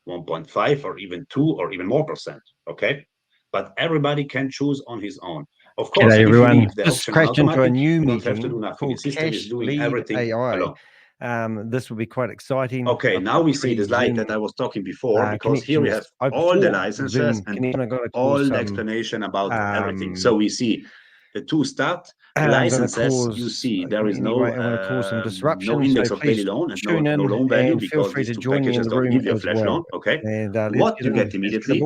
1.5 or even 2 or even more percent. Okay, but everybody can choose on his own. Of course, G'day, if everyone. you leave the Just option crashed into a automatic, new you don't have to meeting do nothing. The called system is doing everything CLASHNODE.ai. alone. This will be quite exciting. Okay, now we see the slide that I was talking before, because here we have all the licenses and all the explanation about everything. So we see the two start licenses. You see there is no index of daily loan and no loan value, because these two packages don't give you a flash loan. Okay, what you get immediately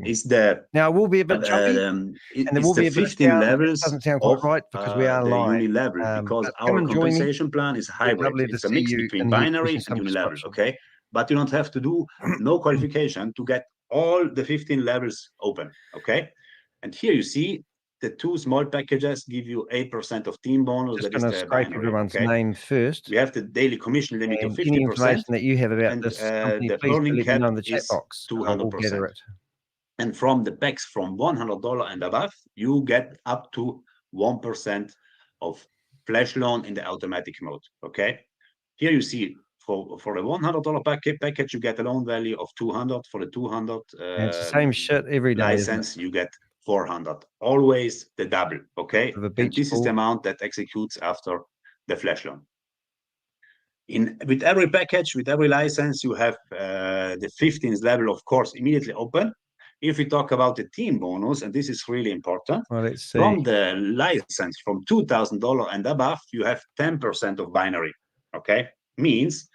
is the now it will be a bit choppy, and there will be a 15 levels doesn't sound quite right because we are the live. unilevel, because our compensation plan is hybrid. It's a mix between binary and unilevel. Okay, but you don't have to do no qualification to get all the 15 levels open. Okay, and here you see the two small packages give you 8% of team bonus. Just that is the scrape binary. everyone's Okay, name first. we have the daily commission limit and of 50%. Any information that you have about this company, the please earning let cap me know in the chat is box. 200%. Gather it. And from the packs from $100 and above, you get up to 1% of flash loan in the automatic mode. Okay, here you see for a $100 package, you get a loan value of 200. For the 200 and it's the same shit every day, license, you get 400. Always the double. Okay, and this is the amount that executes after the flash loan. With every package, with every license, you have the 15th level, of course, immediately open. If we talk about the team bonus, and this is really important, from the license from $2,000 and above, you have 10% of binary. Okay, means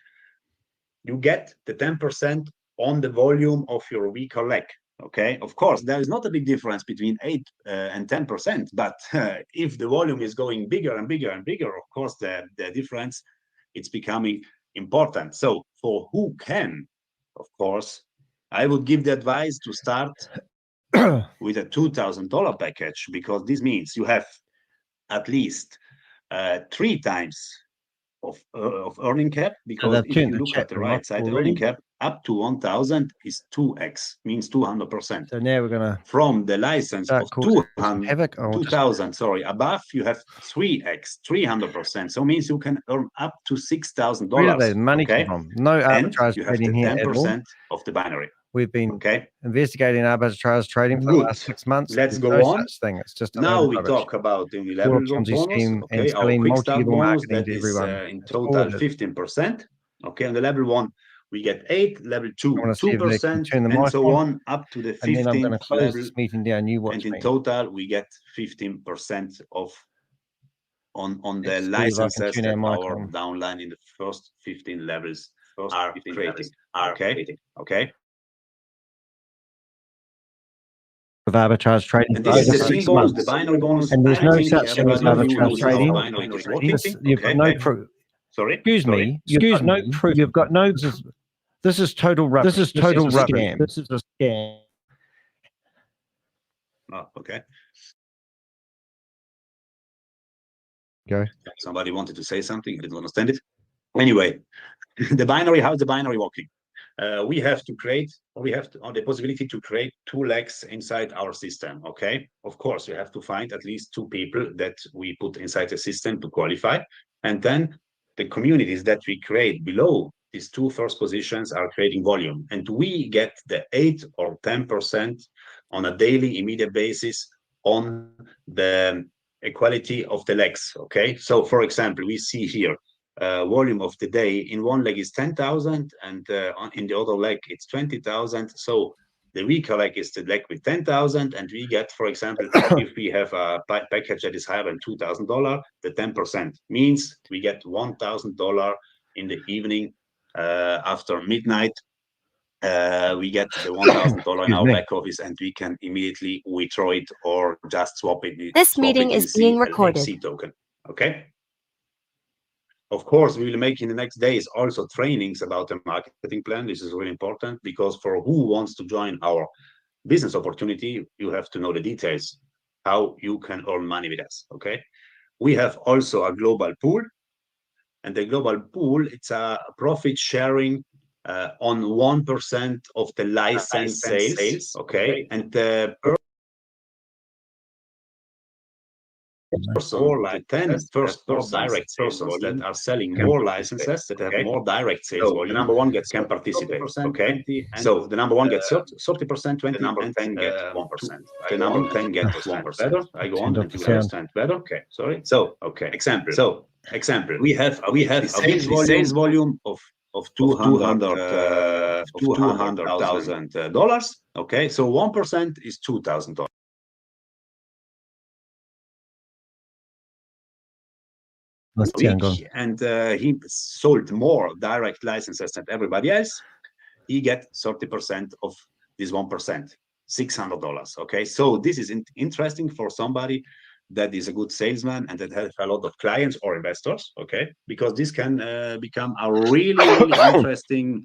you get the 10% on the volume of your weaker leg. Okay, of course, there is not a big difference between 8 and 10%, but if the volume is going bigger and bigger and bigger, of course, the difference, it's becoming important. So for who can, of course, I would give the advice to start with a $2,000 package, because this means you have at least 3 times of earning cap, because if you look at the right side, the earning cap up to 1,000 is 2x, means 200%. So now we're gonna from the license of 2,000, sorry, above, you have 3x, 300%. So means you can earn up to $6,000. Where do they money come from? No arbitrage trading here at all. 10% of the binary. We've been investigating arbitrage trading for the last 6 months. Let's go on. Thing. It's just now we talk about the unilevel bonus. Okay, our quick start bonus, that is in total 15%. Okay, on the level 1, we get 8, level 2, 2%, and so on up to the 15th level. Meeting down. And in total, we get 15% of on the licenses that our downline in the first 15 levels are creating. Okay. Of arbitrage trading, and this is the team bonus, the binary bonus, and there's no such thing as arbitrage trading. You've got no proof. Sorry, excuse me. No proof. You've got no. This is total rubbish. This is total rubbish. This is a scam. Oh, okay. Go. Somebody wanted to say something. I didn't understand it. Anyway, the binary. How's the binary working? We have to create, or we have the possibility to create 2 legs inside our system. Okay, of course, we have to find at least 2 people that we put inside the system to qualify, and then the communities that we create below these 2 first positions are creating volume, and we get the 8 or 10% on a daily immediate basis on the equality of the legs. Okay, so for example, we see here volume of the day in one leg is 10,000, and in the other leg it's 20,000. So the weaker leg is the leg with 10,000, and we get, for example, if we have a package that is higher than $2,000, the 10% means we get $1,000 in the evening after midnight. We get the $1,000 in our back office, and we can immediately withdraw it or just swap it. This meeting is being recorded. Token. Okay. Of course, we will make in the next days also trainings about the marketing plan. This is really important, because for who wants to join our business opportunity, you have to know the details, how you can earn money with us. Okay, we have also a global pool, and the global pool, it's a profit sharing on 1% of the license sales. Okay, and the or like 10 first direct persons that are selling more licenses, that have more direct sales volume, the number one gets can participate. Okay, so the number one gets 30%, 20, the number 10 get 1%. The number 10 gets 1%. I go on and you understand better. Okay, sorry. So okay, example. So example, we have a weekly sales volume of $200,000. Okay, so 1% is $2,000. And he sold more direct licenses than everybody else. He get 30% of this 1%, $600. Okay, so this is interesting for somebody that is a good salesman and that has a lot of clients or investors. Okay, because this can become a really interesting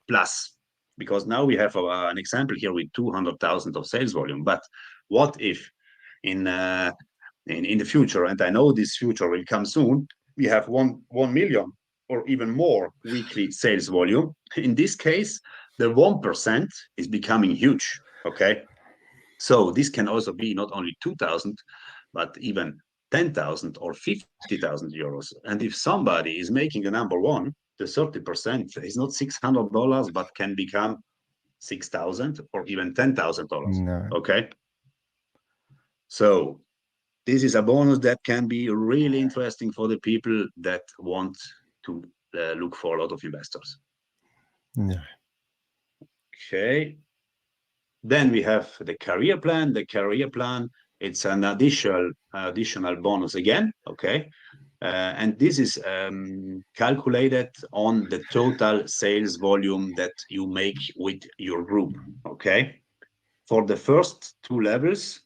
plus. Because now we have an example here with 200,000 of sales volume. But what if in the future, and I know this future will come soon, we have 1 million or even more weekly sales volume. In this case, the 1% is becoming huge. Okay, so this can also be not only 2,000, but even 10,000 or 50,000 euros. And if somebody is making the number one, the 30% is not $600, but can become 6,000 or even $10,000. No. Okay, so this is a bonus that can be really interesting for the people that want to look for a lot of investors. No. Okay. Then we have the career plan. The career plan, it's an additional bonus again. Okay. And this is calculated on the total sales volume that you make with your group. Okay. For the first two levels,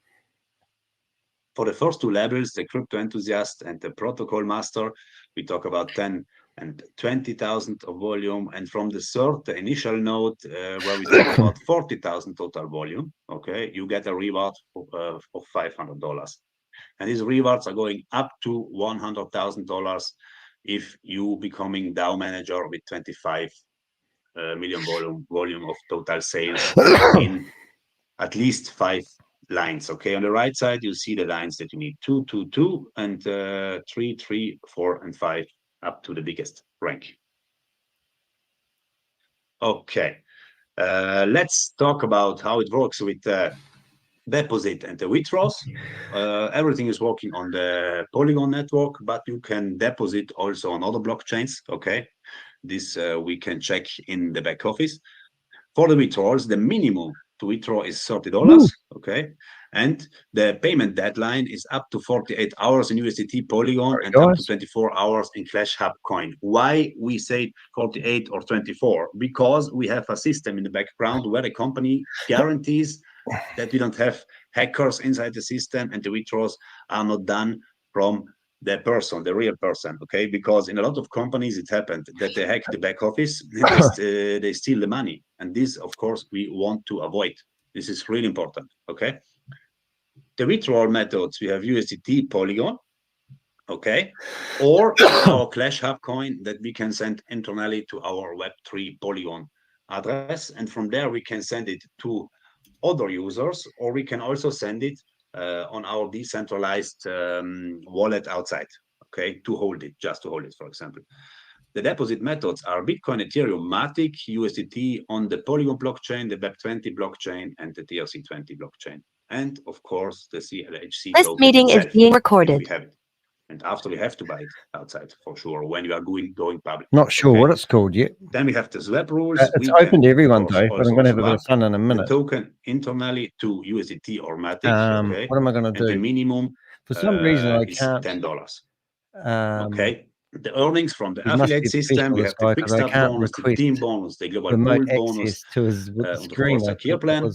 the crypto enthusiast and the protocol master, we talk about 10 and 20,000 of volume. And from the third, the initial node, where we talk about 40,000 total volume, okay, you get a reward of $500. And these rewards are going up to $100,000 if you becoming DAO manager with 25 million volume of total sales in at least 5 lines. Okay, on the right side you see the lines that you need: 2, 2, 2, and 3, 3, 4, and 5, up to the biggest rank. Okay, let's talk about how it works with deposit and the withdrawals. Everything is working on the Polygon network, but you can deposit also on other blockchains. Okay, this we can check in the back office. For the withdrawals, the minimum to withdraw is $30. Okay, and the payment deadline is up to 48 hours in USDT Polygon and up to 24 hours in ClashHub coin. Why we say 48 or 24? Because we have a system in the background where the company guarantees that we don't have hackers inside the system and the withdrawals are not done from the person, the real person. Okay, because in a lot of companies it happened that they hack the back office, they steal the money, and this of course we want to avoid. This is really important. Okay, the withdrawal methods, we have USDT Polygon, okay, or our ClashHub coin that we can send internally to our Web3 Polygon address, and from there we can send it to other users, or we can also send it on our decentralized wallet outside, okay, to hold it, just to hold it, for example. The deposit methods are Bitcoin, Ethereum, Matic, USDT on the Polygon blockchain, the BEP20 blockchain, and the TRC20 blockchain. And of course, the CLHC. This meeting is being recorded. We have it. And after we have to buy it outside for sure when you are going public. Not sure what it's called yet. Then we have the swap rules. It's open to everyone though, but I'm going to have a bit of fun in a minute. The token internally to USDT or Matic. Okay. What am I going to do? The minimum for some reason I can't. $10. Okay. The earnings from the affiliate system. We have the quick start bonus, the team bonus, the global pool bonus, to his screen. Plan.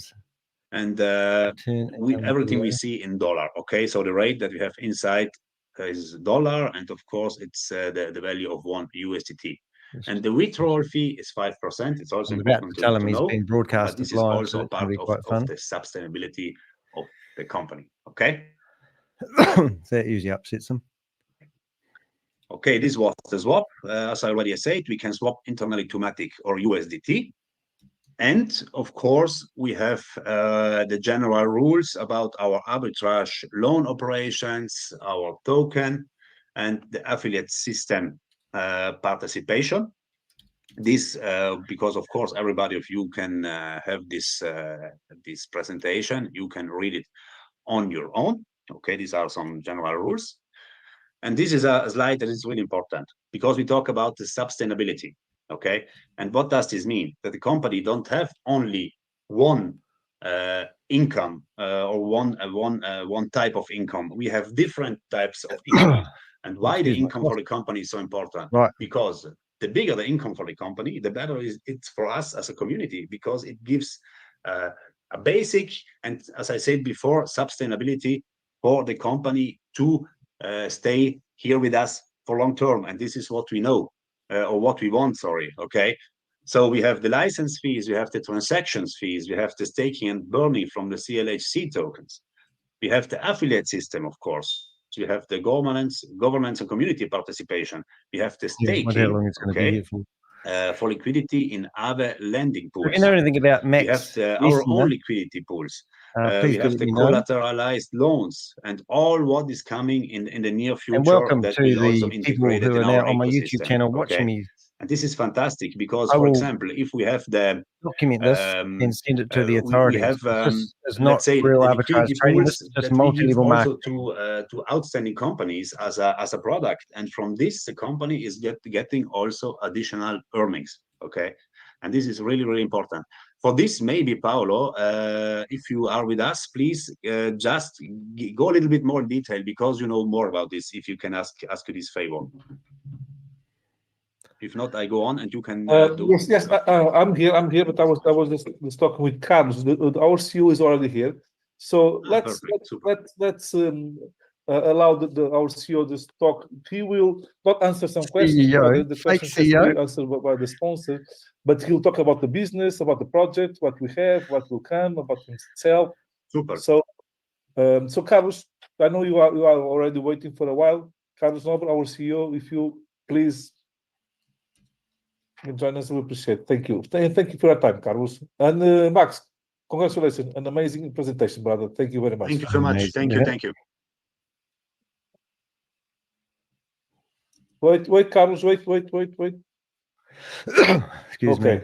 And everything we see in dollar. Okay. So the rate that we have inside is dollar, and of course it's the value of 1 USDT. And the withdrawal fee is 5%. It's also important to know. He's being broadcast. This is also part of the sustainability of the company. Okay. That usually upsets them. Okay, this was the swap. As I already said, we can swap internally to Matic or USDT. And of course, we have the general rules about our arbitrage loan operations, our token, and the affiliate system participation. This because of course everybody of you can have this this presentation. You can read it on your own. Okay, these are some general rules. And this is a slide that is really important because we talk about the sustainability. Okay, and what does this mean? That the company don't have only one income or one type of income. We have different types of income. And why the income for the company is so important? Right. Because the bigger the income for the company, the better it's for us as a community, because it gives a basic and, as I said before, sustainability for the company to stay here with us for long term. And this is what we know, or what we want, sorry, okay? So we have the license fees, we have the transactions fees, we have the staking and burning from the CLHC tokens. We have the affiliate system, of course. So we have the governance and community participation. We have the staking, okay, for liquidity in other lending pools. If you know anything about Max, we have our own liquidity pools. We have the collateralized loans and all what is coming in the near future. And welcome that to will the also people who are now on my YouTube channel watching me. And this is fantastic because, for example, if we have the document this and send it to the authorities. We have, it's not real arbitrage trading. This is just multi-level marketing to outstanding companies as a product, and from this the company is getting also additional earnings. Okay, and this is really, really important. For this, maybe Paolo, if you are with us, please just go a little bit more in detail because you know more about this. If you can ask you this favor. If not, I go on and you can. Yes, I'm here, but I was just talking with Carlos. Our CEO is already here, so let's allow our CEO just talk. He will not answer some questions. The questions will be answered by the sponsor, but he'll talk about the business, about the project, what we have, what will come, about himself. Super. So, so Carlos, I know you are already waiting for a while. Carlos Nobre, our CEO, if you please. Join us, we appreciate it. Thank you. Thank you for your time, Carlos. And Max, congratulations. An amazing presentation, brother. Thank you very much. Thank you so much. Thank you. Thank you. Wait, Carlos. Wait. Excuse me.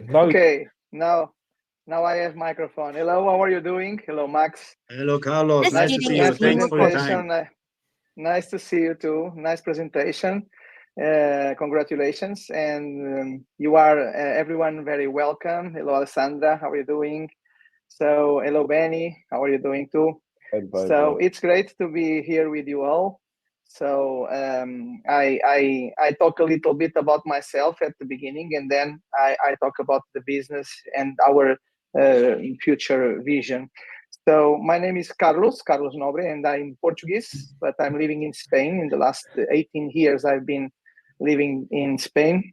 Now I have microphone. Hello, how are you doing? Hello, Max. Hello, Carlos. Nice to see you. Thanks for your time. Nice to see you too. Nice presentation. Congratulations, and you are everyone very welcome. Hello, Alessandra, how are you doing? So hello, Benny, how are you doing too? So it's great to be here with you all. So I talk a little bit about myself at the beginning, and then I talk about the business and our future vision. So my name is Carlos Nobre, and I'm Portuguese, but I'm living in Spain. In the last 18 years, I've been living in Spain.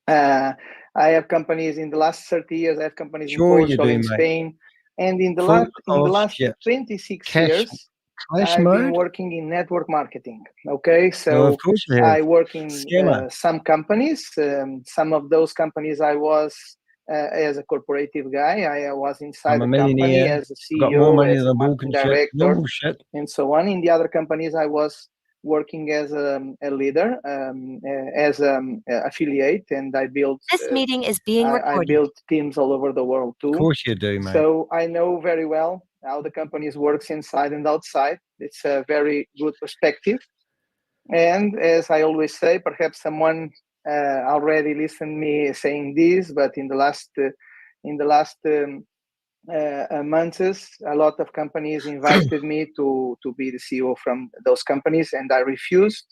I have companies in the last 30 years. I have companies in Portugal, in Spain, and in the last 26 years, I've been working in network marketing. Okay, so I work in some companies. Some of those companies I was as a corporative guy. I was inside the company as a CEO, as a marketing director, and so on. In the other companies, I was working as a leader, as an affiliate, and I built. This meeting is being recorded. I built teams all over the world too. Of course you do, mate. So I know very well how the companies works inside and outside. It's a very good perspective. And as I always say, perhaps someone already listened me saying this, but in the last months, a lot of companies invited me to be the CEO from those companies, and I refused.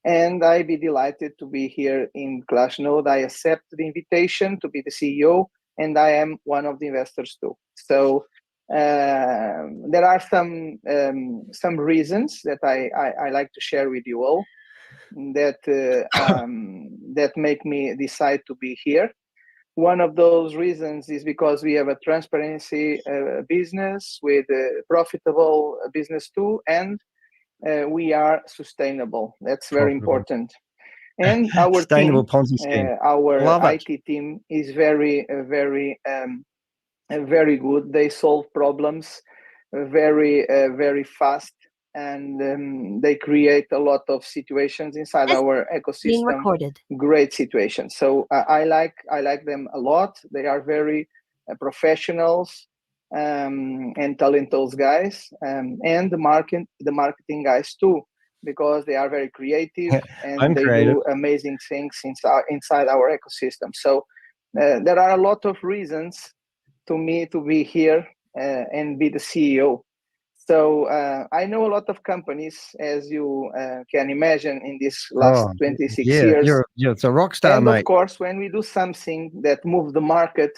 And I'd be delighted to be here in ClashNode. I accept the invitation to be the CEO, and I am one of the investors too. So there are some reasons that I like to share with you all that that make me decide to be here. One of those reasons is because we have a transparency business with a profitable business too, and we are sustainable. That's very important. And our Sustainable team, Ponzi scheme. our Love it. IT team is very good. They solve problems very fast, and they create a lot of situations inside our Being ecosystem. recorded. Great situations. So I like them a lot. They are very professionals and talented guys, and the marketing guys too, because they are very creative and they do amazing things inside our ecosystem. So there are a lot of reasons to me to be here and be the CEO. So I know a lot of companies, as you can imagine, in this last 26 years. It's a rock star, and mate. Of course, when we do something that moves the market,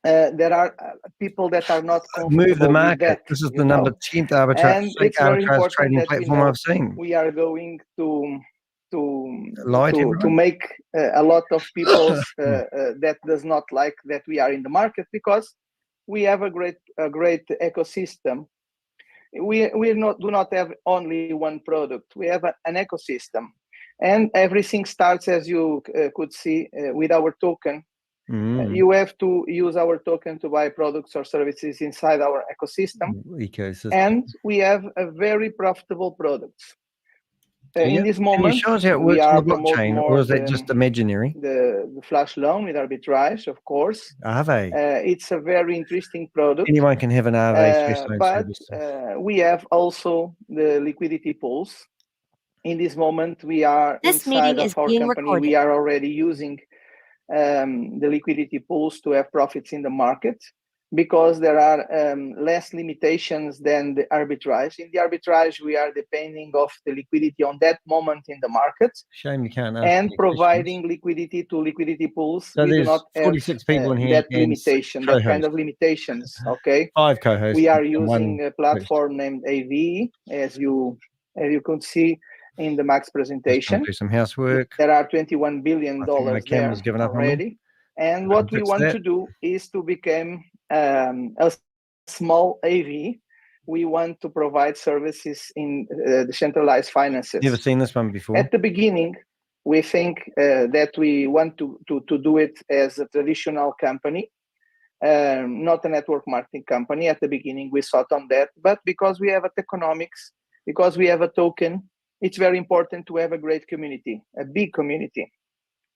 there are people that are not comfortable Move the market. with that. This is the number 10th arbitrage trading platform I've seen. We are going to Lie to make a lot of people that does not like that we are in the market, because we have a great ecosystem. We do not have only one product. We have an ecosystem, and everything starts, as you could see, with our token. You have to use our token to buy products or services inside our ecosystem. And we have a very profitable products. In this moment, can you show us how it works on the blockchain, or is that just imaginary? The flash loan with Arbitrage, of course. Aave. It's a very interesting product. Anyone can have an Aave. But we have also the liquidity pools. In this moment, we are inside of our company. We are already using the liquidity pools to have profits in the market, because there are less limitations than the arbitrage. In the arbitrage, we are depending of the liquidity on that moment in the market. Shame you can't. And providing liquidity to liquidity pools. So we do not have 46 people in here, that limitation, that kind of limitations. Okay. 5 co-hosts. We are using a platform named AIBN, as you could see in the Max presentation. Do some housework. There are $21 billion there already. And what we want to do is to become a small AV. We want to provide services in decentralized finances. Never seen this one before. At the beginning, we think that we want to do it as a traditional company, not a network marketing company. At the beginning, we thought on that. But because we have a tokenomics, because we have a token, it's very important to have a great community, a big community.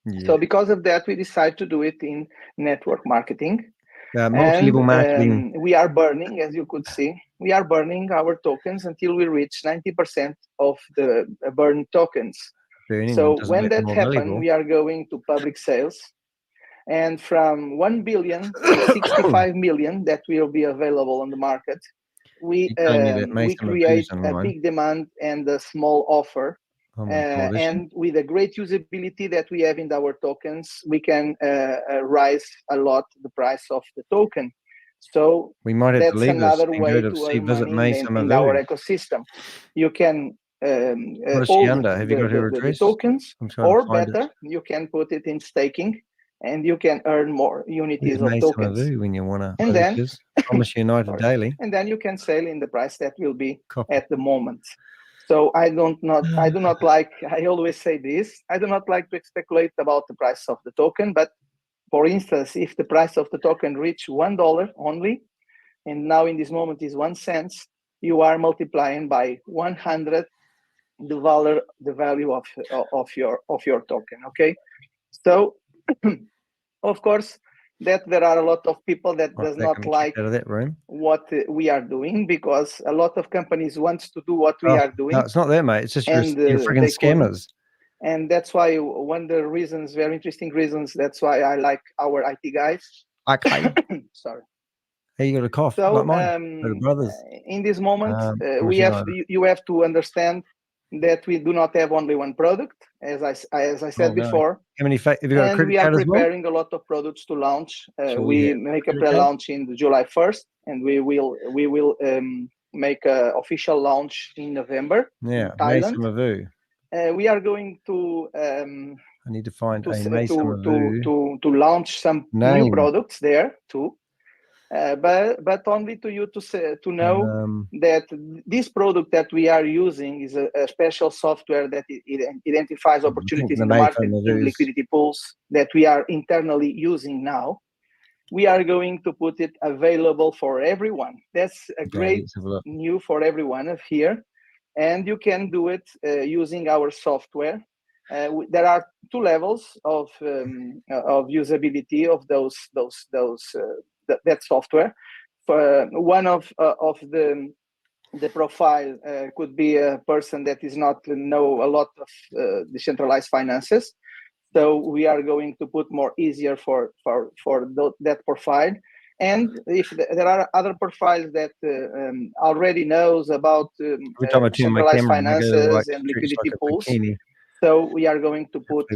Yeah. So because of that, we decided to do it in network marketing. Multi-level marketing. We are burning, as you could see, we are burning our tokens until we reach 90% of the burned tokens. So when that happens, we are going to public sales. And from 1 billion to 65 million that will be available on the market, we create a big demand and a small offer. And with a great usability that we have in our tokens, we can rise a lot the price of the token. So we might have that's to leave another this way to earn money in our ecosystem. You can hold the tokens, or better, you can put it in staking, and you can earn more unities of tokens. When you want to, and then promise United daily, and then you can sell in the price that will be at the moment. So I do not like, I always say this, I do not like to speculate about the price of the token, but for instance, if the price of the token reach $1 only, and now in this moment is 1 cent, you are multiplying by 100 the value of your token. Okay, so of course that there are a lot of people that does not like what we are doing, because a lot of companies want to do what we are doing. No, it's not there, mate. It's just you're friggin' scammers. And that's why one of the reasons, very interesting reasons, that's why I like our IT guys. Okay. Sorry. Hey, you got a cough? So like mine. Brothers. In this moment, you have to understand that we do not have only one product, as I said before. How many have you got? And we are preparing a lot of products to launch. We make a pre-launch in July 1st, and we will make an official launch in November. Yeah, in Thailand. Mai Summer Vue. We are going to. I need to find a Mai Summer Vue to launch some new products there too. but only to you to know that this product that we are using is a special software that it identifies opportunities in the market in liquidity pools that we are internally using now. We are going to put it available for everyone. That's a great news for everyone of here, and you can do it using our software. There are 2 levels of usability of that software. For one of the profile could be a person that is not know a lot of decentralized finances. So we are going to put more easier for that profile. And if there are other profiles that already knows about decentralized finances and liquidity pools, so we are going to put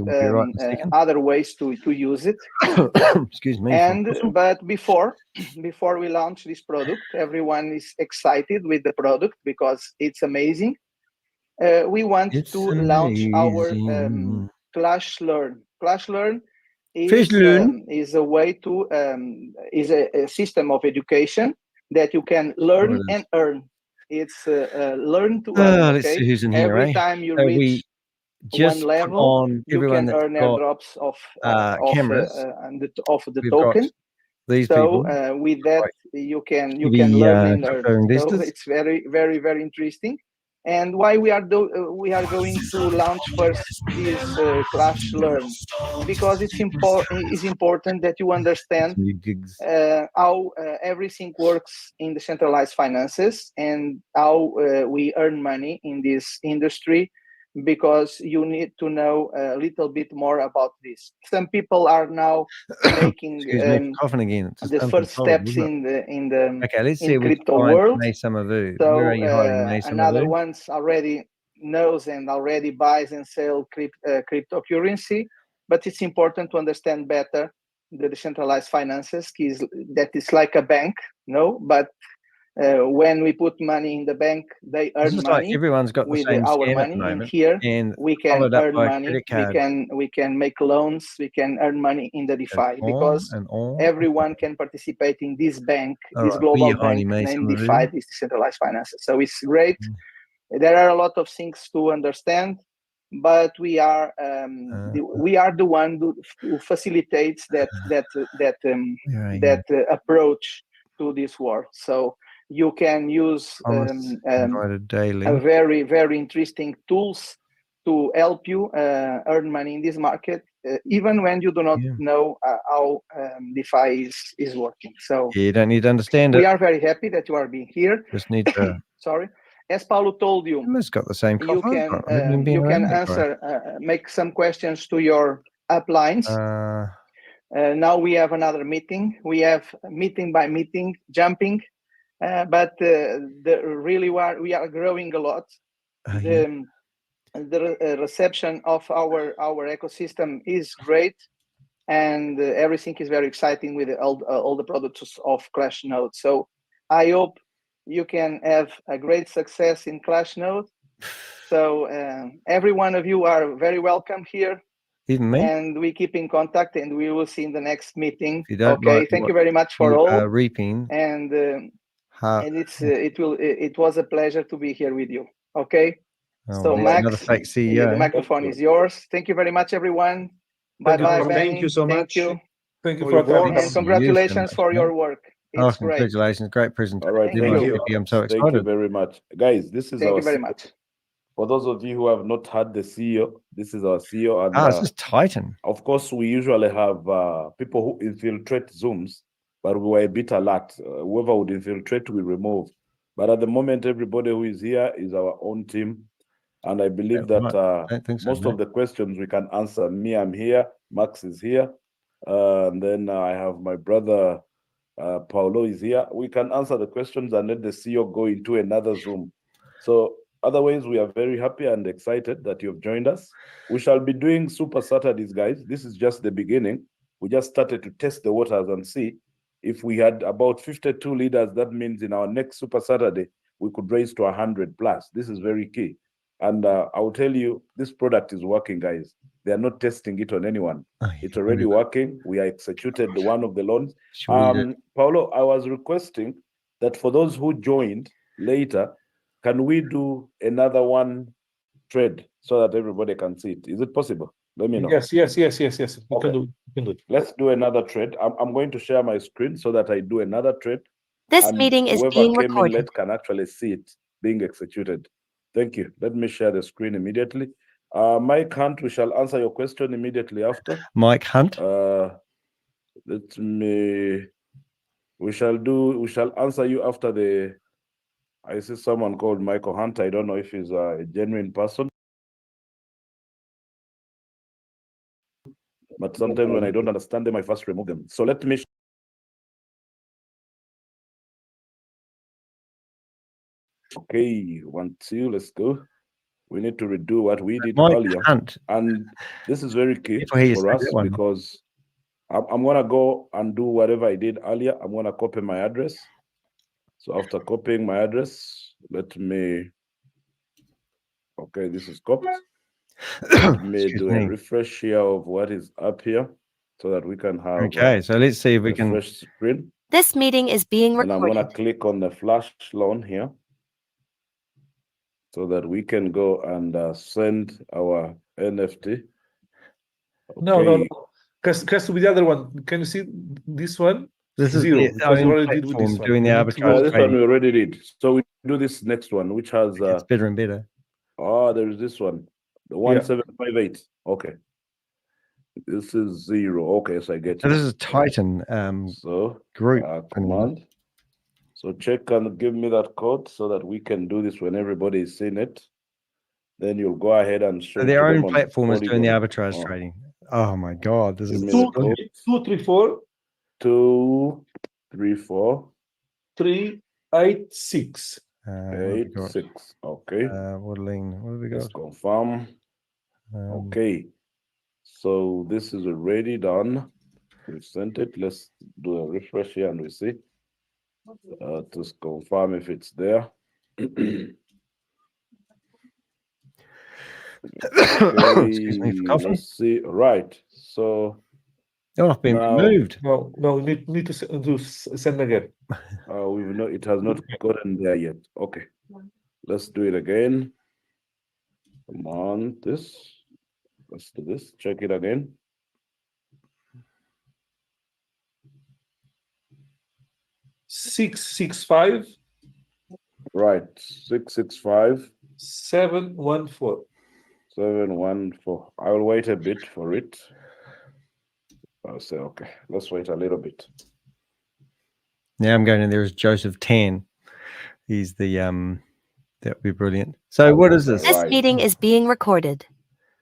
other ways to use it. Excuse me. But before we launch this product, everyone is excited with the product because it's amazing. We want to launch our ClashLearn. ClashLearn is a way to is a system of education that you can learn and earn. It's learn to earn. Let's see who's in here. Every time you reach one level, you can earn airdrops of the token. So with that, you can learn and earn. So it's very, very, very interesting. And why we are going to launch first this ClashLearn, because it's important that you understand how everything works in the centralized finances and how we earn money in this industry, because you need to know a little bit more about this. Some people are now making the first steps in the crypto world. Mai Summer Vue. So Where are you hiding, Mai Summer another Vue? ones already knows and already buys and sell cryptocurrency, but it's important to understand better the decentralized finances. That is like a bank, but when we put money in the bank, they earn money. Like everyone's got with the same our scheme money. at the moment, and here we can earn money. We We can make loans. We can earn money in the DeFi because everyone can participate in this bank, this global bank named DeFi, this decentralized finances. So it's great. There are a lot of things to understand, but we are the one who facilitates that approach to this world. So you can use a very, very interesting tools to help you earn money in this market, even when you do not know how DeFi is working. So you don't need to understand it. We are very happy that you are being here. Just need to. Sorry. As Paulo told you, it's got the same you can answer, make some questions to your uplines. Now we have another meeting. We have meeting by meeting, jumping, but really we are growing a lot. The reception of our ecosystem is great, and everything is very exciting with all the products of ClashNode. So I hope you can have a great success in ClashNode. So every one of you are very welcome here. Even me. And we keep in contact, and we will see in the next meeting. Okay, thank you very much for all. Reaping. And it was a pleasure to be here with you. Okay. So Max, the microphone is yours. Thank you very much, everyone. Bye bye. Thank you so much. Thank you for coming. And congratulations for your work. It's great. Congratulations, great presentation. All right, thank you. I'm so excited. Thank you very much, guys. This is thank you very much. For those of you who have not heard the CEO, this is our CEO. And this is Titan. Of course, we usually have people who infiltrate Zooms, but we were a bit alert. Whoever would infiltrate, we remove. But at the moment, everybody who is here is our own team. And I believe that most of the questions we can answer. Me, I'm here. Max is here. And then I have my brother, Paulo is here. We can answer the questions and let the CEO go into another Zoom. So otherwise, we are very happy and excited that you've joined us. We shall be doing Super Saturdays, guys. This is just the beginning. We just started to test the waters and see if we had about 52 leaders. That means in our next Super Saturday, we could raise to 100 plus. This is very key. And I'll tell you, this product is working, guys. They are not testing it on anyone. It's already working. We are executed one of the loans. Paulo, I was requesting that for those who joined later, can we do another one trade so that everybody can see it? Is it possible? Let me know. Yes. We can do it. Let's do another trade. I'm going to share my screen so that I do another trade. This meeting is being recorded. Late can actually see it being executed. Thank you. Let me share the screen immediately. Mike Hunt, we shall answer your question immediately after. Mike Hunt. We shall answer you after the. I see someone called Michael Hunt. I don't know if he's a genuine person. But sometimes when I don't understand them, I first remove them. So let me. Okay, 1, 2, let's go. We need to redo what we did earlier. And this is very key for us because I'm going to go and do whatever I did earlier. I'm going to copy my address. So after copying my address, let me. Okay, this is copied. Let me do a refresh here of what is up here so that we can have. Okay, so let's see if we can. Screen. This meeting is being recorded. And I'm going to click on the flash loan here so that we can go and send our NFT. Okay. No. Has to be the other one. Can you see this one? This is zero. We already did with this one. Doing the arbitrage. This one we already did. So we do this next one, which has. It's better and better. Oh, there is this one. The 1758. Okay. This is 0. Okay, so I get so this is Titan group command. So check and give me that code so that we can do this when everybody is seeing it. Then you'll go ahead and show. So their own platform is doing the arbitrage trading. Oh my God, this is 234 234 386. 86. Okay. What have we got? Let's confirm. Okay. So this is already done. We've sent it. Let's do a refresh here and we see. To confirm if it's there. Okay, excuse me for coughing. Let's see. Right. So. Oh, I've been removed. No, we need to send again. It has not gotten there yet. Okay. Let's do it again. Come on, this. Let's do this. Check it again. $665. Right. 665. 714. 714. I will wait a bit for it. I'll say, okay, let's wait a little bit. Now I'm going in there as Joseph Tan. He's the that would be brilliant. So what is this? This meeting is being recorded.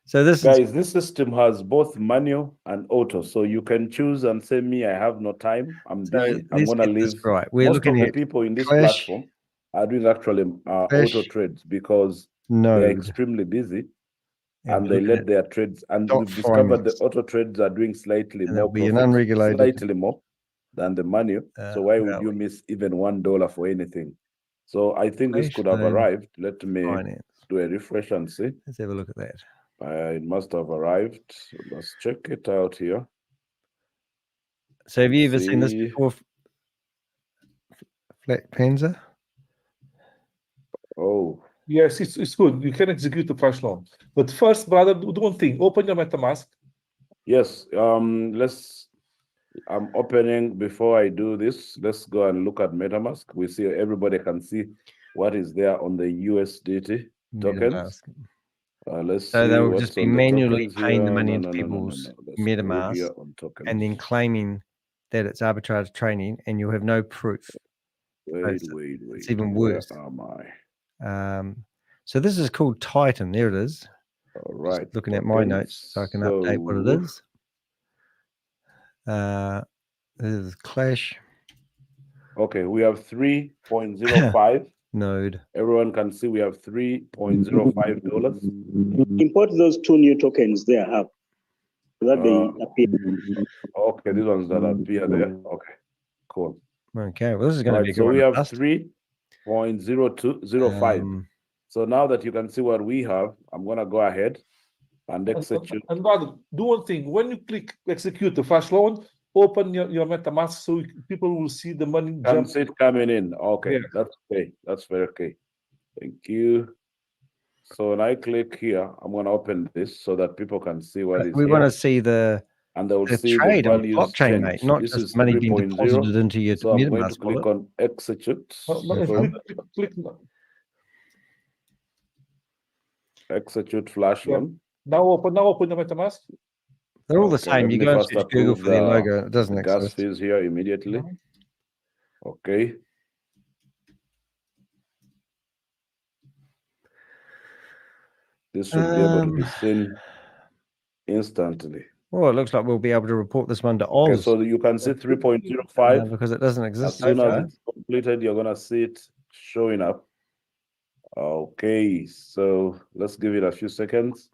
So this this system has both manual and auto. So you can choose and say, me, I have no time. I'm busy. I'm gonna leave. Right. We're looking at people in this platform are doing actually auto trades because they're extremely busy. And they let their trades, and we've discovered the auto trades are doing slightly more profit, slightly more than the manual. So why would you miss even $1 for anything? So I think this could have arrived. Let me do a refresh and see. Let's have a look at that. It must have arrived. So let's check it out here. So have you ever seen this before, Flat Panzer? Oh. Yes, it's good. You can execute the flash loan. But first, brother, do one thing. Open your MetaMask. Yes. I'm opening. Before I do this, let's go and look at MetaMask. We see everybody can see what is there on the USDT tokens. Let's so see they will just be manually paying the money into people's MetaMask and then claiming that it's arbitrage trading, and you'll have no proof. Wait. It's even worse. Where am I? So this is called Titan. There it is. All right. Just looking at my notes so I can update what it is. This is Clash. Okay, we have 3.05 node. Everyone can see we have $3.05. Import those two new tokens there up so that they appear. Okay, these ones that appear there. Okay, cool. Okay, well, this is going to be a good so one. We have 3.0205. So now that you can see what we have, I'm gonna go ahead and execute. And rather, do one thing. When you click execute the flash loan, open your MetaMask so people will see the money jump. See it coming in. Okay, yeah. That's okay. That's very okay. Thank you. So when I click here, I'm going to open this so that people can see what is we want to see the and they will see trade the on the values blockchain, change. mate, not This just is money being 3.0. deposited into your So I'm going to MetaMask click wallet. on execute. Execute flash loan. Now open the MetaMask. They're all the same. You go and search Google for their logo. It doesn't gas exist. fees here immediately. Okay. This should be able to be seen instantly. Well, it looks like we'll be able to report this one to Oz. Okay, so you can see 3.05 because it doesn't exist. As soon as it's completed, you're gonna see it showing up. Okay, so let's give it a few seconds.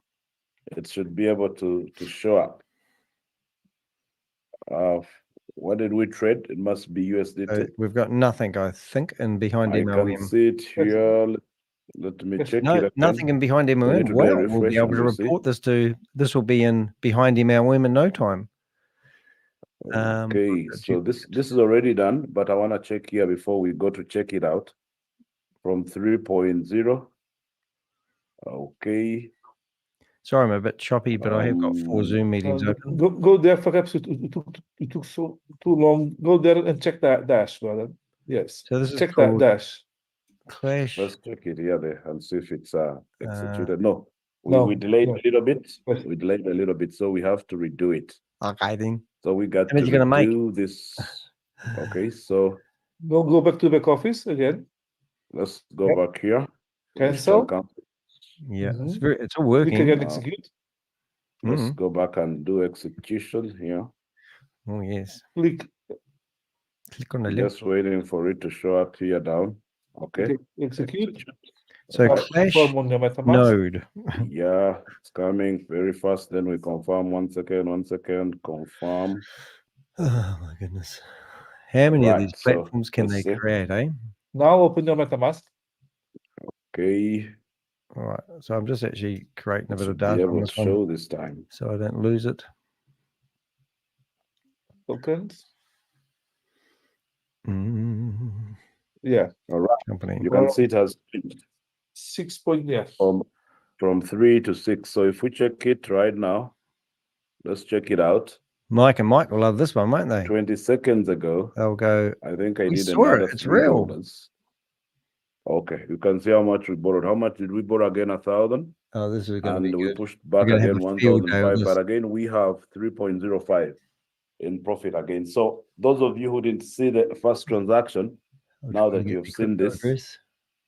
It should be able to show up. What did we trade? It must be USDT. We've got nothing, I think, and behind MLM. I can see it here. Let me check it again. Nothing in behind MLM. Well, we'll be able to report this to. This will be in behind MLM in no time. Okay, so this is already done, but I want to check here before we go to check it out. From 3.0. Okay. Sorry, I'm a bit choppy, but I have got 4 Zoom meetings open. Go there. Perhaps it took so too long. Go there and check that dash, brother. Yes. So this is check that dash. Let's check it here there and see if it's executed. No, we delayed a little bit. We delayed a little bit, so we have to redo it. Okay, then. So we got to do this. Okay, so go back to back office again. Let's go back here. Cancel. Yeah, it's all working. Click again, execute. Let's go back and do execution here. Oh yes. Click on the link. Just waiting for it to show up here down. Okay. Execute. So ClashNode. Yeah, it's coming very fast. Then we confirm. 1 second. Confirm. Oh my goodness. How many of these platforms can they create, eh? Now open your MetaMask. Okay. All right. So I'm just actually creating a bit of data on this show this time, so I don't lose it. Tokens. Mm. Yeah. All right. Company. You can see it has changed. 6 point. Yeah. From 3 to 6. So if we check it right now, let's check it out. Mike and Mike will love this one, won't they? 20 seconds ago. They'll go. I think I did another. It's real. Okay, you can see how much we borrowed. How much did we borrow again? 1,000. Oh, this is going to be good. We pushed back again 1,005. But again, we have 3.05 in profit again. So those of you who didn't see the first transaction, now that you've seen this,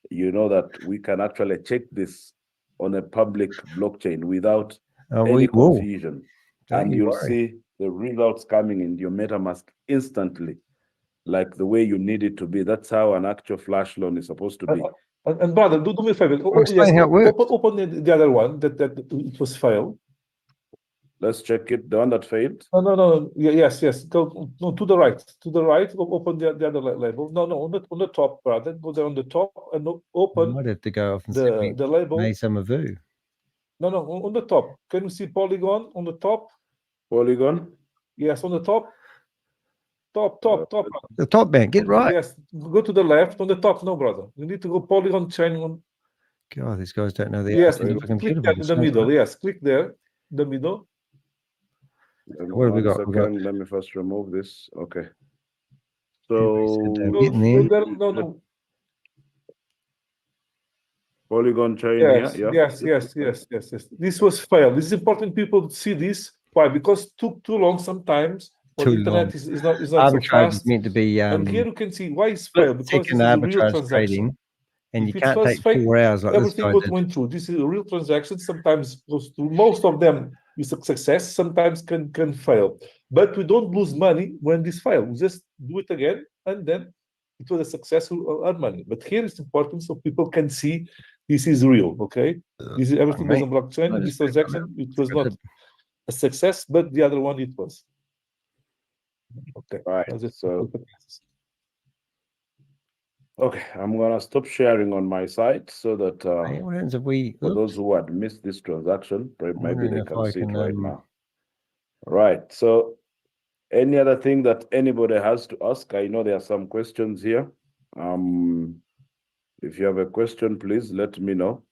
you know that we can actually check this on a public blockchain without any confusion. And you'll see the results coming in your MetaMask instantly, like the way you need it to be. That's how an actual flash loan is supposed to be. And brother, do me a favor. Explain how it works. Open the other one that it was failed. Let's check it. The one that failed. No. Yes. Go to the right. To the right. Open the other label. No. On the top, brother. Go there on the top and open. You might have to go off and the label. Mai Summer Vue. No. On the top. Can you see Polygon on the top? Polygon. Yes, on the top. Top. The top man, get right. Yes, go to the left. On the top, no, brother. You need to go Polygon chain on. God, these guys don't know the. Yes, click there in the middle. Right? Yes, click there, the middle. What have we got? Let me first remove this. Okay. So no. Polygon chain. Yes. This was failed. This is important. People see this. Why? Because it took too long sometimes. Too internet long. is not arbitrage so fast. is meant to be. And here you can see why it's failed. Because it's a real transaction. Trading, and you can't take 4 hours like everything this guy did. went through. This is a real transaction. Sometimes goes through. Most of them is a success. Sometimes can fail. But we don't lose money when this fails. We just do it again, and then it was a successful earn money. But here it's important so people can see this is real. Okay, this is everything was on blockchain. This transaction it was not a success, but the other one it was. Okay. Right. So Okay, I'm gonna stop sharing on my side so that what happens if we? For those who had missed this transaction, maybe they can see it right now. Right. So, any other thing that anybody has to ask? I know there are some questions here. If you have a question, please let me know.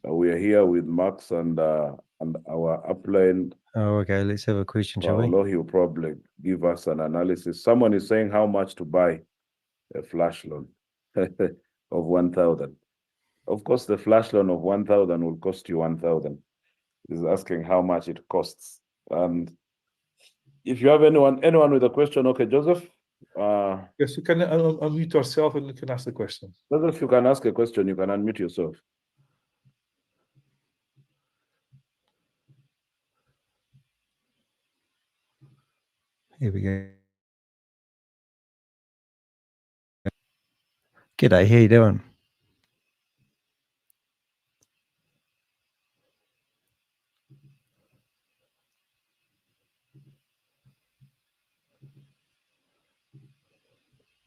We are here with Max and our upline. Oh, okay. Let's have a question, shall we? He'll probably give us an analysis. Someone is saying how much to buy a flash loan of 1,000. Of course, the flash loan of 1,000 will cost you 1,000. He's asking how much it costs. And if you have anyone with a question, okay, Joseph. Yes, you can unmute yourself and you can ask the question. Joseph, you can ask a question. You can unmute yourself. Here we go. G'day, how you doing?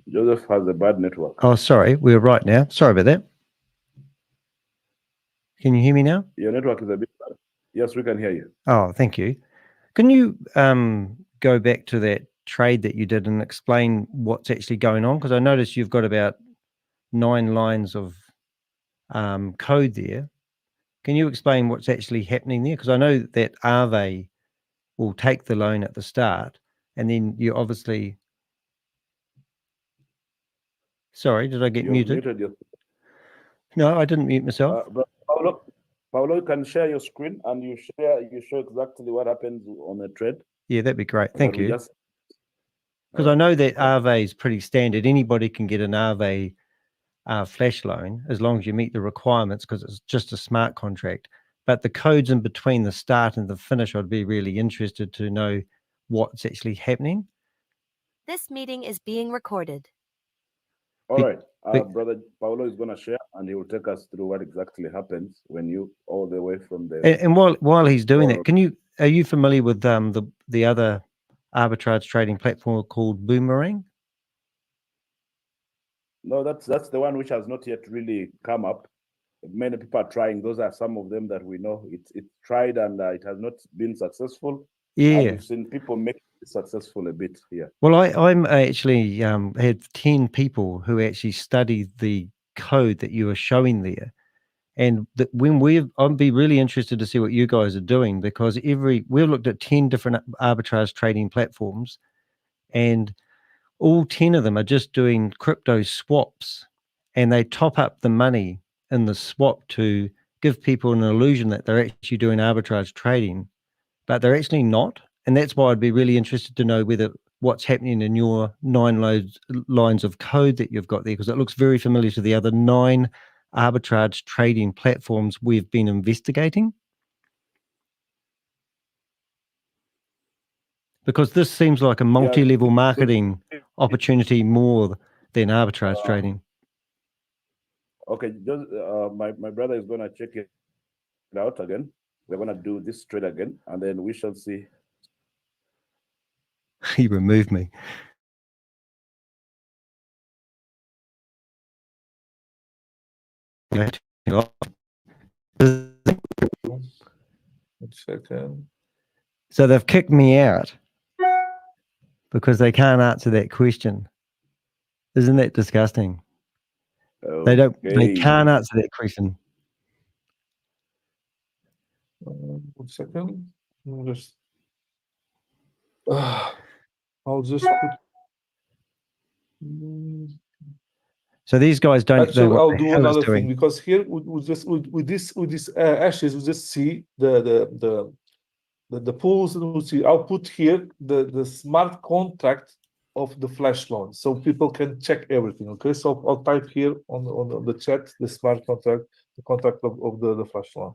Joseph has a bad network. Oh, sorry. We're right now. Sorry about that. Can you hear me now? Your network is a bit bad. Yes, we can hear you. Oh, thank you. Can you go back to that trade that you did and explain what's actually going on? Because I noticed you've got about 9 lines of code there. Can you explain what's actually happening there? Because I know that Aave will take the loan at the start, and then you obviously... Sorry, did I get muted? No, I didn't mute myself. Paulo, you can share your screen and you show exactly what happens on a trade. Yeah, that'd be great. Thank you. Because I know that Aave is pretty standard. Anybody can get an Aave flash loan as long as you meet the requirements, because it's just a smart contract. But the codes in between the start and the finish, I'd be really interested to know what's actually happening. This meeting is being recorded. All right. Brother Paulo is going to share and he will take us through what exactly happens when you all the way from there. And while he's doing that, are you familiar with the other arbitrage trading platform called Boomerang? No, that's the one which has not yet really come up. Many people are trying. Those are some of them that we know. It's tried and it has not been successful. Yeah, we've seen people make it successful a bit here. Well, I'm actually had 10 people who actually studied the code that you were showing there, and I'd be really interested to see what you guys are doing, because we've looked at 10 different arbitrage trading platforms, and all 10 of them are just doing crypto swaps, and they top up the money in the swap to give people an illusion that they're actually doing arbitrage trading, but they're actually not. And that's why I'd be really interested to know what's happening in your 9 lines of code that you've got there, because it looks very familiar to the other 9 arbitrage trading platforms we've been investigating. Because this seems like a multi-level marketing opportunity more than arbitrage trading. Okay, my brother is going to check it out again. We're going to do this trade again, and then we shall see. He removed me. One second. So they've kicked me out because they can't answer that question. Isn't that disgusting? Okay. They can't answer that question. 1 second. I'll just put. So these guys don't. Actually, I'll do another thing, because here with this ashes, we just see the pools, and we'll see. I'll put here the smart contract of the flash loan, so people can check everything. Okay, so I'll type here on the chat the smart contract, the contract of the flash loan.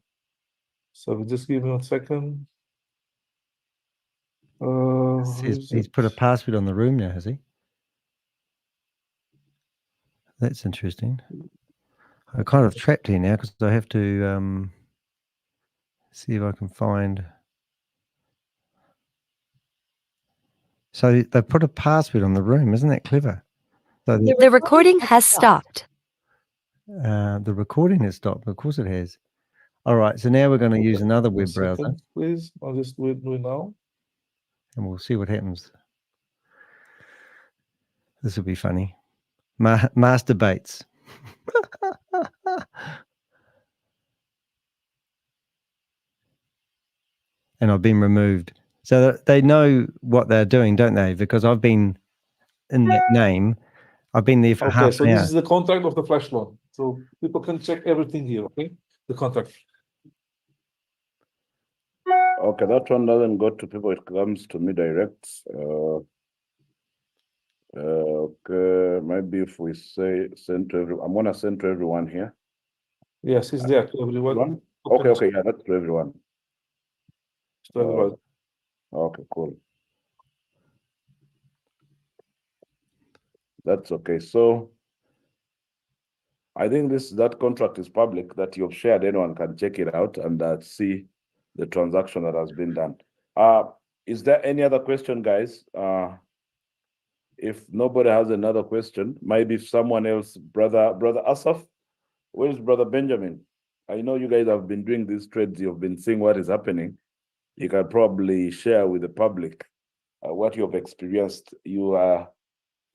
So just give me 1 second. He's put a password on the room now, has he? That's interesting. I'm kind of trapped here now because I have to see if I can find. So they put a password on the room. Isn't that clever? So The recording has stopped. the recording has stopped. Of course it has. All right. So now we're going to use another web browser. Please, I'll just do it now. And we'll see what happens. This will be funny. Masturbates. And I've been removed. So they know what they're doing, don't they? Because I've been in that name. I've been there for half an hour. So this is the contract of the flash loan. So people can check everything here, okay? The contract. Okay, that one doesn't go to people, it comes to me direct. Okay, maybe if we say send to everyone, I'm gonna send to everyone here. Yes, it's there to everyone. Okay, yeah, that's to everyone. To everyone. Okay, cool. That's okay. So I think that contract is public, that you've shared. Anyone can check it out and see the transaction that has been done. Is there any other question, guys? If nobody has another question, maybe if someone else, brother Asaf, where's brother Benjamin? I know you guys have been doing these trades. You've been seeing what is happening. You can probably share with the public what you've experienced. You are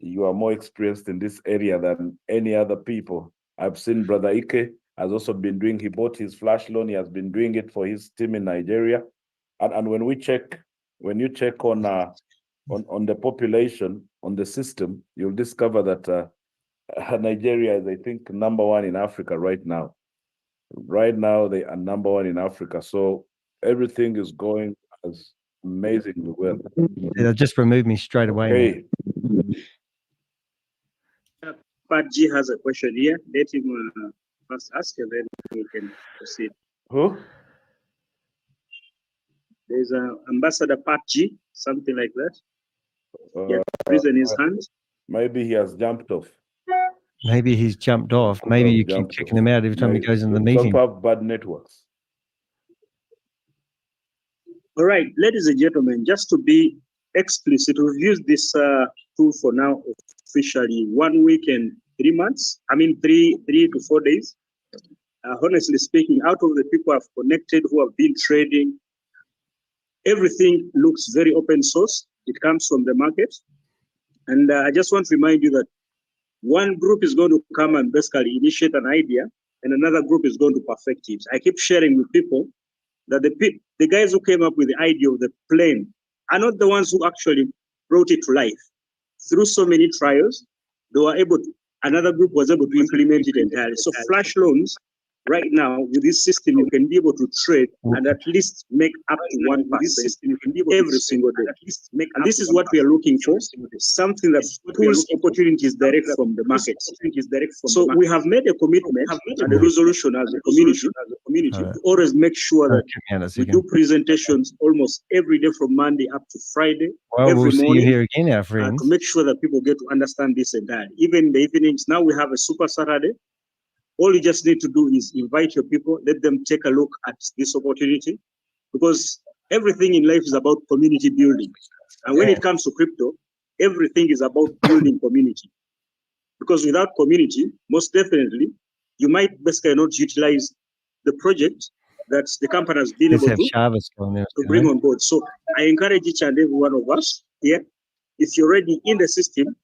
more experienced in this area than any other people. I've seen brother Iyke has also been doing. He bought his flash loan. He has been doing it for his team in Nigeria. And when you check on the population, on the system, you'll discover that Nigeria is, I think, #1 in Africa right now. Right now, they are #1 in Africa. So everything is going as amazingly well. They'll just remove me straight away. Okay. Pat G has a question here. Let him first ask and then we can proceed. Who? There's Ambassador Pat G, something like that. Yeah, raising his hand. Maybe he has jumped off. Maybe he's jumped off. Maybe you keep kicking him out every time he goes in the meeting. Some have bad networks. All right, ladies and gentlemen, just to be explicit, we've used this tool for now officially 1 week and 3 months. I mean, 3 to 4 days. Honestly speaking, out of the people I've connected who have been trading, everything looks very open source. It comes from the market. And I just want to remind you that one group is going to come and basically initiate an idea, and another group is going to perfect it. I keep sharing with people that the guys who came up with the idea of the plane are not the ones who actually brought it to life. Through so many trials, they were able to, another group was able to implement it entirely. So flash loans, right now, with this system, you can be able to trade and at least make up to 1% every single day. And this is what we are looking for, something that pulls opportunities direct from the market. So we have made a commitment and a resolution as a community to always make sure that we do presentations almost every day from Monday up to Friday. Well, we'll see you here again, our friends. To make sure that people get to understand this entirely. Even in the evenings, now we have a Super Saturday. All you just need to do is invite your people, let them take a look at this opportunity, because everything in life is about community building. And when it comes to crypto, everything is about building community. Because without community, most definitely, you might basically not utilize the project that the company has been able to bring on board. So I encourage each and every one of us here, if you're already in the system,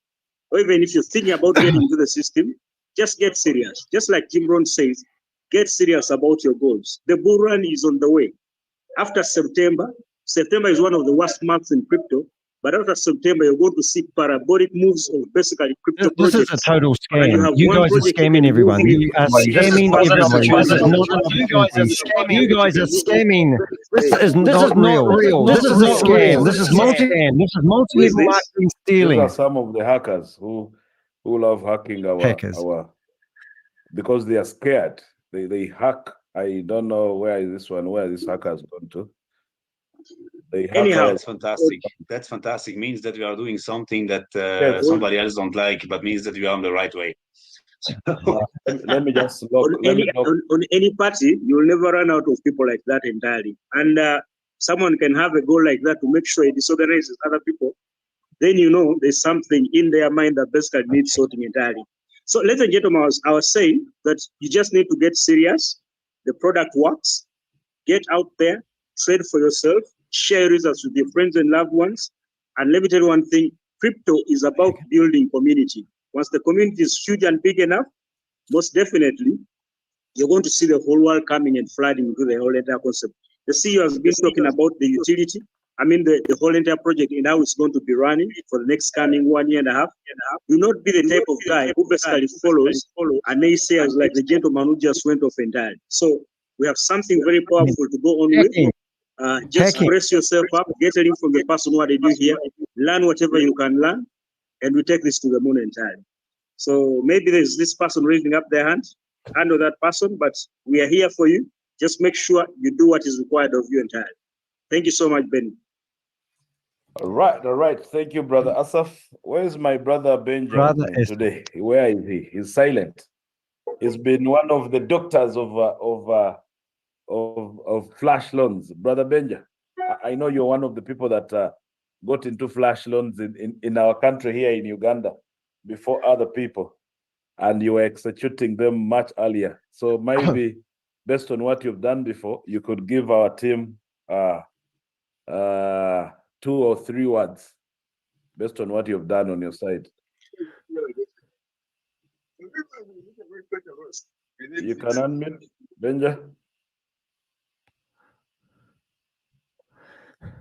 or even if you're thinking about getting into the system, just get serious. Just like Jim Rohn says, get serious about your goals. The bull run is on the way. After September is one of the worst months in crypto, but after September, you're going to see parabolic moves of basically crypto projects. This is a total scam. You guys are scamming everyone. You are scamming everyone. You guys are scamming. This is not real. This is not scam. This is multi-scam. This is multi-level marketing stealing. These are some of the hackers who love hacking our because they are scared. They hack. I don't know where this hacker has gone to. Anyhow, that's fantastic. That's fantastic. Means that we are doing something that somebody else don't like, but means that we are on the right way. Let me just on any party, you will never run out of people like that entirely. And someone can have a goal like that to make sure it disorganizes other people. then you know there's something in their mind that basically needs sorting entirely. So, ladies and gentlemen, I was saying that you just need to get serious. The product works. Get out there, trade for yourself, share results with your friends and loved ones. And let me tell you one thing, crypto is about building community. Once the community is huge and big enough, most definitely, you're going to see the whole world coming and flooding into the whole entire concept. The CEO has been talking about the utility. I mean, the whole entire project and how it's going to be running for the next coming 1 year and a half. Do not be the type of guy who basically follows and naysayers like the gentleman who just went off entirely. So we have something very powerful to go on with. Just brace yourself up, get a link from the person who did you here, learn whatever you can learn, and we take this to the moon entirely. So maybe there's this person raising up their hand. I know that person, but we are here for you. Just make sure you do what is required of you entirely. Thank you so much, Benny. All right. Thank you, Brother Asaf. Where is my brother Benjamin today? Where is he? He's silent. He's been one of the doctors of flash loans. Brother Benja, I know you're one of the people that got into flash loans in our country here in Uganda before other people, and you were executing them much earlier. So maybe based on what you've done before, you could give our team 2 or 3 words based on what you've done on your side. You can unmute, Benja.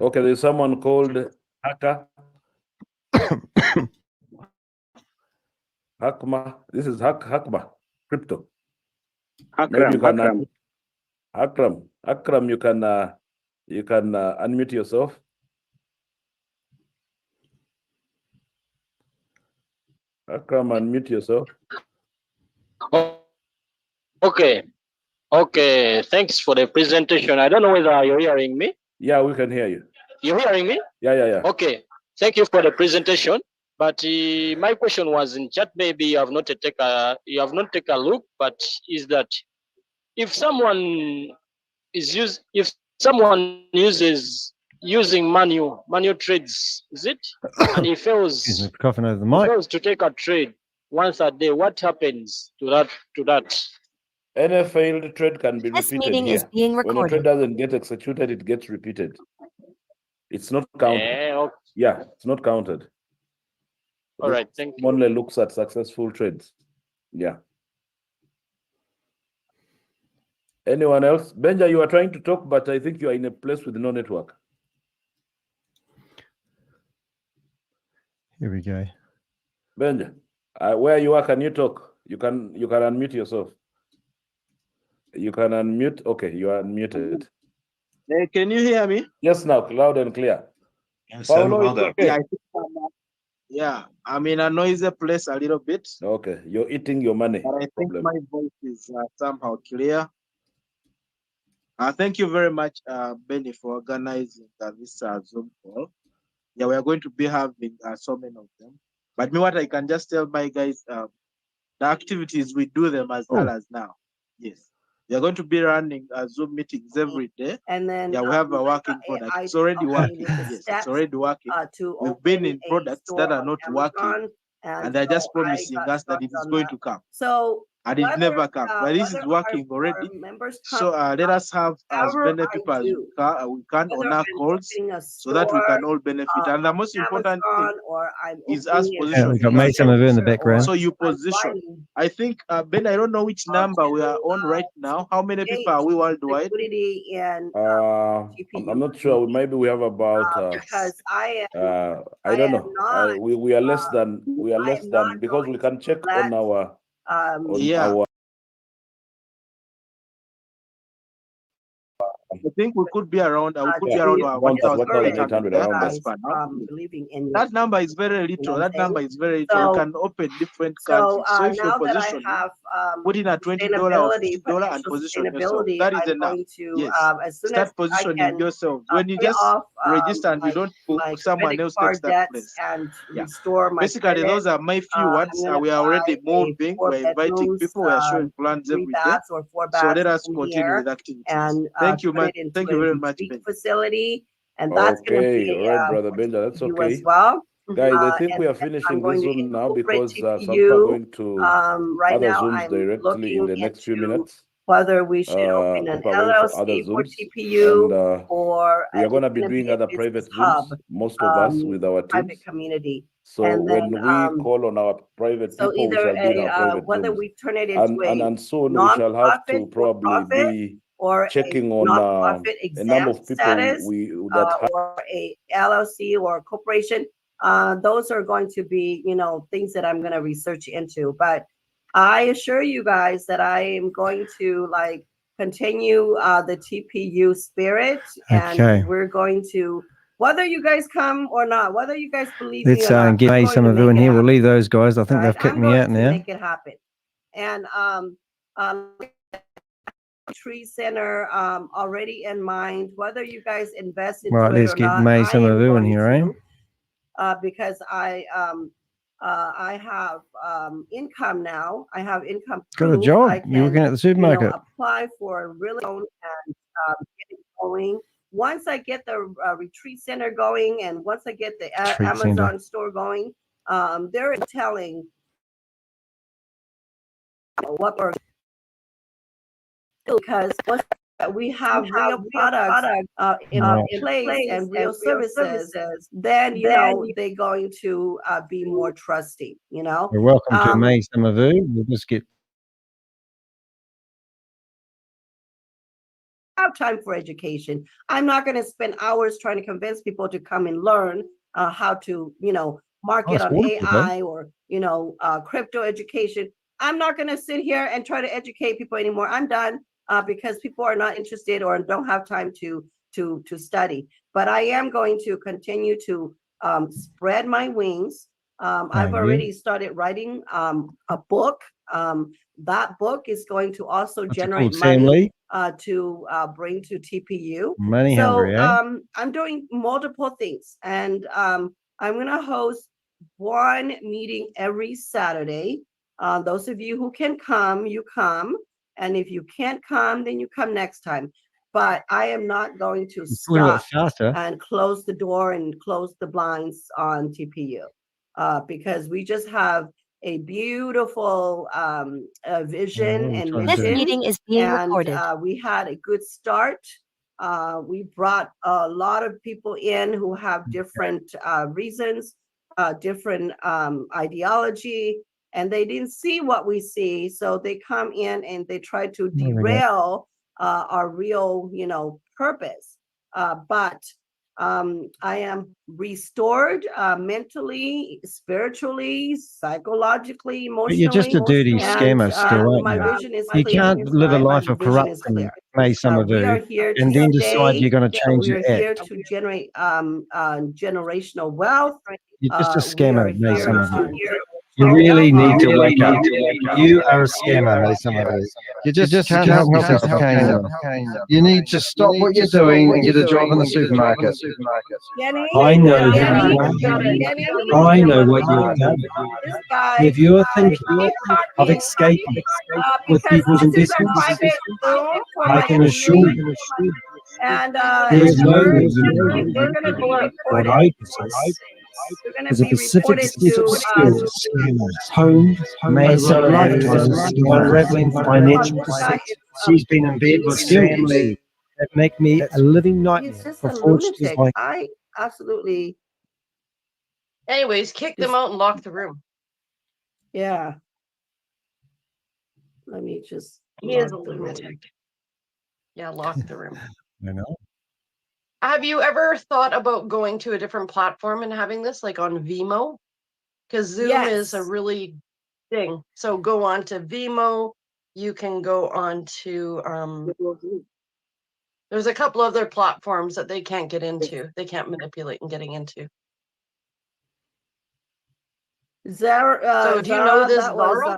Okay, there's someone called Haka. Hakma. This is Hakma Crypto. Akram. Akram, you can unmute yourself. Akram, unmute yourself. Okay. Thanks for the presentation. I don't know whether you're hearing me. Yeah, we can hear you. You're hearing me? Yeah. Okay. Thank you for the presentation. But my question was in chat. Maybe you have not take a look. But is that if someone uses using manual trades, is it? And he fails to take a trade once a day, what happens to that? Any failed trade can be This repeated meeting here. is being When a trade recorded. doesn't get executed, it gets repeated. It's not counted. Okay. Yeah, it's not counted. All right, thank you. Only looks at successful trades. Yeah. Anyone else? Benja, you are trying to talk, but I think you are in a place with no network. Here we go. Benja, where you are, can you talk? You can unmute yourself. You can unmute. Okay, you are unmuted. Hey, can you hear me? Yes, now loud and clear. Yes, Paulo, it's okay. Yeah, I think I'm in a noisy place a little bit. Okay, you're eating your money. But I think my voice is somehow clear. Thank you very much, Benny, for organizing this Zoom call. Yeah, we are going to be having so many of them. But what I can just tell my guys, the activities, we do them as well as now. Yes. We are going to be running Zoom meetings every day. And then we have a working product. It's already working. Yes, it's already working. We've been in products that are not working, and they're just promising us that it is going to come. And it never comes. But this is working already. So let us have as many people as we can on our calls so that we can all benefit. And the most important thing is us positioning. Yeah, we've got Mai Summer Vue in the background. So you position. I think, Ben, I don't know which number we are on right now. How many people are we worldwide? I'm not sure. Maybe we have about I don't know. We are less than because we can check on our our I think we could be around. We could be around 1,800. That number is very little. That number is very little. You can open different countries. So if you position, put in a $20 or $50 and position yourself. That is enough. Yes. Start positioning yourself. When you just register and you don't book, someone else takes that place. Yeah. Basically, those are my few words. We are already moving. We're inviting people. We are showing plans every day. So let us continue with activities. Thank you, man. Thank you very much, Ben. Facility, and that's going to be all right, brother Benja, that's okay as well. Guys, I think we are finishing this Zoom now because some people are going to other Zooms directly in the next few minutes. Whether we should open an LLC for TPU, or we are going to be doing other private Zooms, most of us with our private teams. community. So and when then, we call on our private so people, we either shall be in our private whether Zooms. we turn it into And soon we shall have to probably be or checking a on nonprofit a number of exempt people status, that have or a LLC or a corporation. Those are going to be, you know, things that I'm going to research into. But I assure you guys that I am going to like continue the TPU spirit, and we're going to, whether you guys come or not, whether you guys believe me or not, get Mai Summer Vue in here. We'll leave those guys. I think they've kicked me out now. Make it happen. And Tree Center already in mind, whether you guys invest into right, it let's or get not, Mai Summer Vue in here, because I have income now. I have income. Got a job. You're working at the supermarket. You know, apply for a really loan and get it going. Once I get the retreat center going, and once I get the Amazon store going, they're telling what we're, because once we have real products in place and real services, then you know they're going to be more trusting. You know. You're welcome to Mai Summer Vue. We'll just get. Have time for education. I'm not going to spend hours trying to convince people to come and learn how to, you know, market on AI or, you know, crypto education. I'm not going to sit here and try to educate people anymore. I'm done because people are not interested or don't have time to study. But I am going to continue to spread my wings. I've already started writing a book. That book is going to also generate money to bring to TPU. Money hungry, I'm doing multiple things, and I'm going to host one meeting every Saturday. Those of you who can come, you come, and if you can't come, then you come next time. But I am not going to stop and close the door and close the blinds on TPU because we just have a beautiful vision and mission. This meeting is being recorded. We had a good start. We brought a lot of people in who have different reasons, different ideology, and they didn't see what we see. So they come in and they try to derail our real, you know, purpose. But I am restored mentally, spiritually, psychologically, emotionally. But you're just a dirty scammer still, my aren't vision is you? You can't live a life of corruption, Mai Summer Vue, and then decide you're going to change your act. We're here to generate generational wealth. You're just a scammer, Mai Summer Vue. You really need to wake up. You are a scammer, Mai Summer Vue. You just can't help yourself. You need to stop what you're doing and get a job in the supermarket. I know who you are. I know what you're doing. If you're thinking of escaping with people's investments, I can assure you there is no reason what I possess is a specific set of skills honed, made so lifetimes, unraveling financial deception. She's been in bed with family that make me a living nightmare for fraudsters like I absolutely. Anyways, kick them out and lock the room. Yeah. Let me just. He is a lunatic. Yeah, lock the room. I know. Have you ever thought about going to a different platform and having this, like on Vimo? Because Zoom is a really thing. So go on to Vimo. You can go on to there's a couple other platforms that they can't get into. They can't manipulate in getting into. So do you know this Zara?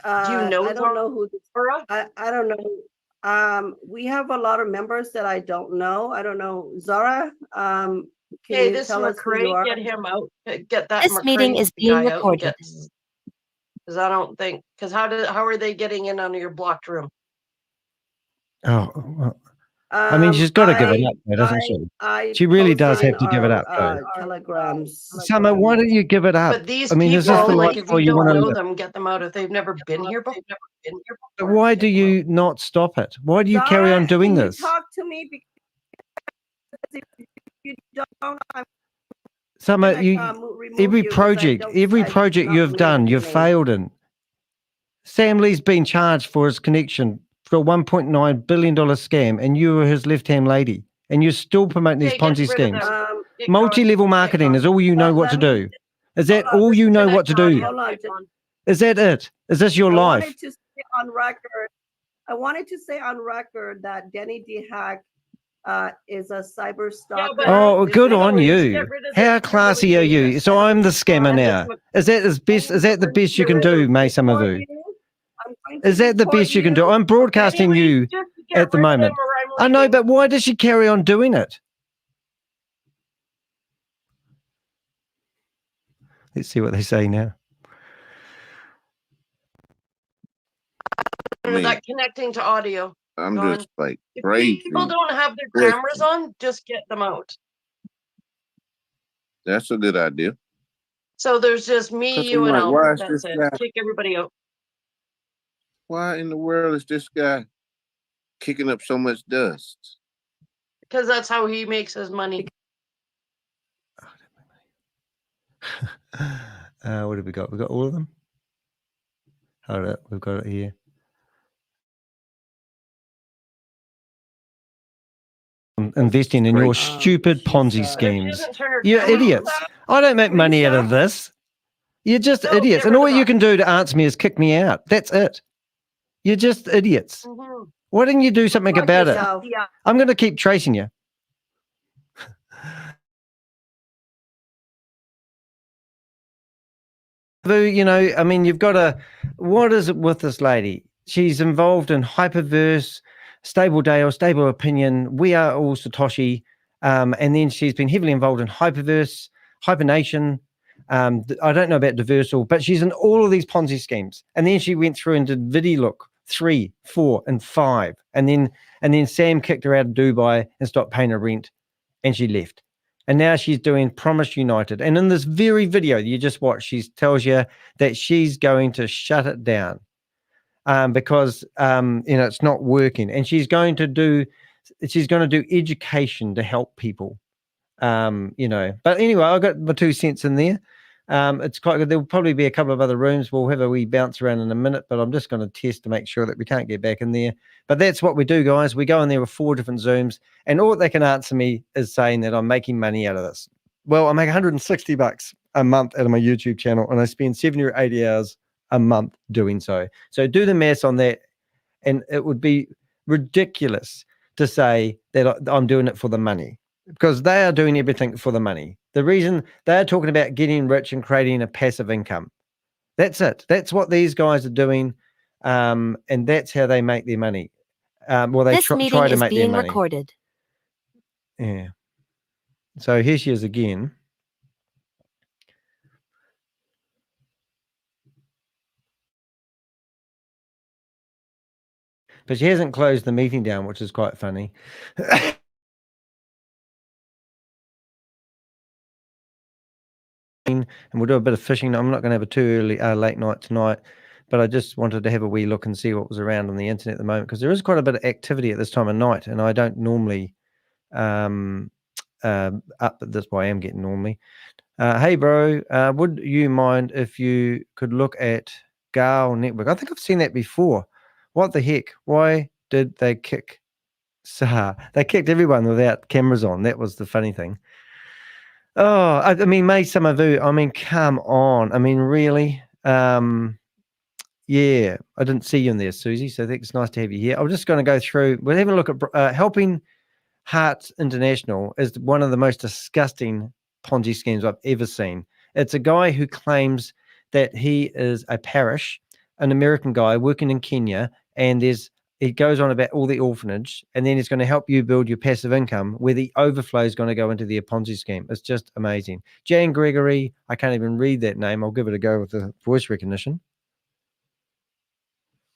Do you know? I don't know who this. I don't know. We have a lot of members that I don't know. I don't know. Zara, can you this tell us who you McCray, are? get him out. Get that. This meeting is being recorded. Because I don't think. Because how are they getting in under your blocked room? Oh, well, I mean, she's got to give it up, though, doesn't she? She really does have to give it up, though. Telegrams. Summer, why don't you give it up? But these I mean, is this people, the like, life if you want don't to know live? them, get them out if they've never been here before. But why do you not stop it? Why do you carry on doing Can you this? talk to me because if you don't, I'm Summer, gonna, remove every you 'cause I project don't you've done, you've nominate. failed in. Sam Lee's been charged for his connection for a $1.9 billion scam, and you were his left-hand lady, and you're still promoting these Ponzi schemes. Multi-level marketing is all you know what to do. Is that all you know what to do? Is that it? Is this your life? I wanted to say on record that Danny de Hek is a cyber stalker. Oh, good on you. How classy are you? So I'm the scammer now. Is that the best you can do, Mai Summer Vue? Is that the best you can do? I'm broadcasting you at the moment. I know, but why does she carry on doing it? Let's see what they say now. That connecting to audio. I'm just like crazy. If people don't have their cameras on, just get them out. That's a good idea. So there's just me, you, and Albert. That's it. Kick everybody out. Why in the world is this guy kicking up so much dust? Because that's how he makes his money. What have we got? We got all of them. Hold up, we've got it here. Investing in your stupid Ponzi schemes. You're idiots. I don't make money out of this. You're just idiots. And all you can do to answer me is kick me out. That's it. You're just idiots. Why didn't you do something about it? I'm going to keep tracing you. You know, I mean, you've got to, what is it with this lady? She's involved in Hyperverse, Stable Dale, Stable Opinion, We Are All Satoshi, and then she's been heavily involved in Hyperverse, Hypernation. I don't know about Diversal, but she's in all of these Ponzi schemes. And then she went through and did VidiLook 3, 4, and 5. And then Sam kicked her out of Dubai and stopped paying her rent, and she left. And now she's doing Promise United. And in this very video you just watched, she tells you that she's going to shut it down because you know, it's not working. And she's going to do education to help people. You know, but anyway, I got my 2 cents in there. It's quite good. There'll probably be a couple of other rooms. We'll have a wee bounce around in a minute, but I'm just going to test to make sure that we can't get back in there. But that's what we do, guys. We go in there with 4 different Zooms, and all they can answer me is saying that I'm making money out of this. Well, I make $160 a month out of my YouTube channel, and I spend 70 or 80 hours a month doing so. So do the maths on that, and it would be ridiculous to say that I'm doing it for the money, because they are doing everything for the money. The reason they're talking about getting rich and creating a passive income. That's it. That's what these guys are doing. And that's how they make their money. Well, they try to make their money. This meeting is being recorded. Yeah. So here she is again. But she hasn't closed the meeting down, which is quite funny. And we'll do a bit of fishing. I'm not going to have a too early late night tonight, but I just wanted to have a wee look and see what was around on the internet at the moment, because there is quite a bit of activity at this time of night, and I don't normally up at this point. I am getting normally. Hey bro, would you mind if you could look at GAWADE network? I think I've seen that before. What the heck? Why did they kick Sahar? They kicked everyone without cameras on. That was the funny thing. Oh, I mean, Mai Summer Vue, I mean, come on. I mean, really? Yeah, I didn't see you in there, Susie, so I think it's nice to have you here. I'm just going to go through. We're having a look at Helping Hearts International is one of the most disgusting Ponzi schemes I've ever seen. It's a guy who claims that he is a parish, an American guy working in Kenya, and it goes on about all the orphanage, and then it's going to help you build your passive income, where the overflow is going to go into the Ponzi scheme. It's just amazing. Jan Gregory, I can't even read that name. I'll give it a go with the voice recognition.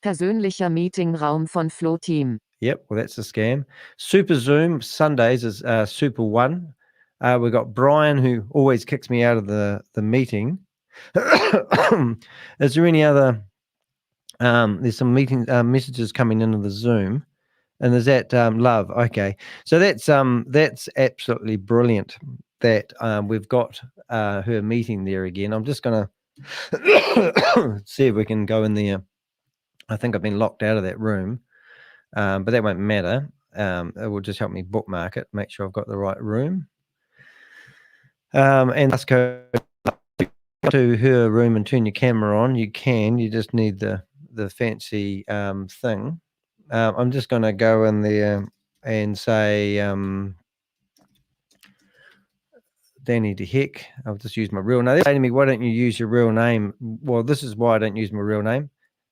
Persönlicher Meetingraum von Flo Team. Yep, well, that's a scam. Super Zoom Sundays is Super One. We've got Brian, who always kicks me out of the meeting. Is there any other? There's some meeting messages coming into the Zoom, and there's that Love. Okay, so that's absolutely brilliant that we've got her meeting there again. I'm just gonna see if we can go in there. I think I've been locked out of that room. But that won't matter. It will just help me bookmark it, make sure I've got the right room. And let's go to her room and turn your camera on. You can. You just need the fancy thing. I'm just going to go in there and say Danny de Hek. I'll just use my real name. They're saying to me, why don't you use your real name? Well, this is why I don't use my real name.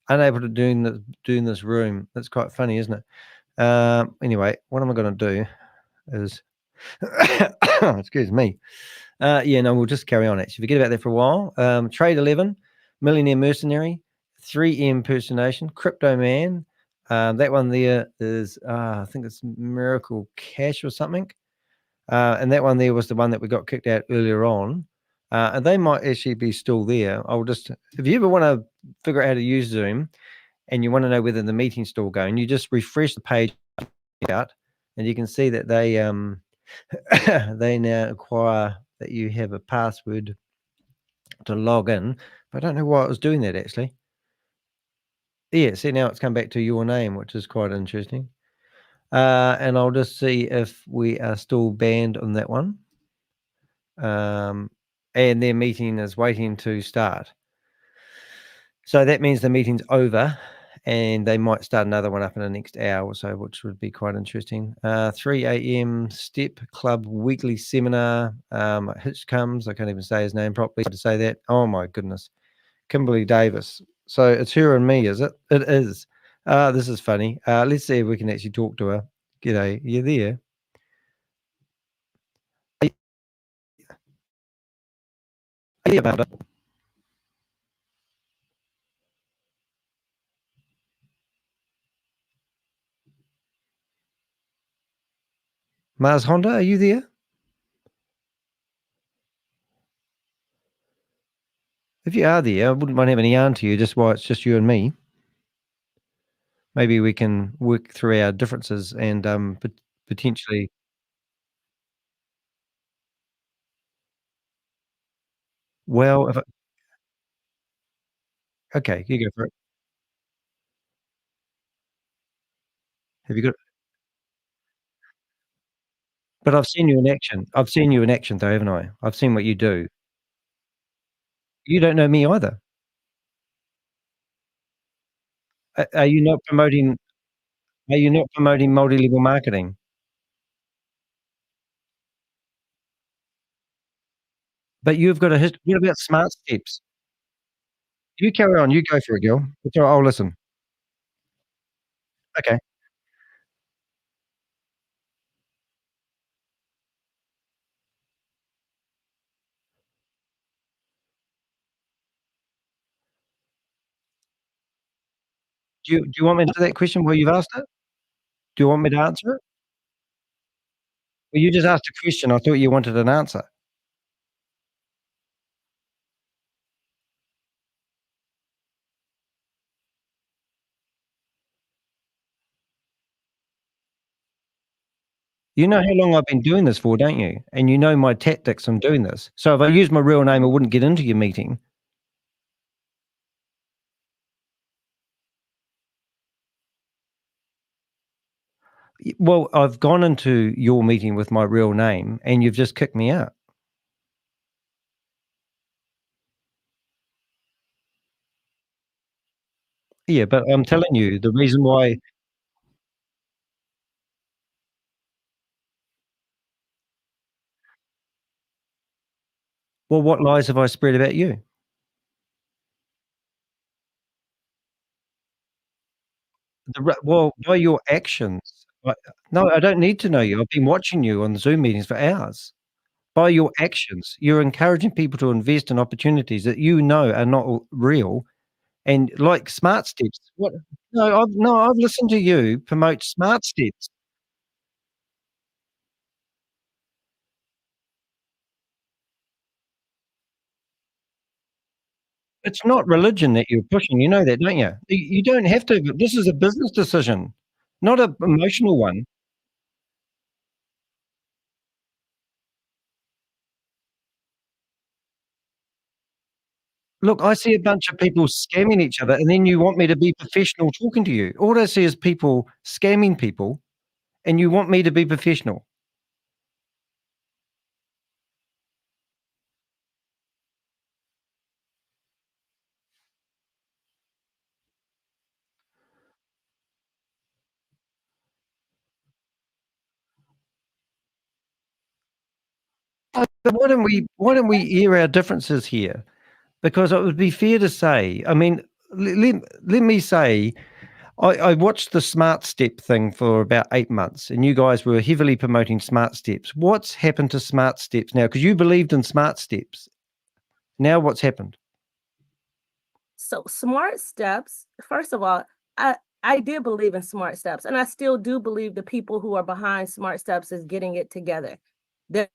Unable to do in this room. That's quite funny, isn't it? Anyway, what am I going to do is excuse me. Yeah, no, we'll just carry on. Actually, forget about that for a while. Trade 11, Millionaire Mercenary, 3M Impersonation, Crypto Man. That one there is I think it's Miracle Cash or something. And that one there was the one that we got kicked out earlier on. And they might actually be still there. I'll just, if you ever want to figure out how to use Zoom and you want to know whether the meeting's still going, you just refresh the page out and you can see that they they now require that you have a password to log in. But I don't know why it was doing that actually. Yeah, see, now it's come back to your name, which is quite interesting. And I'll just see if we are still banned on that one. And their meeting is waiting to start. So that means the meeting's over and they might start another one up in the next hour or so, which would be quite interesting. 3 a.m. Step Club weekly seminar. Hitch comes, I can't even say his name properly to say that. Oh my goodness. Kimberly Davis. So it's her and me, is it? It is. This is funny. Let's see if we can actually talk to her. G'day, you there? About it. Mars Honda, are you there? If you are there, I wouldn't mind having a yarn to you, just why it's just you and me. Maybe we can work through our differences and potentially. Well, if okay, you go for it. Have you got? But I've seen you in action. I've seen you in action, though, haven't I? I've seen what you do. You don't know me either. Are you not promoting? Are you not promoting multi-level marketing? But you've got a history. What about smart steps? You carry on. You go for it, girl. It's all right, I'll listen. Okay. Do you want me to answer that question while you've asked it? Do you want me to answer it? Well, you just asked a question. I thought you wanted an answer. You know how long I've been doing this for, don't you? And you know my tactics on doing this. So if I used my real name, I wouldn't get into your meeting. Well, I've gone into your meeting with my real name and you've just kicked me out. Yeah, but I'm telling you the reason why. Well, what lies have I spread about you? Well, by your actions. No, I don't need to know you. I've been watching you on Zoom meetings for hours. By your actions, you're encouraging people to invest in opportunities that you know are not real, And like Smart Steps, what? No, I've listened to you promote Smart Steps. It's not religion that you're pushing. You know that, don't you? You don't have to. This is a business decision, not an emotional one. Look, I see a bunch of people scamming each other, and then you want me to be professional talking to you. All I see is people scamming people, and you want me to be professional. But why don't we air our differences here? Because it would be fair to say, I mean, let me say, I watched the Smart Step thing for about 8 months, and you guys were heavily promoting Smart Steps. What's happened to Smart Steps now? Because you believed in Smart Steps. Now what's happened? So Smart Steps, first of all, I did believe in Smart Steps, and I still do believe the people who are behind Smart Steps is getting it together. They're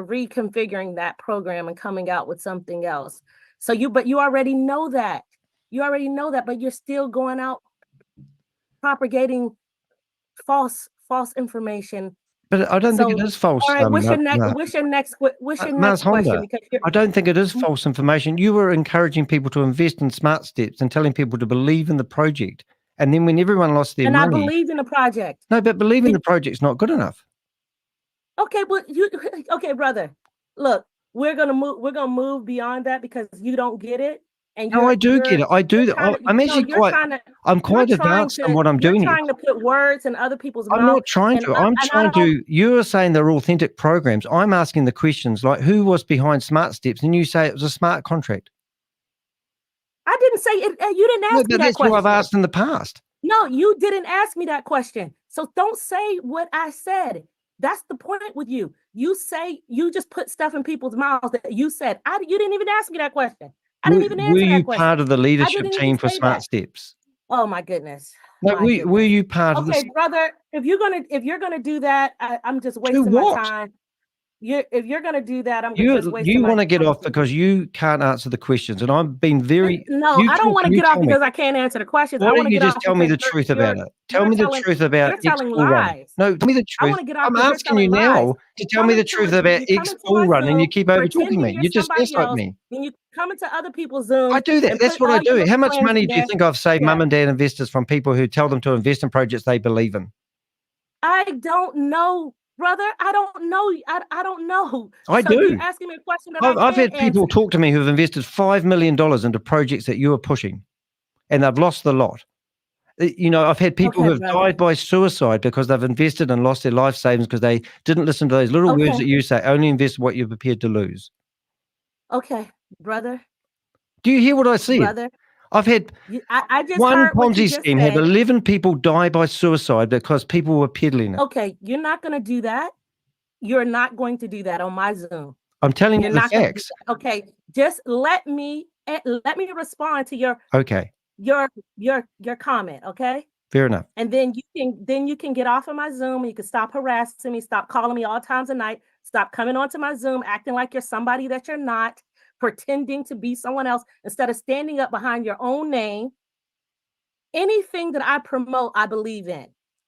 reconfiguring that program and coming out with something else. But you already know that. You already know that, but you're still going out propagating false information. But I don't think it is false. All right, what's your next question? Because I don't think it is false information. You were encouraging people to invest in Smart Steps and telling people to believe in the project. And then when everyone lost their money. I believe in the project. No, but believing the project's not good enough. Okay, but okay, brother. Look, we're gonna move beyond that because you don't get it. And no, I do get it. I do. I'm quite advanced in what I'm doing. You're trying to put words in other people's mouths. I'm not trying to. I'm trying to. You're saying they're authentic programs. I'm asking the questions like, who was behind Smart Steps? And you say it was a smart contract. I didn't say it. You didn't ask me that question. That's what I've asked in the past. No, you didn't ask me that question. So don't say what I said. That's the point with you. You just put stuff in people's mouths that you said. You didn't even ask me that question. I didn't even answer that question. Were you part of the leadership team for Smart Steps? Oh my goodness. No, were you part of the? Okay, brother, if you're gonna do that, I'm just wasting my time. If you're gonna do that, I'm just wasting my time. You want to get off because you can't answer the questions, and I've been very. No, I don't want to get off because I can't answer the questions. Why don't you just tell me the truth about it? Tell me the truth about You're telling lies. No, tell me the truth. I'm asking you now to tell me the truth about X Bull Run, and you keep over talking me. You just gaslight me. When you come into other people's Zoom, I do that. That's what I do. How much money do you think I've saved mum and dad investors from people who tell them to invest in projects they believe in? I don't know. Brother, I don't know. I don't know. I do. You're asking me a question that I've had people talk to me who have invested $5 million into projects that you are pushing, and they've lost the lot. You know, I've had people who have died by suicide because they've invested and lost their life savings because they didn't listen to those little words that you say. Only invest what you're prepared to lose. Okay, brother. Do you hear what I said? Brother. I've had one Ponzi scheme had 11 people die by suicide because people were peddling it. Okay, you're not going to do that. You're not going to do that on my Zoom. I'm telling you the facts. Okay, just let me respond to your comment. Okay. Fair enough. And then you can get off of my Zoom. You can stop harassing me. Stop calling me all times of night. Stop coming onto my Zoom acting like you're somebody that you're not. Pretending to be someone else instead of standing up behind your own name. Anything that I promote, I believe in.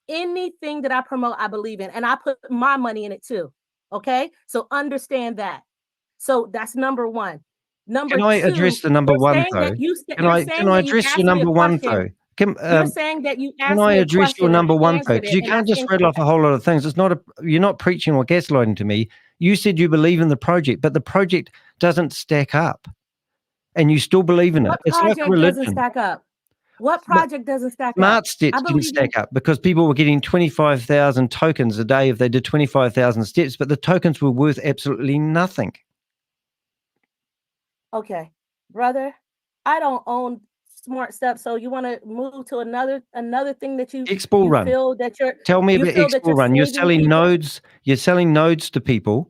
Anything that I promote, I believe in. And I put my money in it too. Okay? So understand that. So that's number one. Can I address the number one though? Can I address your number one though? You're saying that you asked Can I address your number one though? Because you can't just rattle off a whole lot of things. You're not preaching or gaslighting to me. You said you believe in the project, but the project doesn't stack up, and you still believe in it. It's like a religion. Doesn't stack up? What project doesn't stack up? Smart Steps didn't stack up because people were getting 25,000 tokens a day if they did 25,000 steps, but the tokens were worth absolutely nothing. Okay, brother, I don't own Smart Steps, so you want to move to another thing that you Run. Feel that you're. Tell me about X Bull Run. You're selling people. Nodes. You're selling nodes to people,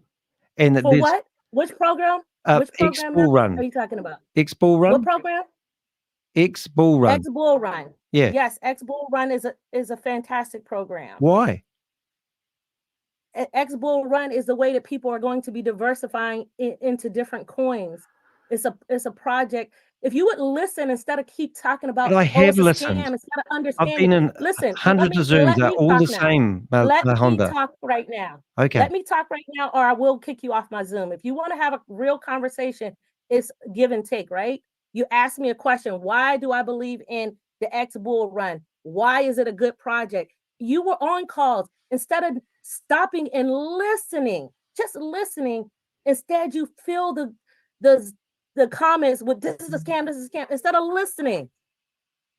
and for what? Which program? Which X Bull Run. are you talking about? X Bull Run. What program? X Bull Run. X Bull Run. Yeah. Yes, X Bull Run is a fantastic program. Why? X Bull Run is the way that people are going to be diversifying into different coins. It's a project. If you would listen instead of keep talking about, but I have listened. Scam, instead of understanding. I've been in hundreds of Zooms. They're all the same. Let me Honda. talk right now. Okay. Let me talk right now, or I will kick you off my Zoom. If you want to have a real conversation, it's give and take, right? You ask me a question. Why do I believe in the X Bull Run? Why is it a good project? You were on calls. Instead of stopping and listening, just listening, instead you fill the comments with this is a scam, this is a scam, instead of listening.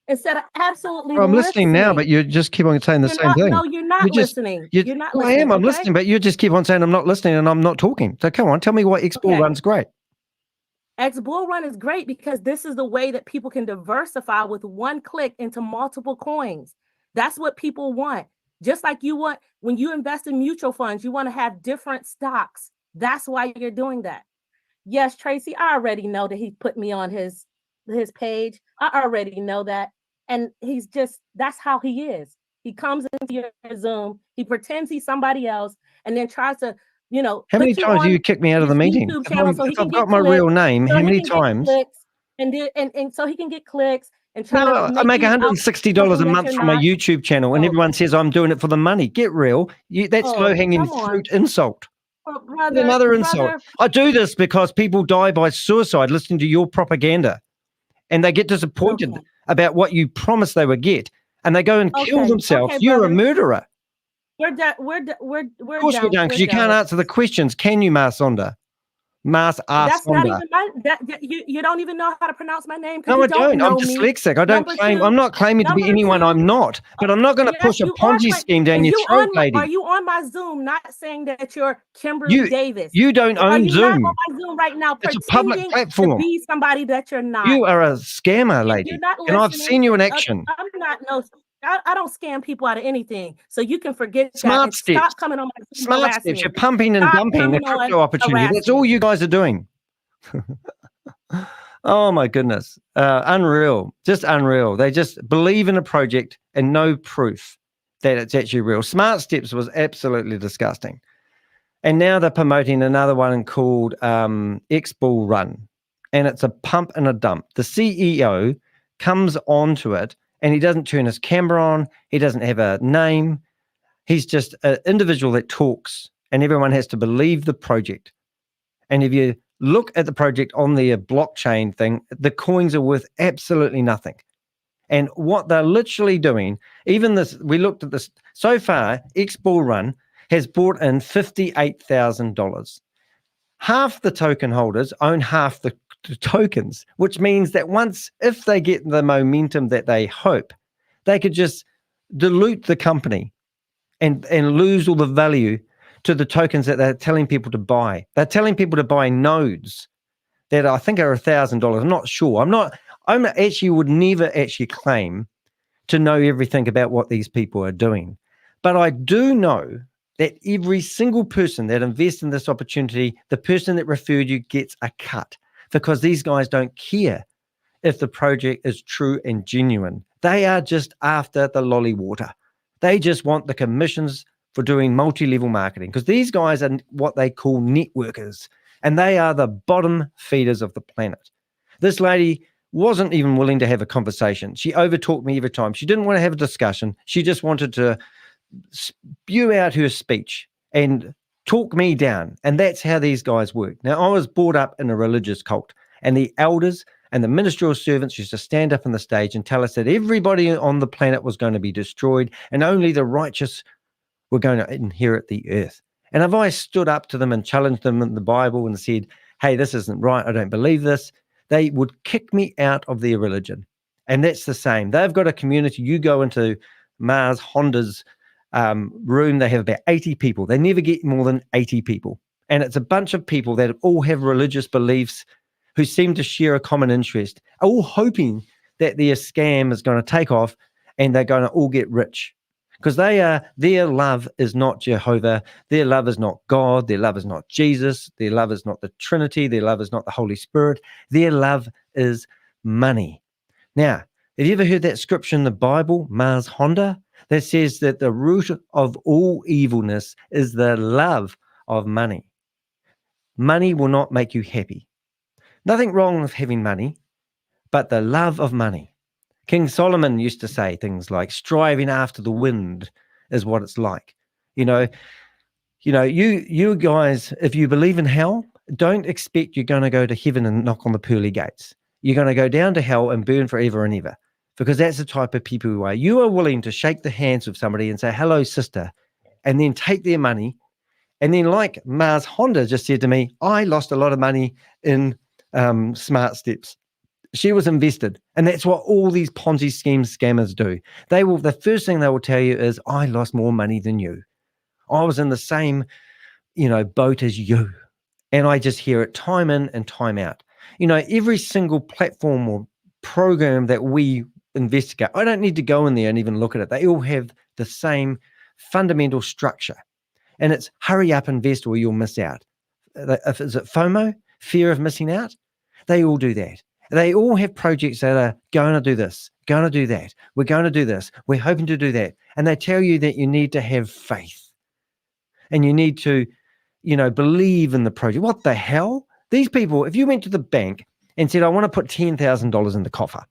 Instead of absolutely I'm listening now, but you just keep on saying the same thing. No, you're not listening. You're not listening. I am. I'm listening, but you just keep on saying I'm not listening and I'm not talking. So come on, tell me why X Bull Run's great. X Bull Run is great because this is the way that people can diversify with one click into multiple coins. That's what people want. Just like you want, when you invest in mutual funds, you want to have different stocks. That's why you're doing that. Yes, Tracy, I already know that he put me on his page. I already know that. And that's how he is. He comes into your Zoom, he pretends he's somebody else, and then tries to, How many times do you kick me out of the meeting? If I've got my real name, how many times? And so he can get clicks and try to. I make $160 a month from my YouTube channel, and everyone says I'm doing it for the money. Get real. That's low-hanging fruit insult. Another insult. I do this because people die by suicide listening to your propaganda, and they get disappointed about what you promised they would get, and they go and kill themselves. You're a murderer. We're done. Of course we're done, because you can't answer the questions, can you, Marshonda? That's not even you don't even know how to pronounce my name. No, I don't. I'm dyslexic. I'm not claiming to be anyone I'm not, but I'm not going to push a Ponzi scheme down your throat, lady. Are you on my Zoom not saying that you're Kimberly Davis? You don't own Zoom. Not on my Zoom right now, it's a public platform. To be somebody that you're not. You are a scammer, lady. And I've seen you in action. I don't scam people out of anything. So you can forget Smart that. Steps. Stop coming on my Zoom. Smart Steps. You're pumping and dumping the crypto opportunity. That's all you guys are doing. Oh my goodness. Unreal. Just unreal. They just believe in a project and no proof that it's actually real. Smart Steps was absolutely disgusting. And now they're promoting another one called X Bull Run. And it's a pump and a dump. The CEO comes onto it, and he doesn't turn his camera on. He doesn't have a name. He's just an individual that talks, and everyone has to believe the project. And if you look at the project on their blockchain thing, the coins are worth absolutely nothing. And what they're literally doing, even this, we looked at this, so far, X Bull Run has brought in $58,000. Half the token holders own half the tokens, which means that if they get the momentum that they hope, they could just dilute the company and lose all the value to the tokens that they're telling people to buy. They're telling people to buy nodes that I think are $1,000. I'm not sure. I actually would never actually claim to know everything about what these people are doing. But I do know that every single person that invests in this opportunity, the person that referred you gets a cut, because these guys don't care if the project is true and genuine. They are just after the lolly water. They just want the commissions for doing multi-level marketing, because these guys are what they call networkers, and they are the bottom feeders of the planet. This lady wasn't even willing to have a conversation. She overtalked me every time. She didn't want to have a discussion. She just wanted to spew out her speech and talk me down. And that's how these guys work. Now, I was brought up in a religious cult, and the elders and the ministerial servants used to stand up on the stage and tell us that everybody on the planet was going to be destroyed and only the righteous were going to inherit the earth. And if I stood up to them and challenged them in the Bible and said, hey, this isn't right, I don't believe this, they would kick me out of their religion. And that's the same. They've got a community. You go into Mars Honda's room, they have about 80 people. They never get more than 80 people. And it's a bunch of people that all have religious beliefs who seem to share a common interest, all hoping that their scam is going to take off and they're going to all get rich. Because their love is not Jehovah, their love is not God, their love is not Jesus, their love is not the Trinity, their love is not the Holy Spirit, their love is money. Now, have you ever heard that scripture in the Bible, Marshonda, that says that the root of all evilness is the love of money? Money will not make you happy. Nothing wrong with having money, but the love of money. King Solomon used to say things like striving after the wind is what it's like. You guys, if you believe in hell, don't expect you're going to go to heaven and knock on the pearly gates. You're going to go down to hell and burn forever and ever, because that's the type of people you are. You are willing to shake the hands of somebody and say, hello, sister, and then take their money. And then, like Marshonda just said to me, I lost a lot of money in Smart Steps. She was invested. And that's what all these Ponzi scheme scammers do. The first thing they will tell you is, I lost more money than you. I was in the same, boat as you. And I just hear it time in and time out. Every single platform or program that we investigate, I don't need to go in there and even look at it. They all have the same fundamental structure. And it's hurry up, invest, or you'll miss out. Is it FOMO, fear of missing out? They all do that. They all have projects that are going to do this, going to do that. We're going to do this. We're hoping to do that. And they tell you that you need to have faith. And you need to, believe in the project. What the hell? These people, if you went to the bank and said, I want to put $10,000 in the coffer,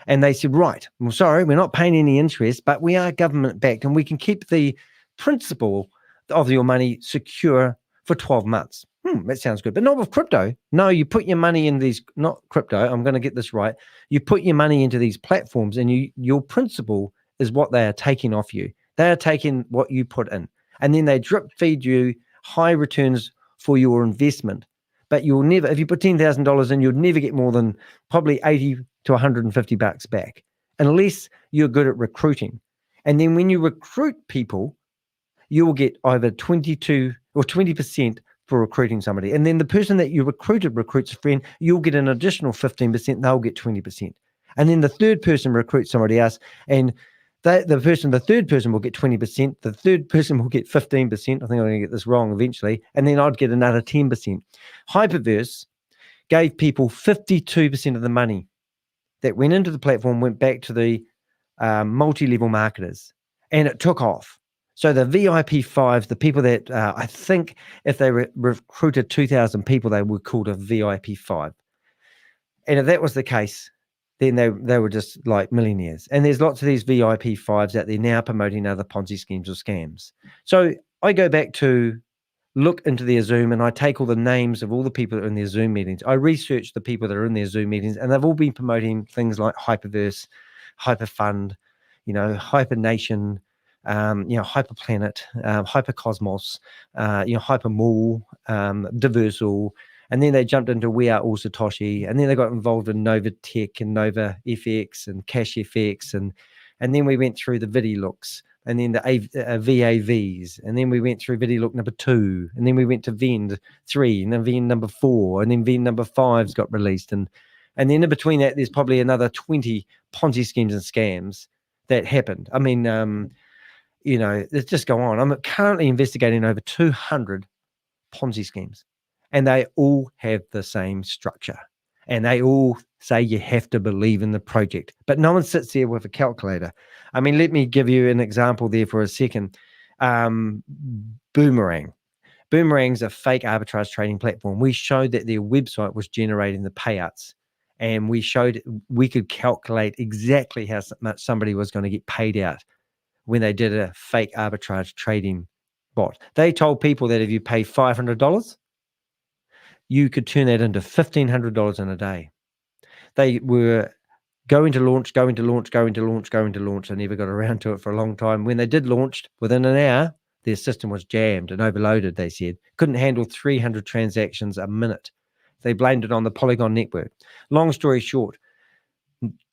and they said, right, well, sorry, we're not paying any interest, but we are government backed and we can keep the principal of your money secure for 12 months. That sounds good, but not with crypto. No, you put your money in these, not crypto, I'm going to get this right. You put your money into these platforms and your principal is what they are taking off you. They are taking what you put in, and then they drip feed you high returns for your investment. But you'll never, if you put $10,000 in, you'll never get more than probably 80 to 150 bucks back, unless you're good at recruiting. And then when you recruit people, you will get either 22 or 20% for recruiting somebody. And then the person that you recruited recruits a friend, you'll get an additional 15%, they'll get 20%. And then the third person recruits somebody else, and the third person will get 20%, the third person will get 15%. I think I'm going to get this wrong eventually. And then I'd get another 10%. Hyperverse gave people 52% of the money that went into the platform, went back to the multi-level marketers, and it took off. So the VIP 5, the people that I think if they recruited 2,000 people, they were called a VIP 5. And if that was the case, then they were just like millionaires. And there's lots of these VIP 5s out there now promoting other Ponzi schemes or scams. So I go back to look into their Zoom, and I take all the names of all the people that are in their Zoom meetings. I research the people that are in their Zoom meetings, and they've all been promoting things like Hyperverse, Hyperfund, Hypernation, Hyperplanet, Hypercosmos, Hypermall, Diversal. And then they jumped into We Are All Satoshi, and then they got involved in Nova Tech and Nova FX and Cash FX, and then we went through the VidiLooks, and then the VAVs, and then we went through VidiLook number 2, and then we went to Vend 3, and then Vend number 4, and then Vend number 5's got released, and then in between that, there's probably another 20 Ponzi schemes and scams that happened. I mean, let's just go on. I'm currently investigating over 200 Ponzi schemes. And they all have the same structure. And they all say you have to believe in the project. But no one sits there with a calculator. I mean, let me give you an example there for a second. Boomerang. Boomerang's a fake arbitrage trading platform. We showed that their website was generating the payouts. And we showed we could calculate exactly how much somebody was going to get paid out when they did a fake arbitrage trading bot. They told people that if you pay $500, you could turn that into $1,500 in a day. They were going to launch. They never got around to it for a long time. When they did launch, within an hour, their system was jammed and overloaded, they said. Couldn't handle 300 transactions a minute. They blamed it on the Polygon network. Long story short,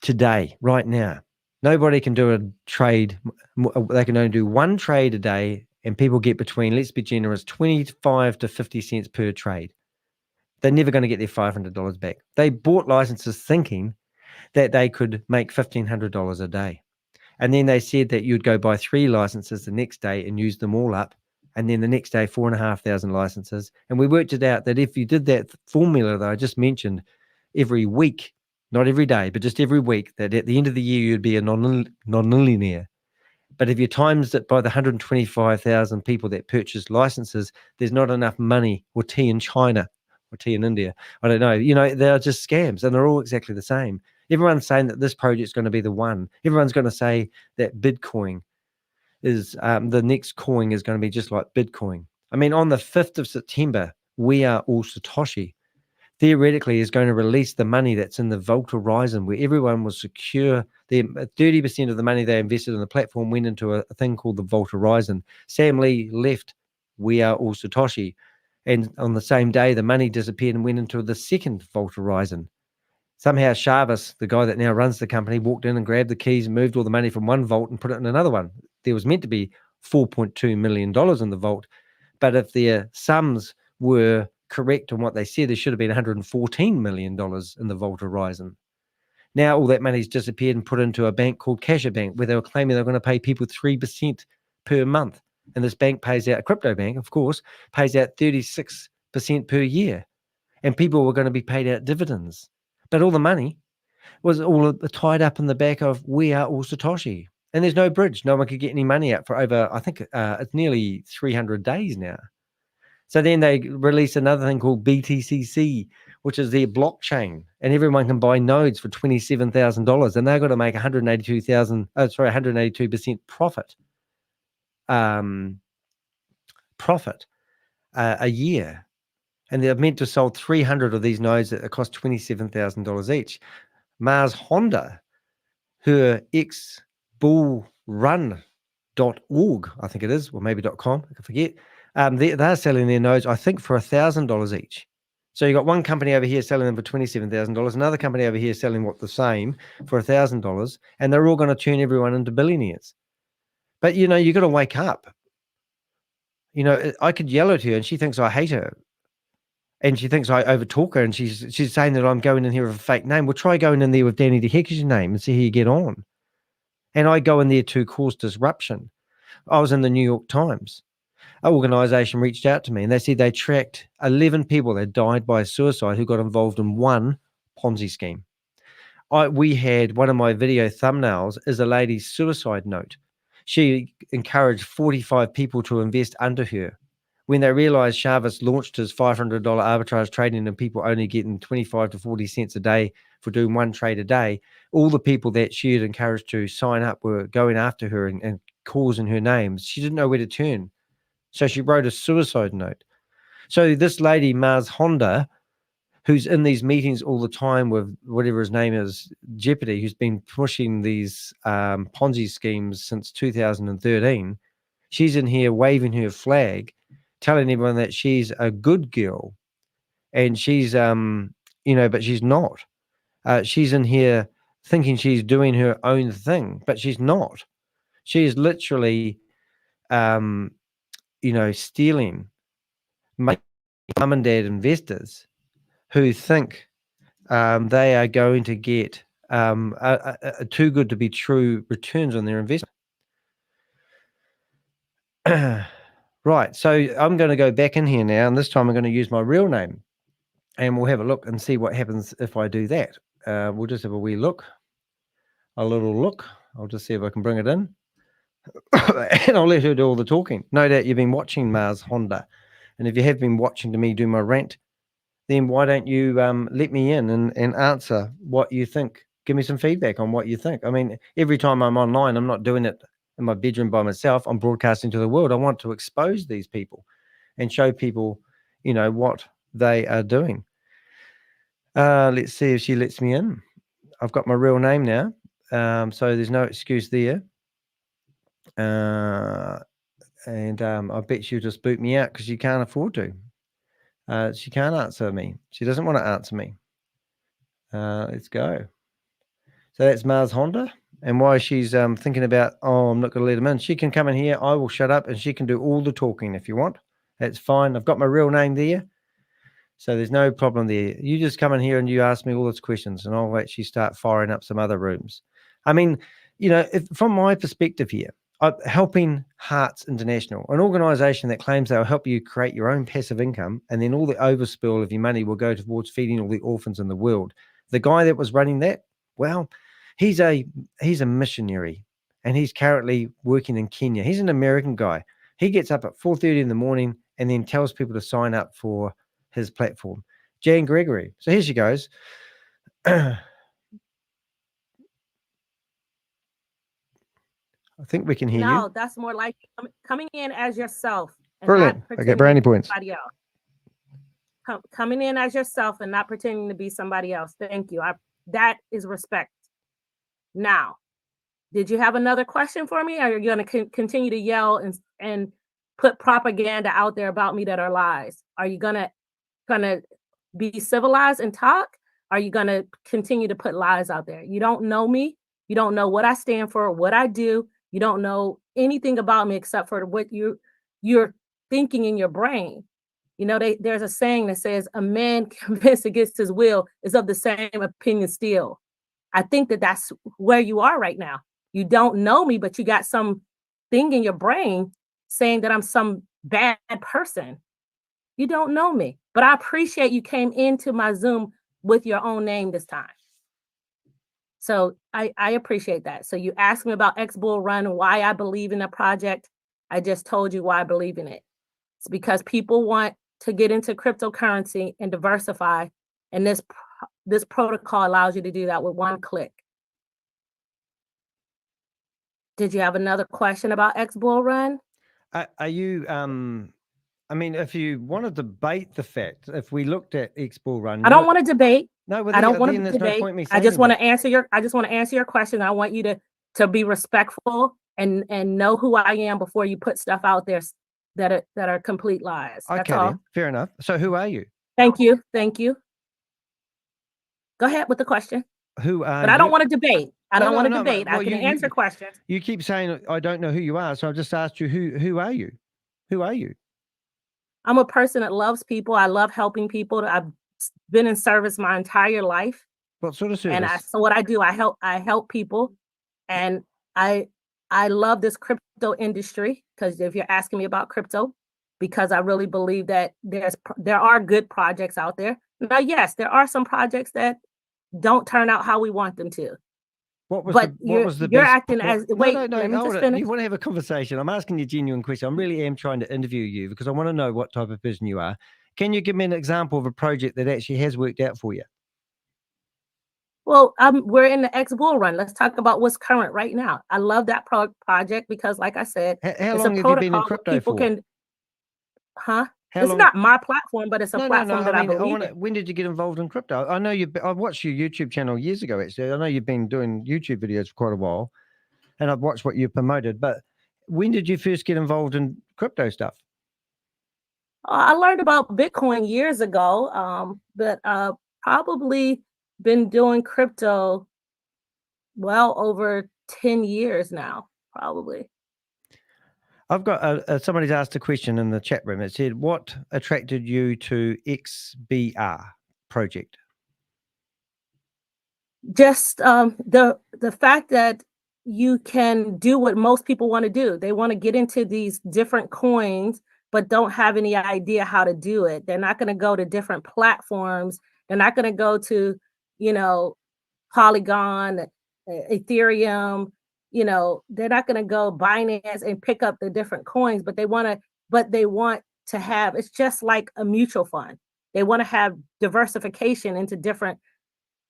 today, right now, nobody can do a trade. They can only do one trade a day, and people get between, let's be generous, 25 to 50 cents per trade. They're never going to get their $500 back. They bought licenses thinking that they could make $1,500 a day. And then they said that you'd go buy 3 licenses the next day and use them all up. And then the next day, 4,500 licenses. And we worked it out that if you did that formula that I just mentioned every week, not every day, but just every week, that at the end of the year, you'd be a non-millionaire. But if you times it by the 125,000 people that purchased licenses, there's not enough money or tea in China or tea in India. I don't know. You know, they're just scams, and they're all exactly the same. Everyone's saying that this project's going to be the one. Everyone's going to say that Bitcoin is the next coin is going to be just like Bitcoin. I mean, on the 5th of September, We Are All Satoshi theoretically is going to release the money that's in the Vault Horizon, where everyone will secure their 30% of the money they invested in the platform went into a thing called the Vault Horizon. Sam Lee left We Are All Satoshi, and on the same day, the money disappeared and went into the second Vault Horizon. Somehow Shavis, the guy that now runs the company, walked in and grabbed the keys and moved all the money from one vault and put it in another one. There was meant to be $4.2 million in the vault, but if their sums were correct on what they said, there should have been $114 million in the Vault Horizon. Now all that money's disappeared and put into a bank called Casher Bank, where they were claiming they're going to pay people 3% per month. And this bank pays out, a crypto bank, of course, pays out 36% per year. And people were going to be paid out dividends. But all the money was all tied up in the back of We Are All Satoshi. And there's no bridge. No one could get any money out for over, I think it's nearly 300 days now. So then they released another thing called BTCC, which is their blockchain, and everyone can buy nodes for $27,000, and they've got to make 182% profit a year, and they're meant to sell 300 of these nodes that cost $27,000 each. Marshonda, her ex-bullrun.org, I think it is, or maybe .com, I forget. They're selling their nodes, I think, for $1,000 each. So you got one company over here selling them for $27,000, another company over here selling the same for $1,000, and they're all going to turn everyone into billionaires. But you know, you got to wake up. You know, I could yell at her, and she thinks I hate her, and she thinks I overtalk her, and she's saying that I'm going in here with a fake name. Well, try going in there with Danny de Hek as your name and see how you get on. And I go in there to cause disruption. I was in the New York Times. An organization reached out to me and they said they tracked 11 people that died by suicide who got involved in one Ponzi scheme. We had one of my video thumbnails is a lady's suicide note. She encouraged 45 people to invest under her. When they realized Shavis launched his $500 arbitrage trading and people only getting 25 to 40 cents a day for doing one trade a day, all the people that she had encouraged to sign up were going after her and causing her names. She didn't know where to turn. So she wrote a suicide note. So this lady, Marshonda, who's in these meetings all the time with whatever his name is, Jeopardy, who's been pushing these Ponzi schemes since 2013, she's in here waving her flag, telling everyone that she's a good girl. And she's, but she's not. She's in here thinking she's doing her own thing, but she's not. She is literally... stealing mum and dad investors who think they are going to get too good to be true returns on their investment. Right, so I'm going to go back in here now, and this time I'm going to use my real name, and we'll have a look and see what happens if I do that. We'll just have a wee look, a little look. I'll just see if I can bring it in. And I'll let her do all the talking. No doubt you've been watching Marshonda. And if you have been watching to me do my rant, then why don't you let me in and answer what you think? Give me some feedback on what you think. I mean, every time I'm online, I'm not doing it in my bedroom by myself. I'm broadcasting to the world. I want to expose these people and show people, what they are doing. Let's see if she lets me in. I've got my real name now. So there's no excuse there. I bet she'll just boot me out because she can't afford to. She can't answer me. She doesn't want to answer me. Let's go. So that's Marshonda, and why she's thinking about, I'm not going to let him in. She can come in here. I will shut up, and she can do all the talking if you want. That's fine. I've got my real name there, so there's no problem there. You just come in here and you ask me all those questions, and I'll actually start firing up some other rooms. I mean, from my perspective here, Helping Hearts International, an organization that claims they'll help you create your own passive income, and then all the overspill of your money will go towards feeding all the orphans in the world. The guy that was running that, well, he's a missionary, and he's currently working in Kenya. He's an American guy. He gets up at 4:30 in the morning and then tells people to sign up for his platform. Jan Gregory. So here she goes. I think we can hear you. No, that's more like coming in as yourself. And Brilliant. I get brownie points. Coming in as yourself and not pretending to be somebody else. Thank you. That is respect. Now, did you have another question for me? Or are you going to continue to yell and put propaganda out there about me that are lies? Are you going to be civilized and talk? Are you going to continue to put lies out there? You don't know me. You don't know what I stand for, what I do. You don't know anything about me except for what you're thinking in your brain. You know, there's a saying that says, a man convinced against his will is of the same opinion still. I think that's where you are right now. You don't know me, but you got some thing in your brain saying that I'm some bad person. You don't know me, but I appreciate you came into my Zoom with your own name this time. So I appreciate that. So you asked me about X Bull Run and why I believe in the project. I just told you why I believe in it. It's because people want to get into cryptocurrency and diversify. And this protocol allows you to do that with one click. Did you have another question about X Bull Run? Are you, I mean, if you want to debate the fact, if we looked at X Bull Run, I don't want to debate. No, I don't want to debate. I just want to answer your question. I want you to be respectful and know who I am before you put stuff out there that are complete lies. That's okay, all. then. Fair enough. So who are you? Thank you. Go ahead with the question. Who are But I don't want to debate. I don't want to debate. Well, I can answer questions. You keep saying I don't know who you are, so I just asked you who are you? Who are you? I'm a person that loves people. I love helping people. I've been in service my entire life. What sort of service? And so what I do, I help people, and I love this crypto industry because if you're asking me about crypto, because I really believe that there are good projects out there. Now, yes, there are some projects that don't turn out how we want them to. What was the you're best, acting as wait, let me just finish. You want to have a conversation. I'm asking you a genuine question. I really am trying to interview you because I want to know what type of person you are. Can you give me an example of a project that actually has worked out for you? Well, we're in the X Bull Run. Let's talk about what's current right now. I love that project because, like I said, how long have you been in crypto for? It's not my platform, but it's a platform that I believe in. When did you get involved in crypto? I know I watched your YouTube channel years ago, actually. I know you've been doing YouTube videos for quite a while, and I've watched what you promoted. But when did you first get involved in crypto stuff? I learned about Bitcoin years ago, but probably been doing crypto well over 10 years now, probably. I've got somebody's asked a question in the chat room. It said, what attracted you to XBR project? Just the fact that you can do what most people want to do. They want to get into these different coins, but don't have any idea how to do it. They're not going to go to different platforms. They're not going to go to, Polygon, Ethereum. They're not going to go Binance and pick up the different coins, but they want to have, it's just like a mutual fund. They want to have diversification into different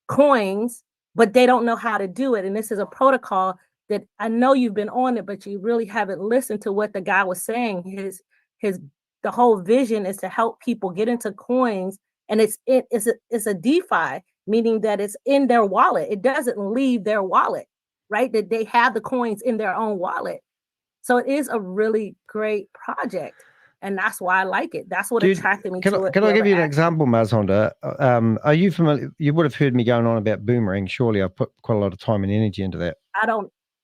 coins, but they don't know how to do it. And this is a protocol that I know you've been on it, but you really haven't listened to what the guy was saying. The whole vision is to help people get into coins, and it's a DeFi, meaning that it's in their wallet. It doesn't leave their wallet, right? That they have the coins in their own wallet. So it is a really great project, and that's why I like it. That's what attracted me to it. Can I give you an example, Marshonda? Are you familiar? You would have heard me going on about Boomerang. Surely I put quite a lot of time and energy into that.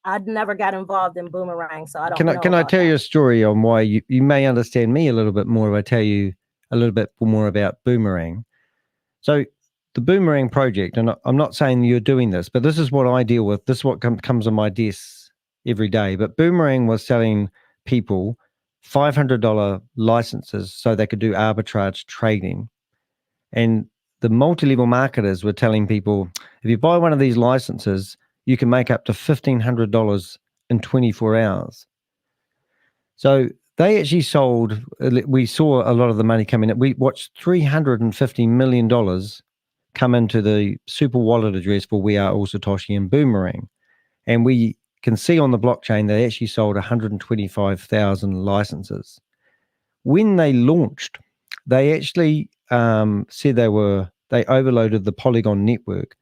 I never got involved in Boomerang, so I don't know. Can I tell you a story on why you may understand me a little bit more if I tell you a little bit more about Boomerang? So the Boomerang project, and I'm not saying you're doing this, but this is what I deal with. This is what comes on my desk every day. But Boomerang was selling people $500 licenses so they could do arbitrage trading. And the multi-level marketers were telling people, if you buy one of these licenses, you can make up to $1,500 in 24 hours. So they actually sold, we saw a lot of the money come in. We watched $350 million come into the super wallet address for We Are All Satoshi and Boomerang. And we can see on the blockchain they actually sold 125,000 licenses. When they launched, they actually said they overloaded the Polygon network,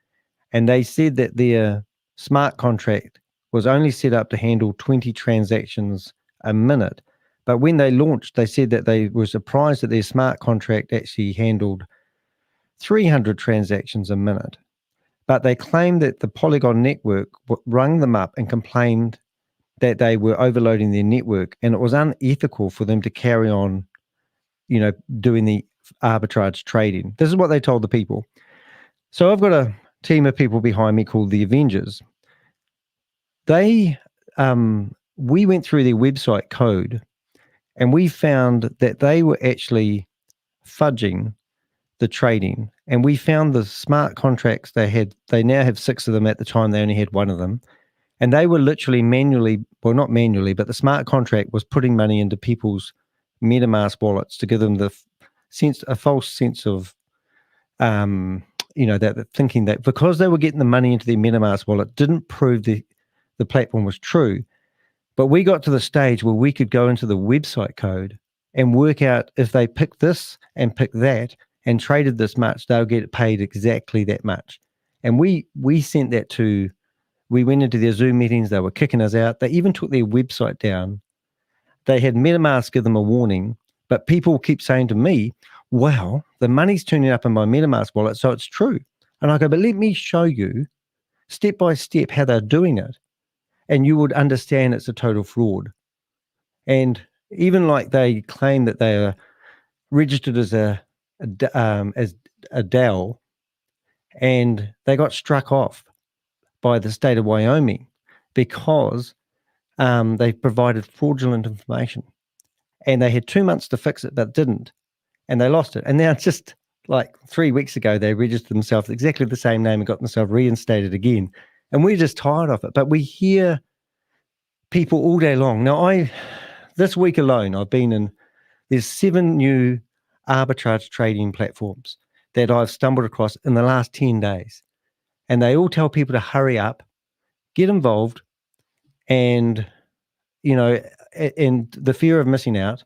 and they said that their smart contract was only set up to handle 20 transactions a minute. But when they launched, they said that they were surprised that their smart contract actually handled 300 transactions a minute. But they claimed that the Polygon network rung them up and complained that they were overloading their network, and it was unethical for them to carry on, doing the arbitrage trading. This is what they told the people. So I've got a team of people behind me called the Avengers. We went through their website code, and we found that they were actually fudging the trading, and we found the smart contracts they now have 6 of them. At the time they only had 1 of them, and they were literally not manually, but the smart contract was putting money into people's MetaMask wallets to give them a false sense of that thinking that because they were getting the money into their MetaMask wallet didn't prove the platform was true. But we got to the stage where we could go into the website code and work out if they picked this and picked that and traded this much, they'll get paid exactly that much. And we sent that we went into their Zoom meetings, they were kicking us out. They even took their website down. They had MetaMask give them a warning, but people keep saying to me, wow, the money's turning up in my MetaMask wallet, so it's true. And I go, but let me show you step by step how they're doing it, and you would understand it's a total fraud. And even like they claim that they are registered as a DAO, and they got struck off by the state of Wyoming because they provided fraudulent information, and they had 2 months to fix it, but didn't, and they lost it. And now just like 3 weeks ago, they registered themselves exactly the same name and got themselves reinstated again. And we're just tired of it. But we hear people all day long. Now, this week alone, there's 7 new arbitrage trading platforms that I've stumbled across in the last 10 days. And they all tell people to hurry up, get involved, and, and the fear of missing out.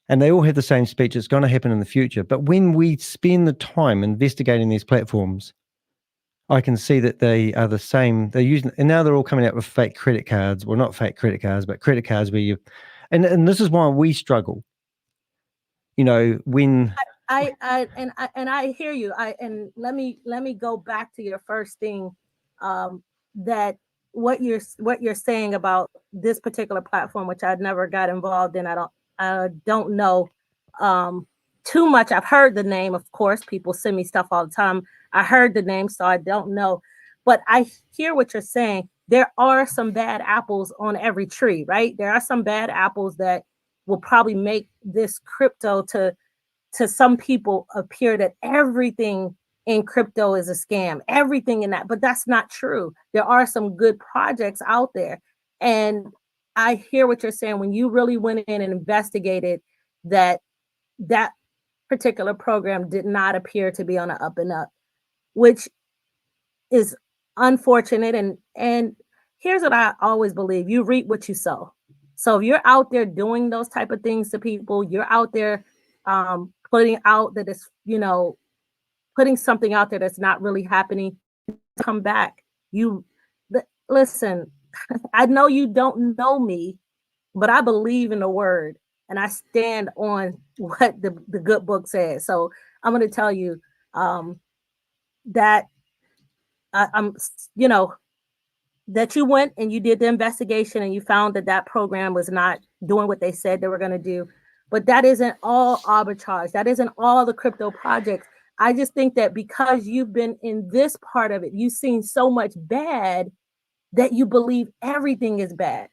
And they all have the same speech. It's going to happen in the future. But when we spend the time investigating these platforms, I can see that they are the same. They're using, and now they're all coming out with fake credit cards. Well, not fake credit cards, but credit cards where you, and this is why we struggle. When I hear you. And let me go back to your first thing, that what you're saying about this particular platform, which I never got involved in. I don't know too much. I've heard the name, of course. People send me stuff all the time. I heard the name, so I don't know. But I hear what you're saying. There are some bad apples on every tree, right? There are some bad apples that will probably make this crypto to some people appear that everything in crypto is a scam, everything in that. But that's not true. There are some good projects out there. And I hear what you're saying. When you really went in and investigated that particular program did not appear to be on an up and up, which is unfortunate. And here's what I always believe: you reap what you sow. So if you're out there doing those type of things to people, you're out there putting out that it's, putting something out there that's not really happening, come back. Listen, I know you don't know me, but I believe in the word, and I stand on what the good book says. So I'm going to tell you that that you went and you did the investigation and you found that program was not doing what they said they were going to do. But that isn't all arbitrage. That isn't all the crypto projects. I just think that because you've been in this part of it, you've seen so much bad that you believe everything is bad.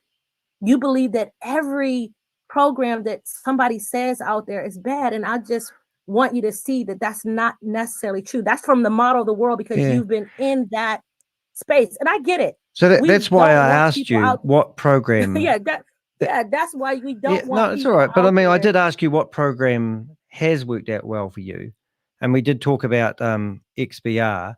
You believe that every program that somebody says out there is bad. And I just want you to see that that's not necessarily true. That's from the model of the world because you've been in that space. And I get it. So that's why I asked you what program. That's why we don't want. No, it's all right. But I mean, I did ask you what program has worked out well for you, and we did talk about XBR.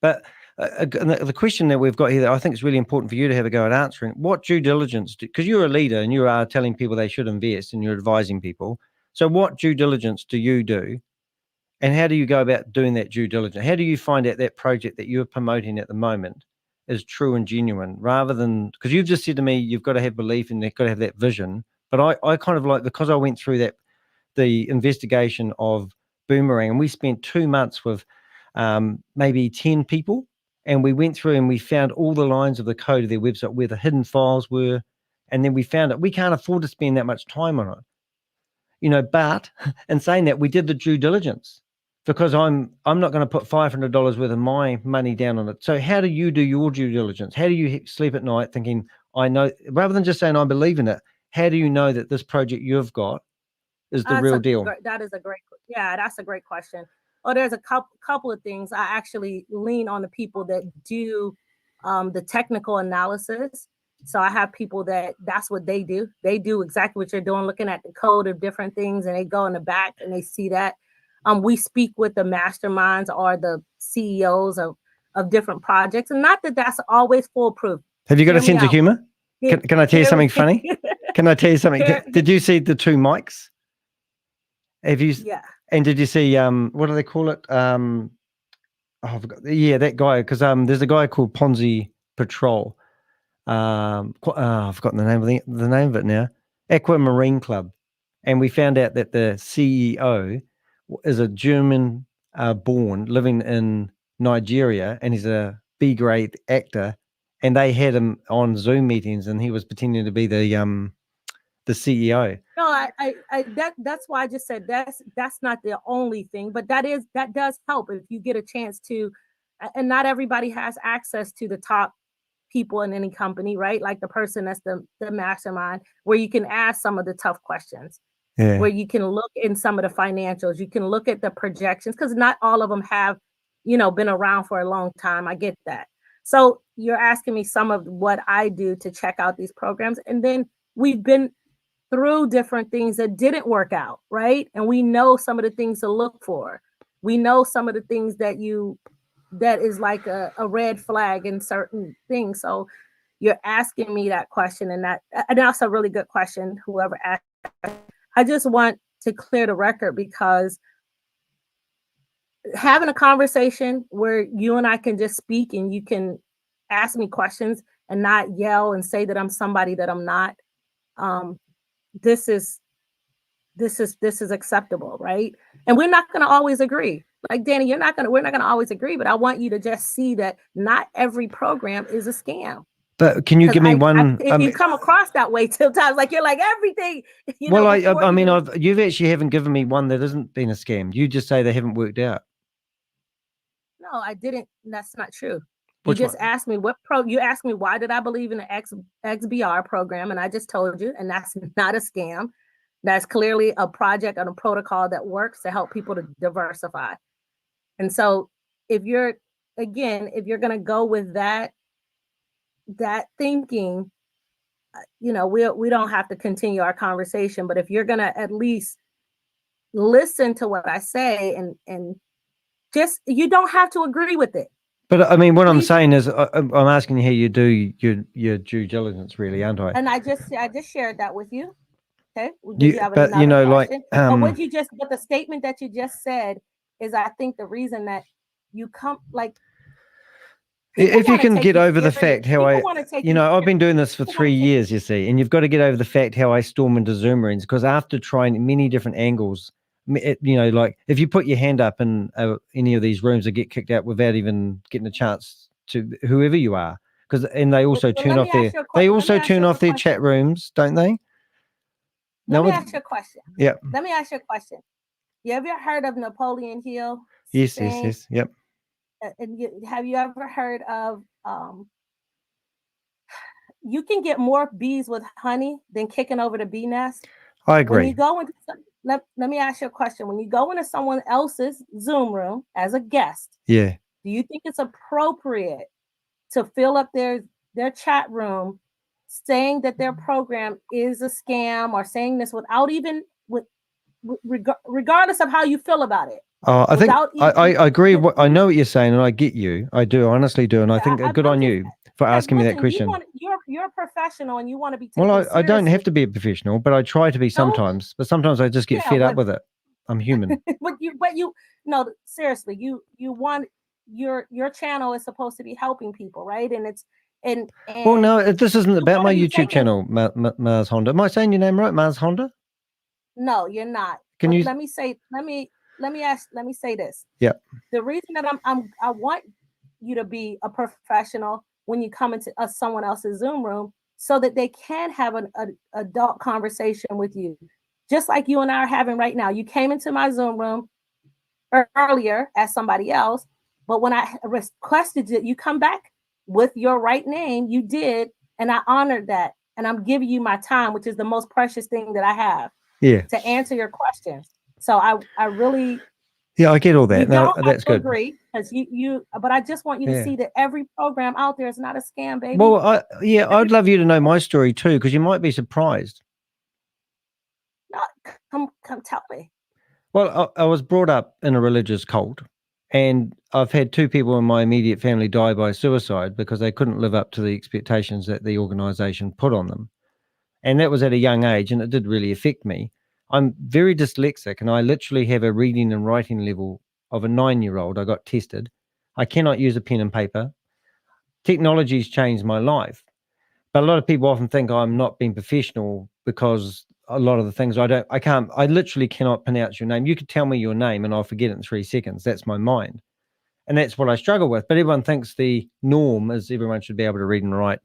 But the question that we've got here that I think is really important for you to have a go at answering: what due diligence? Because you're a leader and you are telling people they should invest, and you're advising people. So, what due diligence do you do, and how do you go about doing that due diligence? How do you find out that project that you're promoting at the moment is true and genuine, rather than, because you've just said to me you've got to have belief and they've got to have that vision, but I kind of like, because I went through the investigation of Boomerang, and we spent 2 months with maybe 10 people, and we went through and we found all the lines of the code of their website where the hidden files were, and then we found that we can't afford to spend that much time on it, but in saying that, we did the due diligence. Because I'm not going to put $500 worth of my money down on it. So how do you do your due diligence? How do you sleep at night thinking, I know, rather than just saying I believe in it, how do you know that this project you've got is the real deal? That's a great question. Oh, there's a couple of things. I actually lean on the people that do the technical analysis. So I have people that's what they do. They do exactly what you're doing, looking at the code of different things, and they go in the back and they see that. We speak with the masterminds or the CEOs of different projects, and not that that's always foolproof. Have you got a sense of humor? Can I tell you something funny? Can I tell you something? Did you see the two mics? Have you? Yeah. And did you see what do they call it? I forgot. Yeah, that guy. Because there's a guy called Ponzi Patrol. I've forgotten the name of it now. Aquamarine Club, and we found out that the CEO is a German born living in Nigeria, and he's a B-grade actor, and they had him on Zoom meetings and he was pretending to be the CEO. No, that's why I just said that's not the only thing, but that does help if you get a chance to, and not everybody has access to the top people in any company, right? Like the person that's the mastermind, where you can ask some of the tough questions. Yeah. Where you can look in some of the financials, you can look at the projections, because not all of them have, been around for a long time. I get that. So you're asking me some of what I do to check out these programs. And then we've been through different things that didn't work out, right? And we know some of the things to look for. We know some of the things that is like a red flag in certain things. So you're asking me that question, and that's a really good question, whoever asked. I just want to clear the record, because having a conversation where you and I can just speak and you can ask me questions and not yell and say that I'm somebody that I'm not. This is acceptable, right? And we're not going to always agree. Like Danny, we're not going to always agree, but I want you to just see that not every program is a scam. But can you give me one? You come across that way sometimes, like you're like everything. You've actually haven't given me one that hasn't been a scam. You just say they haven't worked out. No, I didn't. That's not true. You just asked me you asked me why did I believe in the XBR program, and I just told you, and that's not a scam. That's clearly a project and a protocol that works to help people to diversify. And so if you're going to go with that thinking, we don't have to continue our conversation. But if you're going to at least listen to what I say and just, you don't have to agree with it. But I mean, what I'm saying is, I'm asking you how you do your due diligence, really, aren't I? And I just shared that with you. Okay. But the statement that you just said is, I think the reason that you come, like, if you can get over the fact how I've been doing this for 3 years, you see, and you've got to get over the fact how I storm into Zoom rooms, because after trying many different angles, like if you put your hand up in any of these rooms, and get kicked out without even getting a chance to whoever you are, and they also turn off their chat rooms, don't they? Let me ask you a question. Yeah. Let me ask you a question. You ever heard of Napoleon Hill? Yes. Yep. And have you ever heard of you can get more bees with honey than kicking over the bee nest? I agree. When you go into let me ask you a question. When you go into someone else's Zoom room as a guest, yeah, do you think it's appropriate to fill up their chat room saying that their program is a scam, or saying this without even regardless of how you feel about it? I think I agree. I know what you're saying, and I get you. I do, honestly do, and I think good on you for asking me that question. You're a professional, and you want to be taken seriously. I don't have to be a professional, but I try to be sometimes. But sometimes I just get fed up with it. I'm human. but you no, seriously, you want your channel is supposed to be helping people, right? And it's and well, no, this isn't about my YouTube channel, Marshonda. Am I saying your name right, Marshonda? No, you're not. Let me say this. Yeah. The reason that I want you to be a professional when you come into someone else's Zoom room, so that they can have an adult conversation with you, just like you and I are having right now. You came into my Zoom room earlier as somebody else, but when I requested that you come back with your right name, you did, and I honored that, and I'm giving you my time, which is the most precious thing that I have. Yeah. To answer your questions. So I really. Yeah, I get all that. No, that's good. Agree, because but I just want you to see that every program out there is not a scam, baby. Well, I'd love you to know my story too, because you might be surprised. No, come tell me. Well, I was brought up in a religious cult, and I've had 2 people in my immediate family die by suicide because they couldn't live up to the expectations that the organization put on them. And that was at a young age, and it did really affect me. I'm very dyslexic, and I literally have a reading and writing level of a 9-year-old. I got tested. I cannot use a pen and paper. Technology's changed my life. But a lot of people often think I'm not being professional because a lot of the things I literally cannot pronounce your name. You could tell me your name and I'll forget it in 3 seconds. That's my mind. And that's what I struggle with. But everyone thinks the norm is everyone should be able to read and write.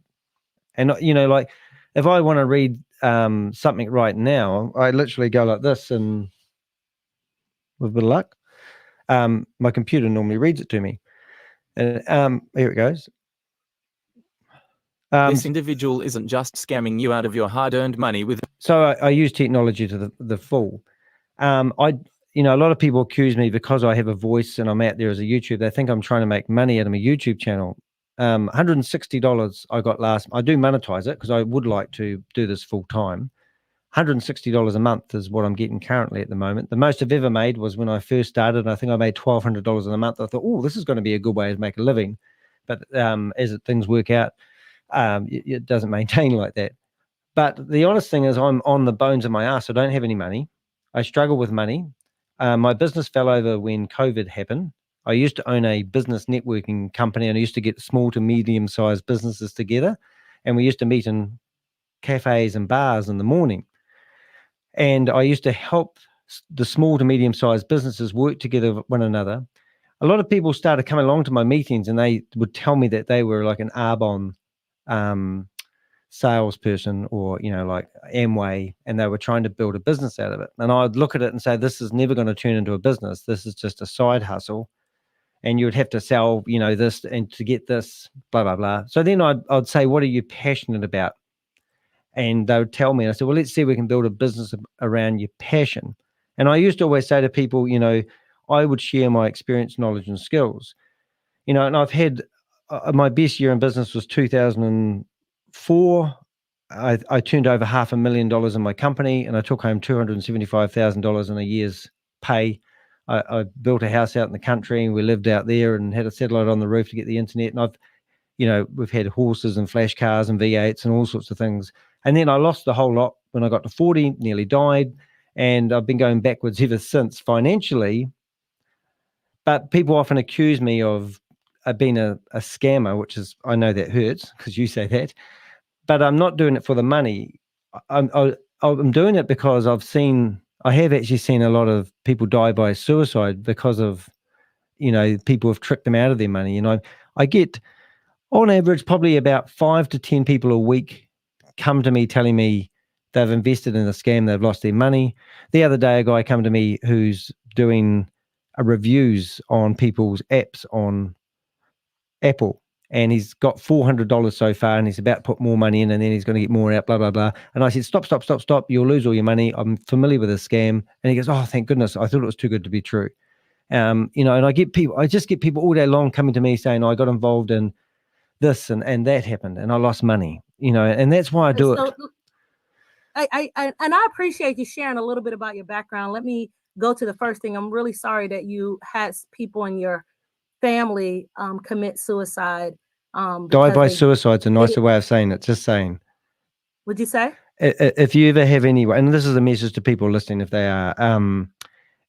And, like, if I want to read something right now, I literally go like this, and with a bit of luck, my computer normally reads it to me. And here it goes. This individual isn't just scamming you out of your hard-earned money with. So I use technology to the full. A lot of people accuse me because I have a voice and I'm out there as a YouTuber. They think I'm trying to make money out of my YouTube channel. $160 I got last. I do monetize it because I would like to do this full time. $160 a month is what I'm getting currently at the moment. The most I've ever made was when I first started. I think I made $1,200 in a month. I thought, oh, this is going to be a good way to make a living. But as things work out, it doesn't maintain like that. But the honest thing is I'm on the bones of my ass. I don't have any money. I struggle with money. My business fell over when COVID happened. I used to own a business networking company, and I used to get small to medium-sized businesses together, and we used to meet in cafes and bars in the morning. And I used to help the small to medium-sized businesses work together with one another. A lot of people started coming along to my meetings, and they would tell me that they were like an Arbon salesperson, or like Amway, and they were trying to build a business out of it. And I'd look at it and say, this is never going to turn into a business. This is just a side hustle. And you would have to sell, this, and to get this, blah, blah, blah. So then I'd say, what are you passionate about? And they would tell me, and I said, well, let's see if we can build a business around your passion. And I used to always say to people, I would share my experience, knowledge, and skills. And I've had, my best year in business was 2004. I turned over $500,000 in my company, and I took home $275,000 in a year's pay. I built a house out in the country, and we lived out there and had a satellite on the roof to get the internet. And we've had horses and flash cars and V8s and all sorts of things. And then I lost the whole lot when I got to 40, nearly died. And I've been going backwards ever since financially. But people often accuse me of being a scammer, which is, I know that hurts because you say that, but I'm not doing it for the money. I'm doing it because I have actually seen a lot of people die by suicide because of, people have tricked them out of their money. And I get, on average, probably about 5 to 10 people a week come to me telling me they've invested in a scam, they've lost their money. The other day, a guy came to me who's doing reviews on people's apps on Apple, and he's got $400 so far, and he's about to put more money in, and then he's going to get more out, blah, blah, blah. And I said, stop. You'll lose all your money. I'm familiar with a scam. And he goes, oh, thank goodness. I thought it was too good to be true. And I just get people all day long coming to me saying, I got involved in this and that happened and I lost money, and that's why I do it. I appreciate you sharing a little bit about your background. Let me go to the first thing. I'm really sorry that you had people in your family commit suicide. Die by suicide's a nicer way of saying it. Just saying. Would you say? If you ever have anyone, and this is a message to people listening, if they are,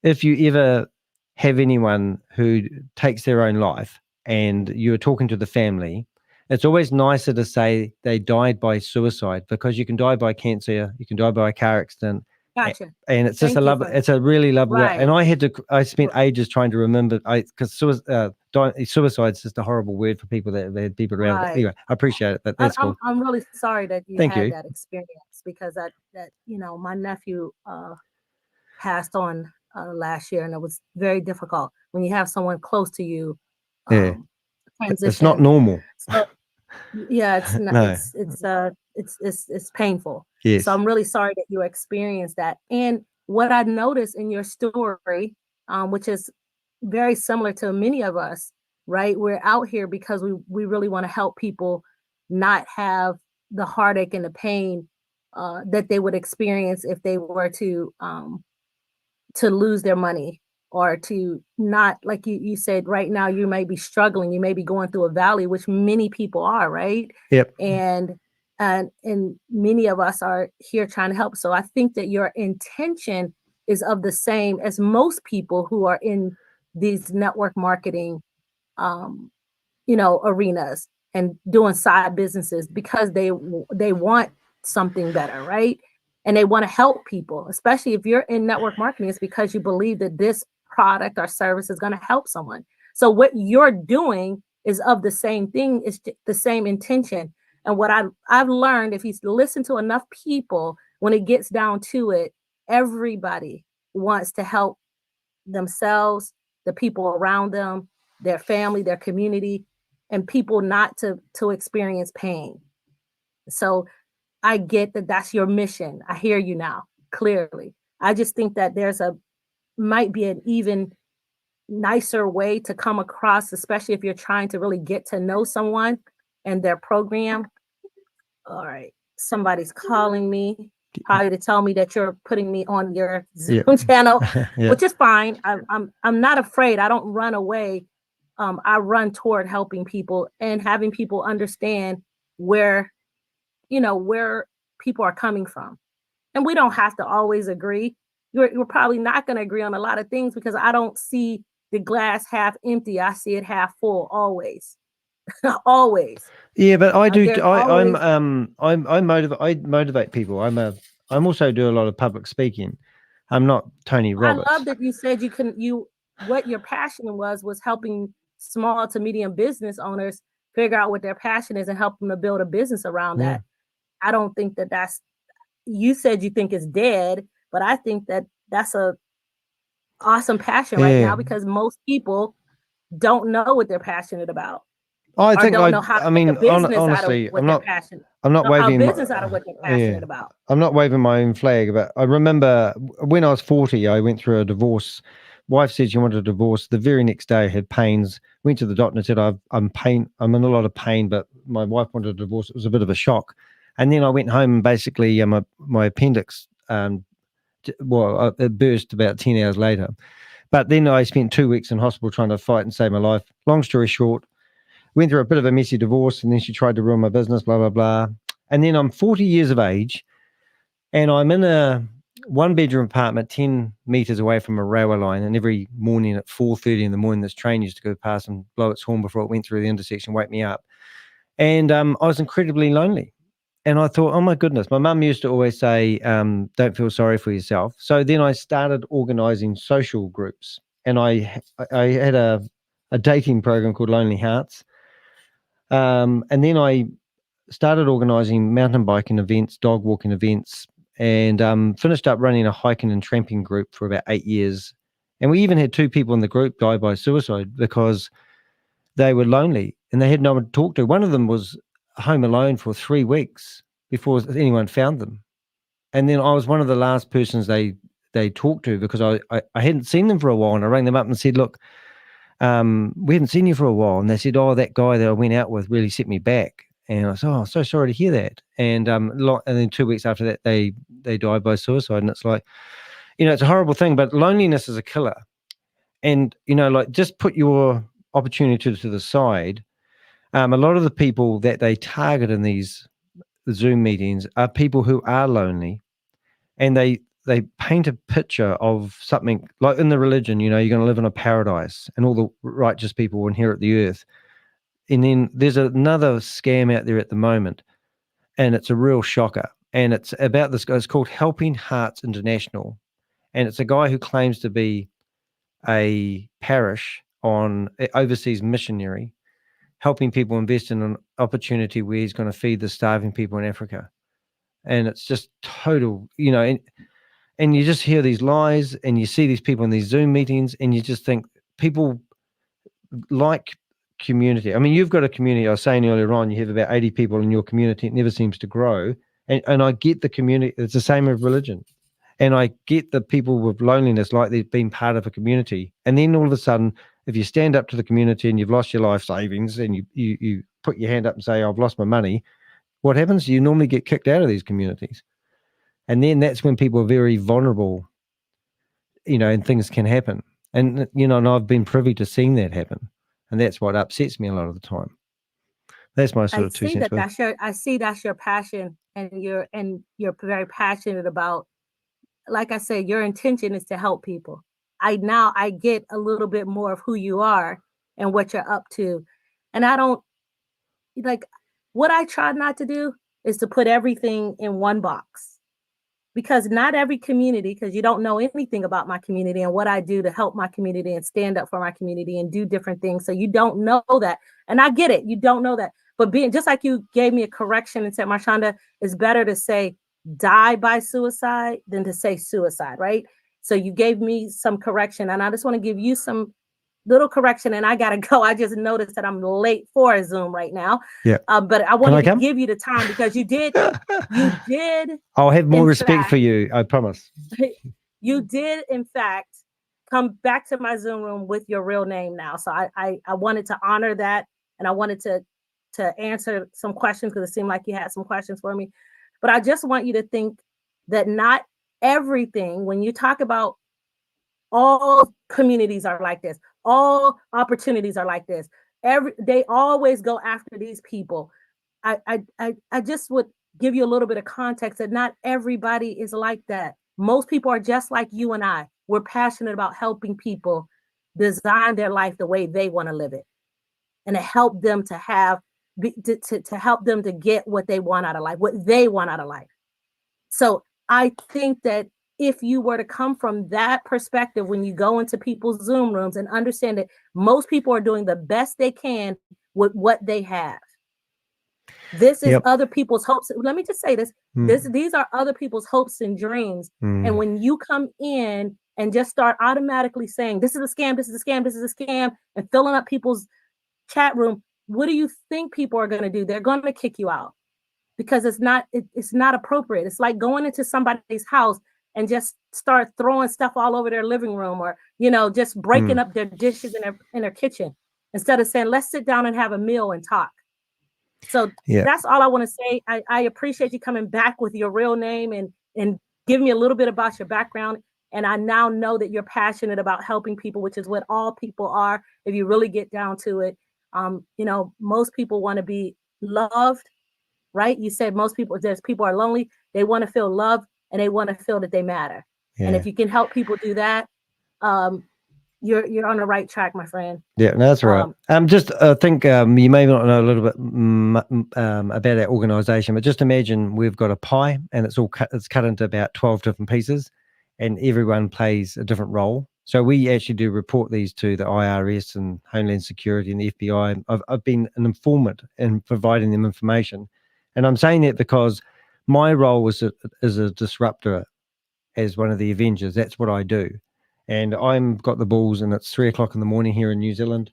if you ever have anyone who takes their own life and you're talking to the family, it's always nicer to say they died by suicide, because you can die by cancer, you can die by a car accident. Gotcha. And it's just it's a really lovely way. And I spent ages trying to remember, because suicide's just a horrible word for people that have had people around. Right. Anyway, I appreciate it. That's cool. I'm really sorry that you Thank had you. that experience, because that my nephew passed on last year, and it was very difficult when you have someone close to you. It's not normal. So, yeah, it's not. No. It's painful. Yes. So I'm really sorry that you experienced that. And what I noticed in your story, which is very similar to many of us, right? We're out here because we really want to help people not have the heartache and the pain that they would experience if they were to lose their money, or to not, like you said, right now you may be struggling, you may be going through a valley, which many people are, right? Yep. And many of us are here trying to help. So I think that your intention is of the same as most people who are in these network marketing, arenas and doing side businesses, because they want something better, right? And they want to help people, especially if you're in network marketing, it's because you believe that this product or service is going to help someone. So what you're doing is of the same thing, is the same intention. And what I've learned, if you listen to enough people, when it gets down to it, everybody wants to help themselves, the people around them, their family, their community, and people not to experience pain. So I get that that's your mission. I hear you now, clearly. I just think that might be an even nicer way to come across, especially if you're trying to really get to know someone and their program. All right, somebody's calling me, probably to tell me that you're putting me on your Zoom channel, which is fine. I'm not afraid. I don't run away. I run toward helping people and having people understand where people are coming from. And we don't have to always agree. You're probably not going to agree on a lot of things, because I don't see the glass half empty. I see it half full always. Always. Yeah, but I do. I motivate people. I'm also do a lot of public speaking. I'm not Tony Roberts. I love that you said what your passion was helping small to medium business owners figure out what their passion is and help them to build a business around that. I don't think that's, you said you think it's dead, but I think that that's a awesome passion right now, because most people don't know what they're passionate about. I think honestly, I'm not waving business out of what they're passionate about. I'm not waving my own flag, but I remember when I was 40, I went through a divorce. Wife said she wanted a divorce. The very next day, I had pains. Went to the doctor and said, I'm in a lot of pain, but my wife wanted a divorce. It was a bit of a shock. And then I went home and basically my appendix, it burst about 10 hours later. But then I spent 2 weeks in hospital trying to fight and save my life. Long story short, went through a bit of a messy divorce, and then she tried to ruin my business, blah, blah, blah. And then I'm 40 years of age, and I'm in a one-bedroom apartment 10 meters away from a railway line, and every morning at 4:30 in the morning, this train used to go past and blow its horn before it went through the intersection, wake me up. And I was incredibly lonely. And I thought, oh my goodness, my mum used to always say, don't feel sorry for yourself. So then I started organizing social groups, and I had a dating program called Lonely Hearts. And then I started organizing mountain biking events, dog walking events, and finished up running a hiking and tramping group for about 8 years. And we even had 2 people in the group die by suicide because they were lonely. and they had no one to talk to. One of them was home alone for 3 weeks before anyone found them. And then I was one of the last persons they talked to, because I hadn't seen them for a while, and I rang them up and said, look, we haven't seen you for a while. And they said, oh, that guy that I went out with really set me back. And I said, oh, so sorry to hear that. And then 2 weeks after that, they died by suicide. And it's like, it's a horrible thing, but loneliness is a killer. And, like, just put your opportunity to the side. A lot of the people that they target in these Zoom meetings are people who are lonely, and they paint a picture of something like in the religion, you're going to live in a paradise and all the righteous people will inherit the earth. And then there's another scam out there at the moment, and it's a real shocker. And it's about this guy. It's called Helping Hearts International. And it's a guy who claims to be a parish on overseas missionary, helping people invest in an opportunity where he's going to feed the starving people in Africa. And it's just total, and you just hear these lies, and you see these people in these Zoom meetings, and you just think people like community. I mean, you've got a community. I was saying earlier on, you have about 80 people in your community. It never seems to grow. And I get the community. It's the same with religion. And I get the people with loneliness, like they've been part of a community. And then all of a sudden, if you stand up to the community and you've lost your life savings, and you put your hand up and say, I've lost my money, what happens? You normally get kicked out of these communities. And then that's when people are very vulnerable, and things can happen. And, and I've been privy to seeing that happen. And that's what upsets me a lot of the time. That's my sort of 2 cents. I see that's your passion, and you're very passionate about, like I said, your intention is to help people. I get a little bit more of who you are and what you're up to. And I don't, like, what I try not to do is to put everything in one box. Because not every community, because you don't know anything about my community and what I do to help my community and stand up for my community and do different things. So you don't know that. And I get it. You don't know that. But being just like you gave me a correction and said, Marshonda, it's better to say die by suicide than to say suicide, right? So you gave me some correction, and I just want to give you some little correction, and I got to go. I just noticed that I'm late for a Zoom right now. Yeah. But I wanted to give you the time, because you did. I'll have more respect for you. I promise. You did, in fact, come back to my Zoom room with your real name now. So I wanted to honor that, and I wanted to answer some questions, because it seemed like you had some questions for me. But I just want you to think that not everything, when you talk about all communities are like this, all opportunities are like this, they always go after these people. I just would give you a little bit of context that not everybody is like that. Most people are just like you and I. We're passionate about helping people design their life the way they want to live it, and to help them to have, to help them to get what they want out of life, what they want out of life. So I think that if you were to come from that perspective, when you go into people's Zoom rooms and understand that most people are doing the best they can with what they have. This is other people's hopes. Let me just say this. These are other people's hopes and dreams. And when you come in and just start automatically saying, this is a scam, this is a scam, this is a scam, and filling up people's chat room, what do you think people are going to do? They're going to kick you out, because it's not appropriate. It's like going into somebody's house and just start throwing stuff all over their living room, or, just breaking up their dishes in their kitchen, instead of saying, let's sit down and have a meal and talk. So that's all I want to say. I appreciate you coming back with your real name and giving me a little bit about your background. And I now know that you're passionate about helping people, which is what all people are, if you really get down to it. Most people want to be loved, right? You said there's people are lonely. They want to feel loved, and they want to feel that they matter. And if you can help people do that, you're on the right track, my friend. Yeah, no, that's right. I think you may not know a little bit about our organization, but just imagine we've got a pie, and it's cut into about 12 different pieces, and everyone plays a different role. So we actually do report these to the IRS and Homeland Security and the FBI. I've been an informant in providing them information. And I'm saying that because my role is a disruptor, as one of the Avengers. That's what I do. And I've got the balls, and it's 3 o'clock in the morning here in New Zealand.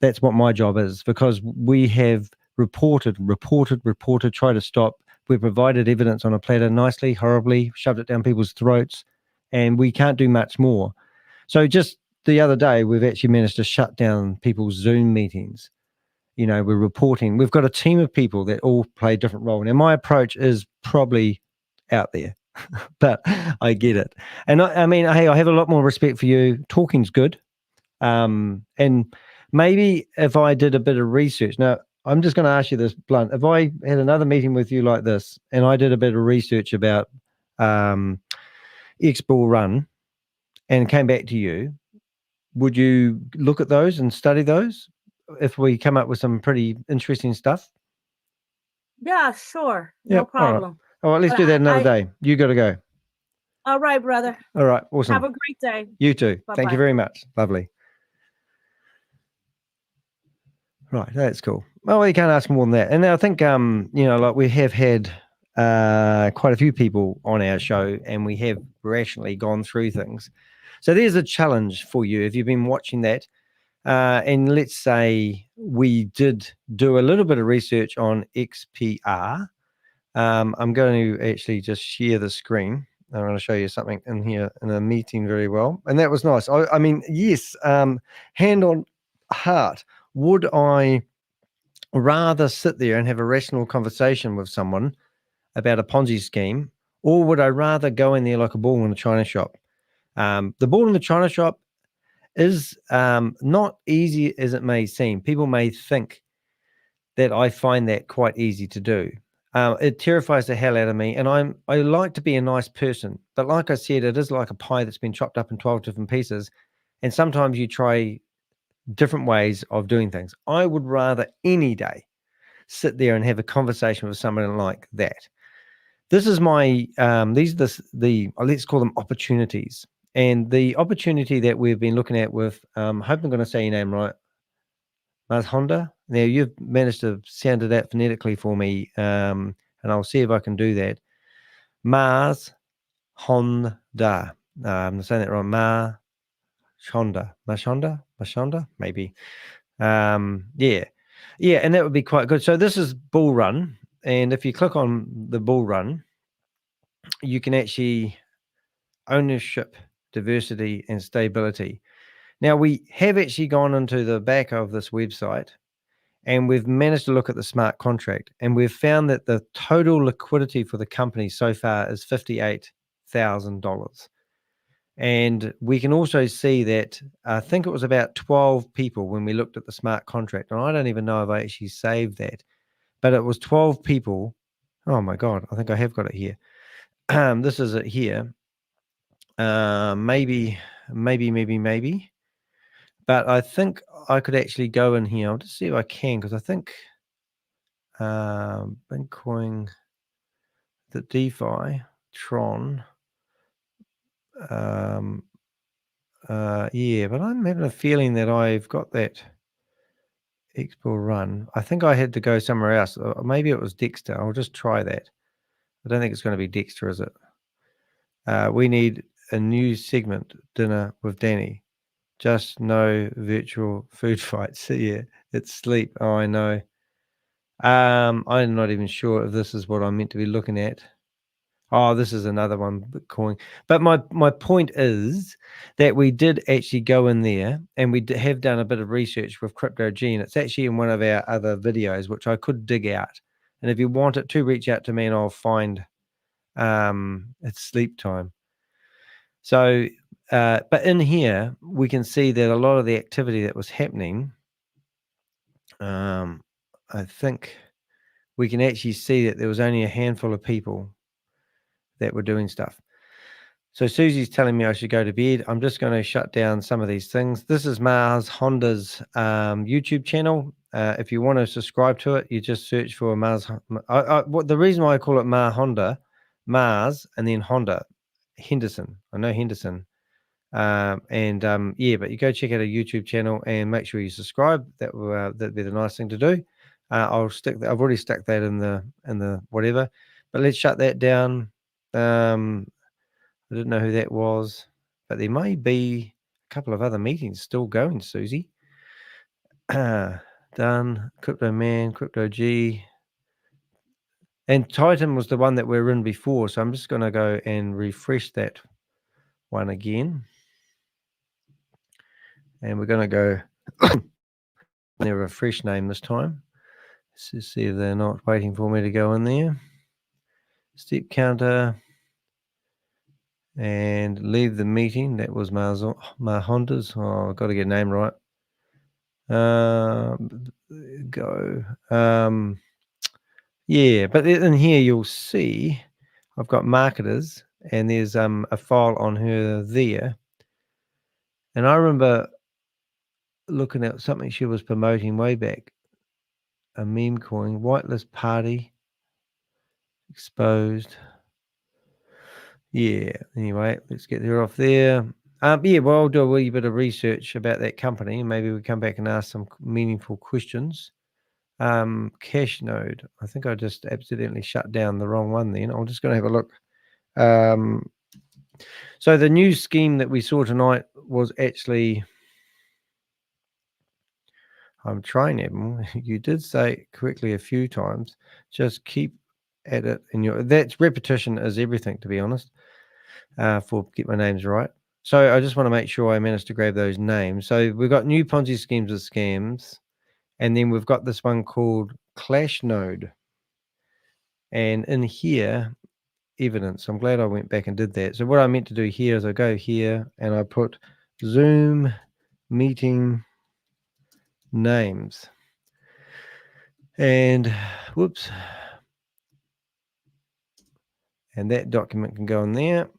That's what my job is, because we have reported, tried to stop. We provided evidence on a platter nicely, horribly, shoved it down people's throats, and we can't do much more. So just the other day, we've actually managed to shut down people's Zoom meetings. You know, we're reporting. We've got a team of people that all play a different role. Now, my approach is probably out there, but I get it. And I mean, hey, I have a lot more respect for you. Talking's good. And maybe if I did a bit of research, now I'm just going to ask you this blunt. If I had another meeting with you like this and I did a bit of research about X-Bull Run and came back to you, would you look at those and study those if we come up with some pretty interesting stuff? Yeah, sure. No problem. All right, let's do that another day. You got to go. All right, brother. All right, awesome. Have a great day. You too. Bye-bye. Thank you very much. Lovely. Right, that's cool. Well, you can't ask more than that. And I think, you know, like we have had quite a few people on our show, and we have rationally gone through things. So there's a challenge for you if you've been watching that. And let's say we did do a little bit of research on XPR. I'm going to actually just share the screen. I'm going to show you something in here in a meeting very well. And that was nice. I mean, yes, hand on heart, would I rather sit there and have a rational conversation with someone about a Ponzi scheme, or would I rather go in there like a bull in a china shop? The bull in the china shop is not easy as it may seem. People may think that I find that quite easy to do. It terrifies the hell out of me, and I like to be a nice person. But like I said, it is like a pie that's been chopped up in 12 different pieces, and sometimes you try different ways of doing things. I would rather any day sit there and have a conversation with someone like that. This is my, let's call them opportunities. And the opportunity that we've been looking at with, I hope I'm going to say your name right, Marshonda. Now, you've managed to sound it out phonetically for me, and I'll see if I can do that. Marshonda. I'm saying that wrong. Marshonda, maybe. Yeah, and that would be quite good. So this is Bull Run, and if you click on the Bull Run, you can actually ownership, diversity, and stability. Now, we have actually gone into the back of this website, and we've managed to look at the smart contract, and we've found that the total liquidity for the company so far is $58,000. And we can also see that I think it was about 12 people when we looked at the smart contract. And I don't even know if I actually saved that, but it was 12 people. Oh my God, I think I have got it here. This is it here. Maybe. But I think I could actually go in here. I'll just see if I can, because I think Bitcoin, the DeFi, Tron. Yeah, but I'm having a feeling that I've got that X-Bull Run. I think I had to go somewhere else. Maybe it was Dexter. I'll just try that. I don't think it's going to be Dexter, is it? We need a new segment, dinner with Danny. Just no virtual food fights. Yeah, it's sleep. Oh, I know. I'm not even sure if this is what I'm meant to be looking at. Oh, this is another one, Bitcoin. But my point is that we did actually go in there, and we have done a bit of research with Crypto G, and it's actually in one of our other videos, which I could dig out. And if you want it to, reach out to me, and I'll find it's sleep time. So, but in here, we can see that a lot of the activity that was happening, I think we can actually see that there was only a handful of people that were doing stuff. So Susie's telling me I should go to bed. I'm just going to shut down some of these things. This is Mars Honda's YouTube channel. If you want to subscribe to it, you just search for Mars. The reason why I call it Honda, Mars, and then Honda, Henderson. I know Henderson. Yeah, but you go check out a YouTube channel and make sure you subscribe. That'd be the nice thing to do. I'll stick that. I've already stuck that in the whatever. But let's shut that down. I didn't know who that was, but there may be a couple of other meetings still going, Susie. done. Crypto Man, Crypto G. And Titan was the one that we were in before. So I'm just going to go and refresh that one again. And we're going to go they're a fresh name this time. Let's just see if they're not waiting for me to go in there. Step counter. And leave the meeting. That was Marshonda's. Oh, I've got to get a name right. Go. Yeah, but in here you'll see I've got marketers, and there's a file on her there. And I remember looking at something she was promoting way back. A meme coin, whitelist party, exposed. Yeah, anyway, let's get her off there. Yeah, well, I'll do a wee bit of research about that company. Maybe we come back and ask some meaningful questions. ClashNode. I think I just accidentally shut down the wrong one then. I'm just going to have a look. So the new scheme that we saw tonight was actually... I'm trying, Evan. You did say it correctly a few times. Just keep at it. That's repetition is everything, to be honest. Get my names right. So I just want to make sure I managed to grab those names. So we've got new Ponzi schemes with scams. And then we've got this one called ClashNode. And in here, evidence. I'm glad I went back and did that. So what I meant to do here is I go here and I put Zoom meeting names. And whoops. And that document can go in there.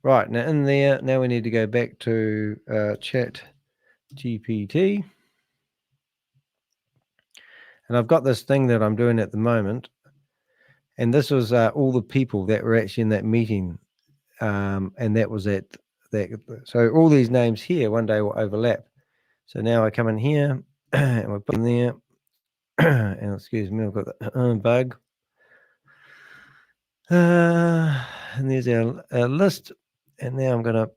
Right, now in there, now we need to go back to Chat GPT. And I've got this thing that I'm doing at the moment. And this was all the people that were actually in that meeting. And that was at that. So all these names here one day will overlap. So now I come in here and we put in there. And excuse me, I've got the bug. And there's our list. And now I'm going to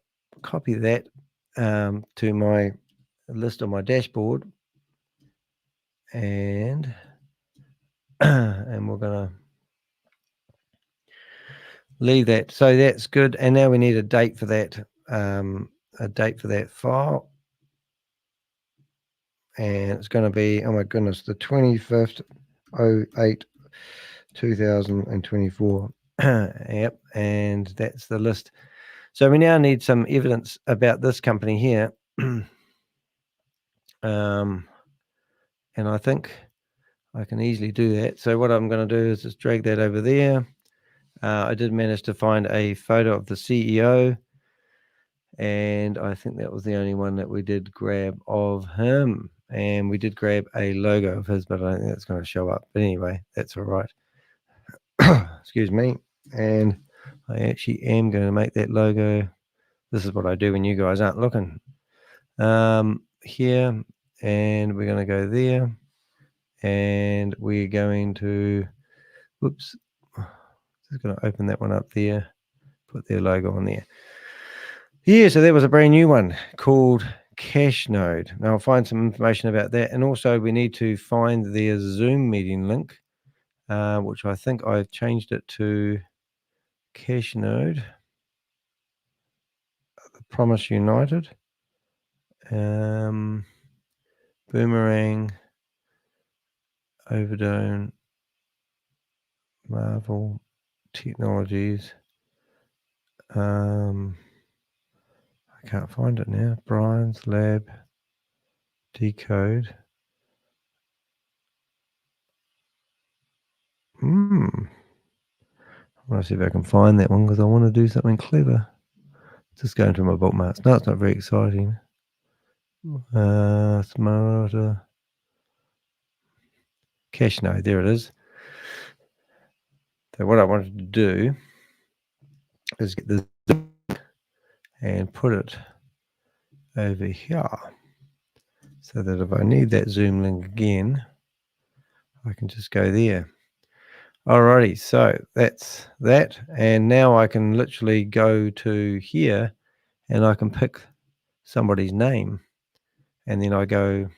copy that to my list on my dashboard. And we're going to leave that. So that's good. And now we need a date for that, file. And it's going to be, oh my goodness, the 25th, 08/2024. Yep. And that's the list. So we now need some evidence about this company here. And I think I can easily do that. So what I'm going to do is just drag that over there. I did manage to find a photo of the CEO. And I think that was the only one that we did grab of him. And we did grab a logo of his, but I don't think that's going to show up. But anyway, that's all right. Excuse me. And I actually am going to make that logo. This is what I do when you guys aren't looking. Here. And we're going to go there. And we're going to, whoops. Just going to open that one up there. Put their logo on there. Yeah, so there was a brand new one called ClashNode. Now I'll find some information about that. And also we need to find their Zoom meeting link, which I think I've changed it to ClashNode. Promise United. Boomerang. Overdone. Marvel Technologies. I can't find it now. Brian's Lab. Decode. I want to see if I can find that one because I want to do something clever. Just going to my bookmarks. No, it's not very exciting. Smarter. ClashNode, there it is. So what I wanted to do is get this and put it over here so that if I need that Zoom link again, I can just go there. Alrighty, so that's that. And now I can literally go to here and I can pick somebody's name. And then I go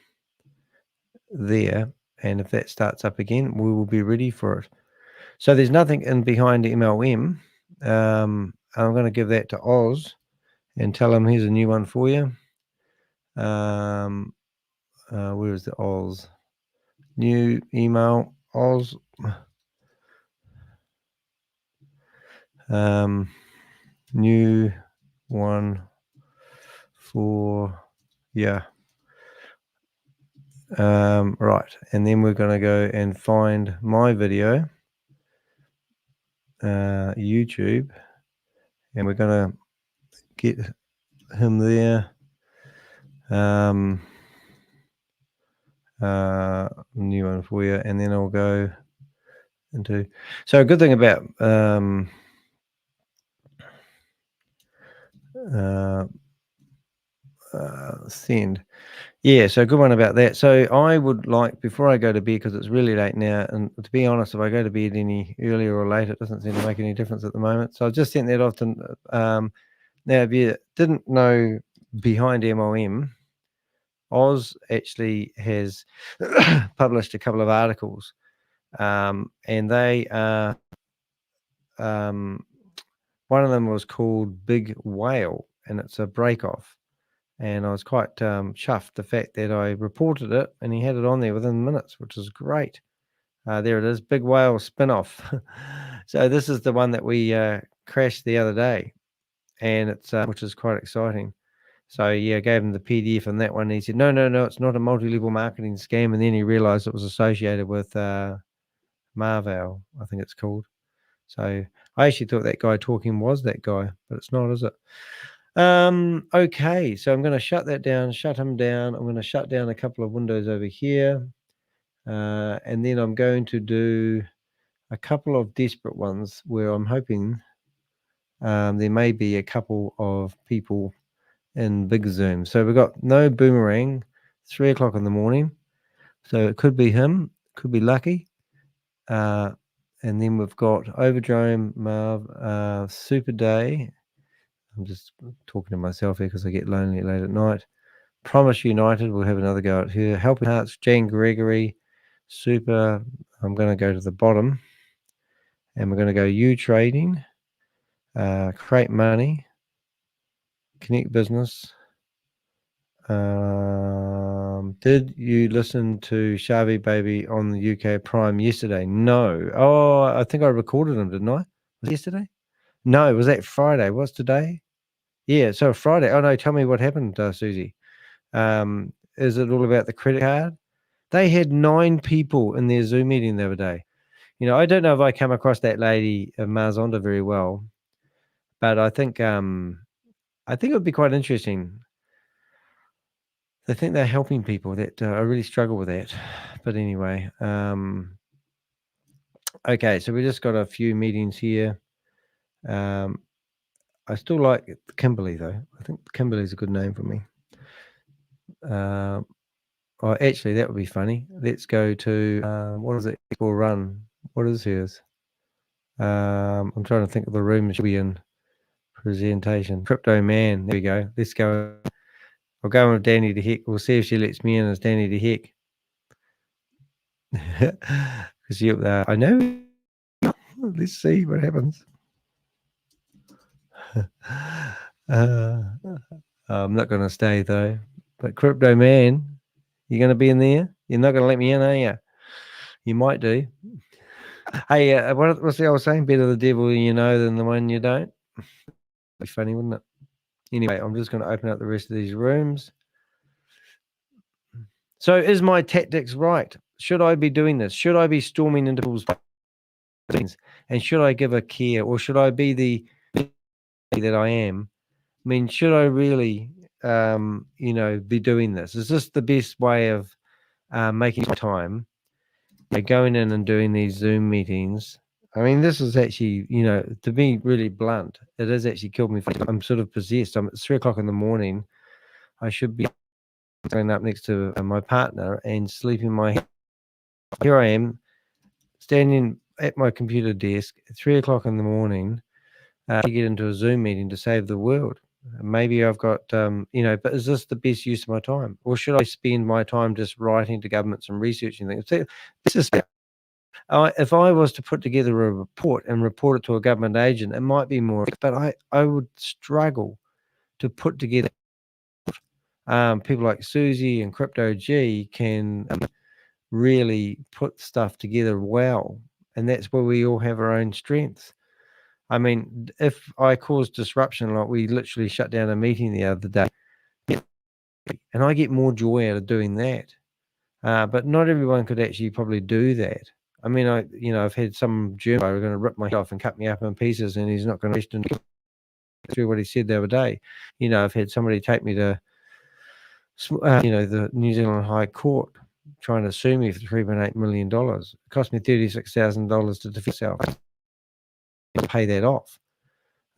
there. And if that starts up again, we will be ready for it. So there's nothing in behind MLM. I'm going to give that to Oz and tell him here's a new one for you. Where is the Oz? New email, Oz. New one for, yeah. Right. And then we're going to go and find my video, YouTube, and we're going to get him there. New one for you, and then I'll go into. So a good thing about send. Yeah, so a good one about that. So I would like, before I go to bed, because it's really late now, and to be honest, if I go to bed any earlier or later, it doesn't seem to make any difference at the moment. So I've just sent that off to, now if you didn't know, behind MLM, Oz actually has published a couple of articles, and they are, one of them was called Big Whale, and it's a break-off. And I was quite chuffed the fact that I reported it and he had it on there within minutes, which is great. There it is, Big Whale spin-off. So this is the one that we crashed the other day, and it's which is quite exciting. So yeah, I gave him the PDF on that one. And he said, no, it's not a multi-level marketing scam. And then he realized it was associated with Marvel, I think it's called. So I actually thought that guy talking was that guy, but it's not, is it? Okay, so I'm going to shut that down, shut him down. I'm going to shut down a couple of windows over here. And then I'm going to do a couple of desperate ones where I'm hoping there may be a couple of people in big Zoom. So we've got no boomerang, 3 o'clock in the morning. So it could be him, could be Lucky. And then we've got Overdrome, Marv, Super Day. I'm just talking to myself here because I get lonely late at night. Promise United, we'll have another go at here. Helping Hearts, Jane Gregory, Super. I'm going to go to the bottom. And we're going to go Utrading, Create Money, Connect Business. Did you listen to Shavi Baby on the UK Prime yesterday? No. Oh, I think I recorded him, didn't I? Was it yesterday? No, was that Friday? What's today? Yeah, so Friday. Oh no, tell me what happened, Susie. Is it all about the credit card? They had 9 people in their Zoom meeting the other day. You know, I don't know if I come across that lady Marshonda very well, but I think it would be quite interesting. I think they're helping people that I really struggle with that. But anyway, okay, so we just got a few meetings here. I still like Kimberly, though. I think Kimberly's a good name for me. Oh, actually, that would be funny. Let's go to, what is it for Run? What is hers? I'm trying to think of the room she'll be in. Presentation. Crypto Man. There we go. Let's go. I'll go in with Danny de Hek. We'll see if she lets me in as Danny de Hek. Because I know. Let's see what happens. I'm not going to stay though. But Crypto Man, you're going to be in there? You're not going to let me in, are you? You might do. Hey, what's the old saying? Better the devil you know than the one you don't. Be funny, wouldn't it? Anyway, I'm just going to open up the rest of these rooms. So is my tactics right? Should I be doing this? Should I be storming into people's things? And should I give a care? Or should I be the that I am? I mean, should I really, be doing this? Is this the best way of making time? Going in and doing these Zoom meetings. I mean, this is actually, to be really blunt, it has actually killed me. I'm sort of possessed. I'm at 3 o'clock in the morning. I should be going up next to my partner and sleeping my head. Here I am, standing at my computer desk at 3 o'clock in the morning to get into a Zoom meeting to save the world. Maybe I've got, you know, but is this the best use of my time? Or should I spend my time just writing to governments and researching things? This is, if I was to put together a report and report it to a government agent, it might be more, but I would struggle to put together. People like Susie and Crypto G can really put stuff together well. And that's where we all have our own strengths. I mean, if I cause disruption, like we literally shut down a meeting the other day, and I get more joy out of doing that. But not everyone could actually probably do that. I mean, I've had some German guy going to rip my head off and cut me up in pieces, and he's not going to question through what he said the other day. You know, I've had somebody take me to, you know, the New Zealand High Court trying to sue me for $3.8 million. It cost me $36,000 to defend myself. Pay that off,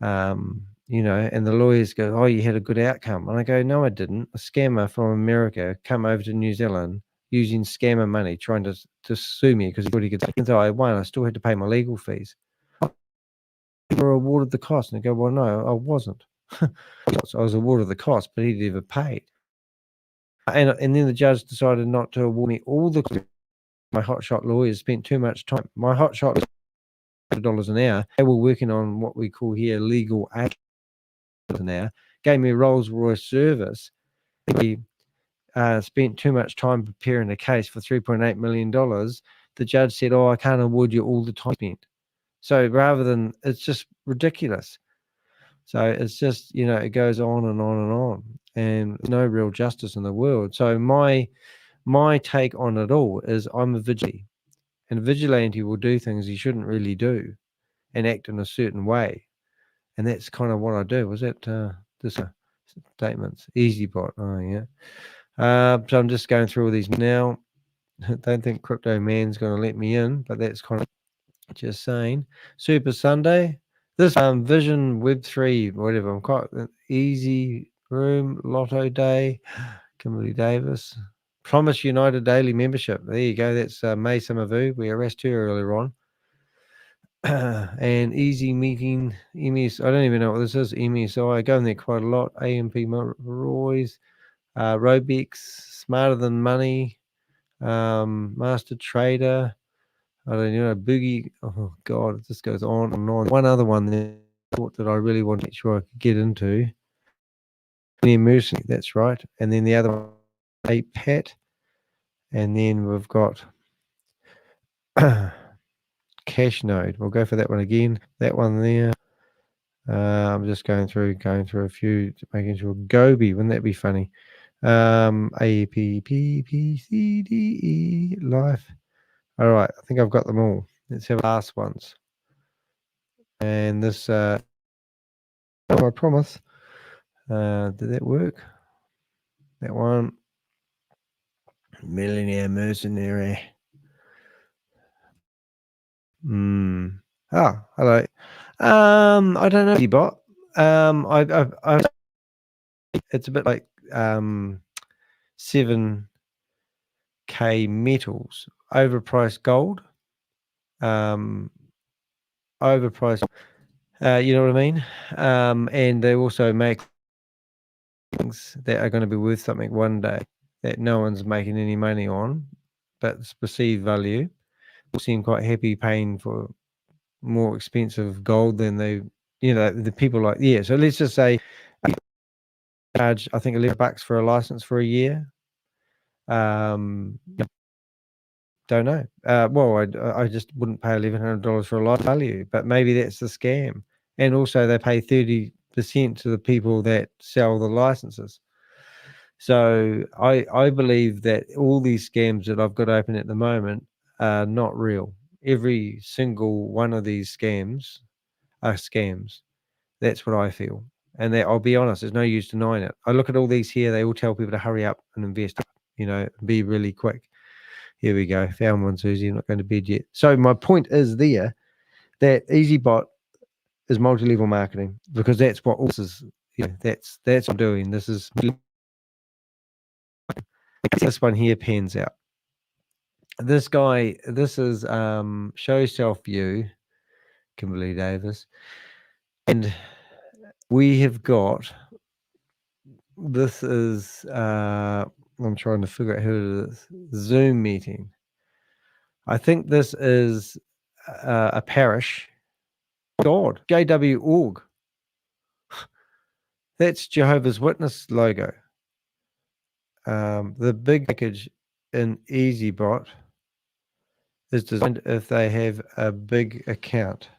you know, and the lawyers go, oh, you had a good outcome. And I go, no, I didn't. A scammer from America come over to New Zealand using scammer money, trying to sue me because he thought he could. And so I won. I still had to pay my legal fees. You were awarded the cost. And I go, well, no, I wasn't. I was awarded the cost, but he never paid. And then the judge decided not to award me all the costs. My hotshot lawyers spent too much time. My hotshot $100 an hour. They were working on what we call here legal aid an hour. Gave me a Rolls Royce service. He spent too much time preparing a case for $3.8 million. The judge said, oh, I can't award you all the time spent. So rather than, it's just ridiculous. So it's just, you know, it goes on and on and on, and no real justice in the world. So my take on it all is I'm a vigilante. And a vigilante will do things he shouldn't really do and act in a certain way. And that's kind of what I do. Was that this statements? EasyBot. Oh, yeah. So I'm just going through all these now. Don't think Crypto Man's going to let me in, but that's kind of just saying. Super Sunday. This Vision Web3, whatever. I'm quite easy room, Lotto Day, Kimberly Davis. Promise United Daily membership. There you go. That's Mai Summer Vue. We harassed her earlier on. And easy meeting, MS. I don't even know what this is. MSI. I go in there quite a lot. AMP Roy's, Robex, Smarter Than Money, Master Trader. I don't know. Boogie. Oh God, this goes on and on. One other one there that I really want to make sure I could get into. The Mercenary. That's right. And then the other one, Pat. And then we've got ClashNode. We'll go for that one again. That one there. I'm just going through a few, making sure. Gobi, wouldn't that be funny? A, P, P, P, C, D, E, Life. All right, I think I've got them all. Let's have the last ones. And this, I promise. Did that work? That one. Millionaire Mercenary. Oh, hello. I don't know, bot. I've it's a bit like 7K metals, overpriced gold, overpriced. You know what I mean? And they also make things that are going to be worth something one day that no one's making any money on, but it's perceived value. People seem quite happy paying for more expensive gold than they, you know, the people like, yeah. So let's just say charge, I think, $11 for a license for a year. Don't know. Well, I just wouldn't pay $1,100 for a life value, but maybe that's the scam. And also they pay 30% to the people that sell the licenses. So I believe that all these scams that I've got open at the moment are not real. Every single one of these scams are scams. That's what I feel. And I'll be honest, there's no use denying it. I look at all these here, they all tell people to hurry up and invest, you know, be really quick. Here we go. Found one, Susie. I'm not going to bed yet. So my point is there that EasyBot is multi-level marketing, because that's what this is. You know, that's what I'm doing. This is this one here pans out. This guy, this is show self view, Kimberly Davis, and we have got this is, I'm trying to figure out who it is. Zoom meeting. I think this is a parish. God, JW org. That's Jehovah's Witness logo. The big package in EasyBot is designed if they have a big account.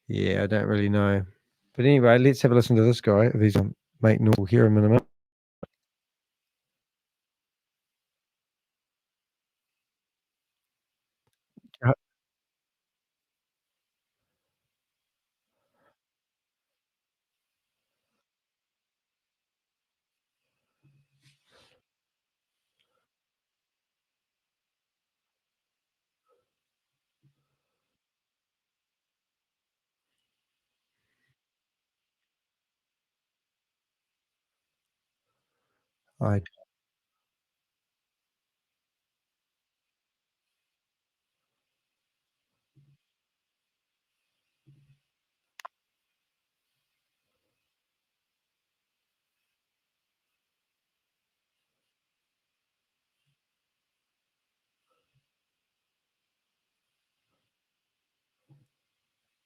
Yeah, I don't really know. But anyway, let's have a listen to this guy. If he's on mate Noor, we'll hear him in a minute. I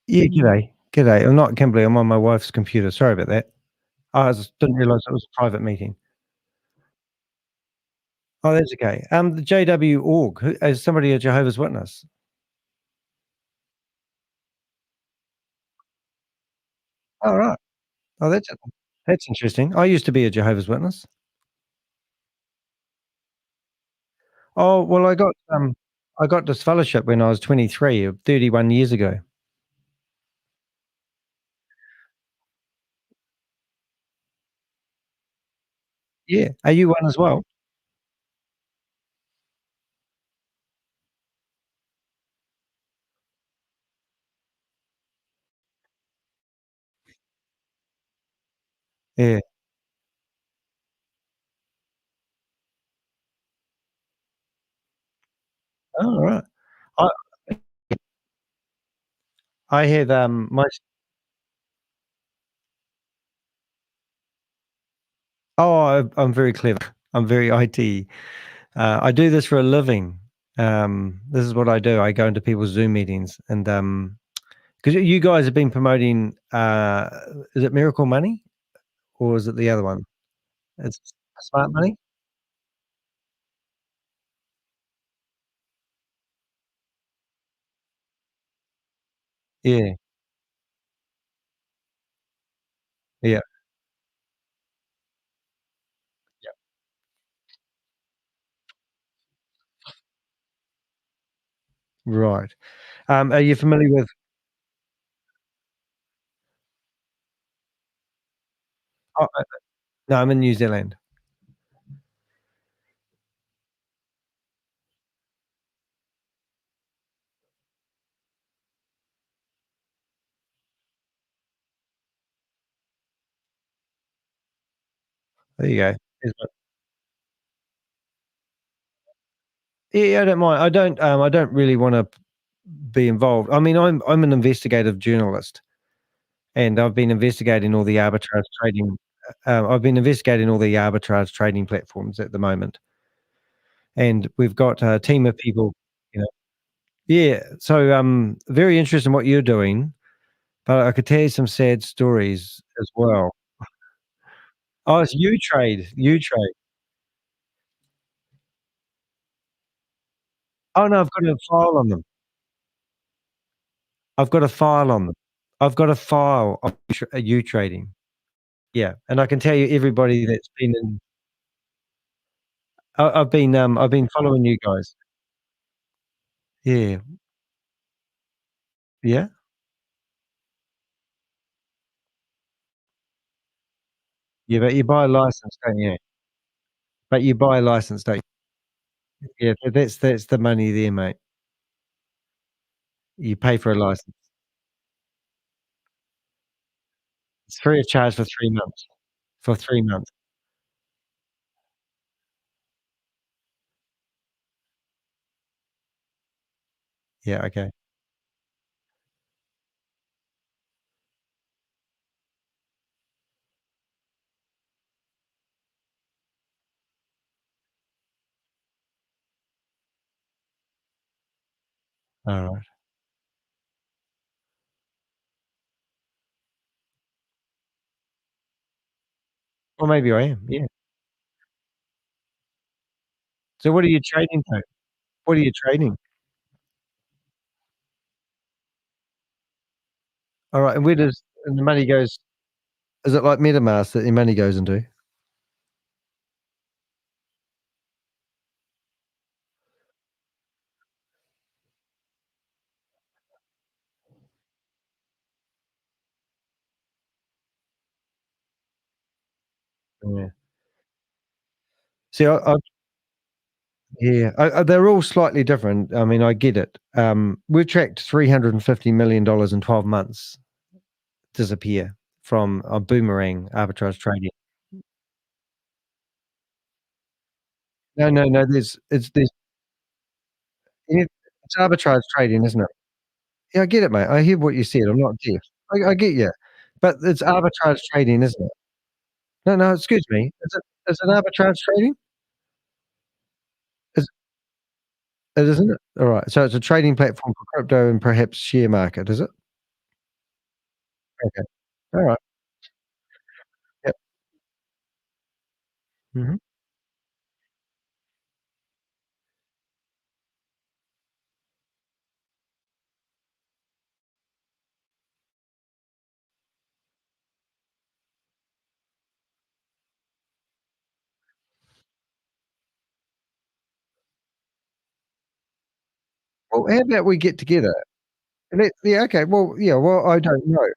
Yeah, g'day. G'day. I'm not Kimberly. I'm on my wife's computer. Sorry about that. I didn't realize it was a private meeting. Oh, that's okay. The JW org, is somebody a Jehovah's Witness? Oh, right. Oh, that's interesting. I used to be a Jehovah's Witness. Oh, well, I got this fellowship when I was 23, 31 years ago. Yeah. Are you one as well? Yeah. Oh, right. I had my. Oh, I'm very clever. I'm very IT. I do this for a living. This is what I do. I go into people's Zoom meetings, and because you guys have been promoting, is it Miracle Money, or is it the other one? It's Smart Money. Yeah. Yeah. Yeah. Right. Are you familiar with? Oh, no, I'm in New Zealand. There you go. Yeah, I don't mind. I don't really want to be involved. I mean, I'm an investigative journalist, and I've been investigating all the arbitrage trading. I've been investigating all the arbitrage trading platforms at the moment, and we've got a team of people. You know, yeah. So, very interested in what you're doing, but I could tell you some sad stories as well. Oh, it's Utrade. Utrade. Oh no, I've got a file on them. I've got a file on them. I've got a file on Utrading. Yeah, and I can tell you everybody that's been in. I've been following you guys. Yeah. Yeah? Yeah, but you buy a license, don't you? But you buy a license, don't you? Yeah, that's the money there, mate. You pay for a license. It's free of charge for 3 months. For 3 months. Yeah, okay. All right. Or maybe I am. Yeah. So what are you trading to? What are you trading? All right. And where does the money goes? Is it like MetaMask that your money goes into? Yeah. See, they're all slightly different. I mean, I get it. We've tracked $350 million in 12 months disappear from a boomerang arbitrage trading. No. It's arbitrage trading, isn't it? Yeah, I get it, mate. I hear what you said. I'm not deaf. I get you, but it's arbitrage trading, isn't it? No. Excuse me. Is it arbitrage trading? It isn't it? All right. So it's a trading platform for crypto and perhaps share market, is it? Okay. All right. Yep. Mhm. Well, how about we get together? Yeah, okay. Well, yeah, well, I don't know.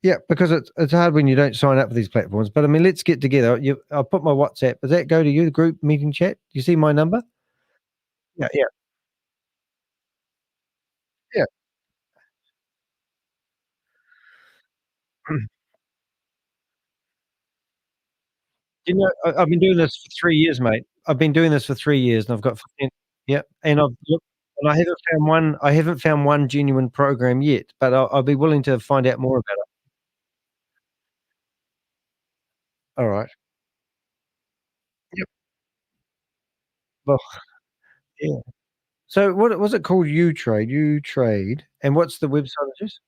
Yeah, because it's hard when you don't sign up for these platforms. But I mean, let's get together. I'll put my WhatsApp. Does that go to you, the group meeting chat? Do you see my number? Yeah. Yeah. You know, I've been doing this for 3 years, mate. I've been doing this for 3 years, and I've got 15. Yeah, and I've looked, and I haven't found one genuine program yet, but I'll be willing to find out more about it. All right. Yep. Well, yeah. So what was it called? Utrade, and what's the website address?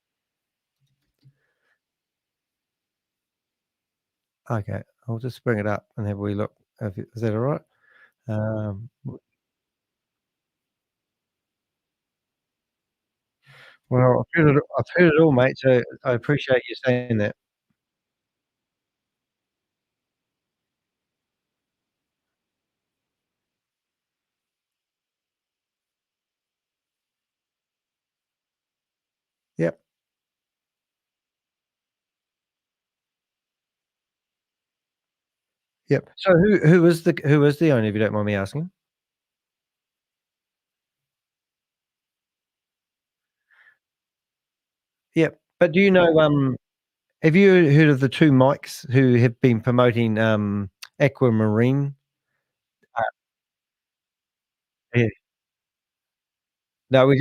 Okay, I'll just bring it up and have a wee look. Is that all right? Well, I've heard it all, mate, so I appreciate you saying that. Yep. Yep. So who is the owner, if you don't mind me asking? Yep. But do you know, have you heard of the 2 Mikes who have been promoting, aquamarine? Uh, yeah. No, we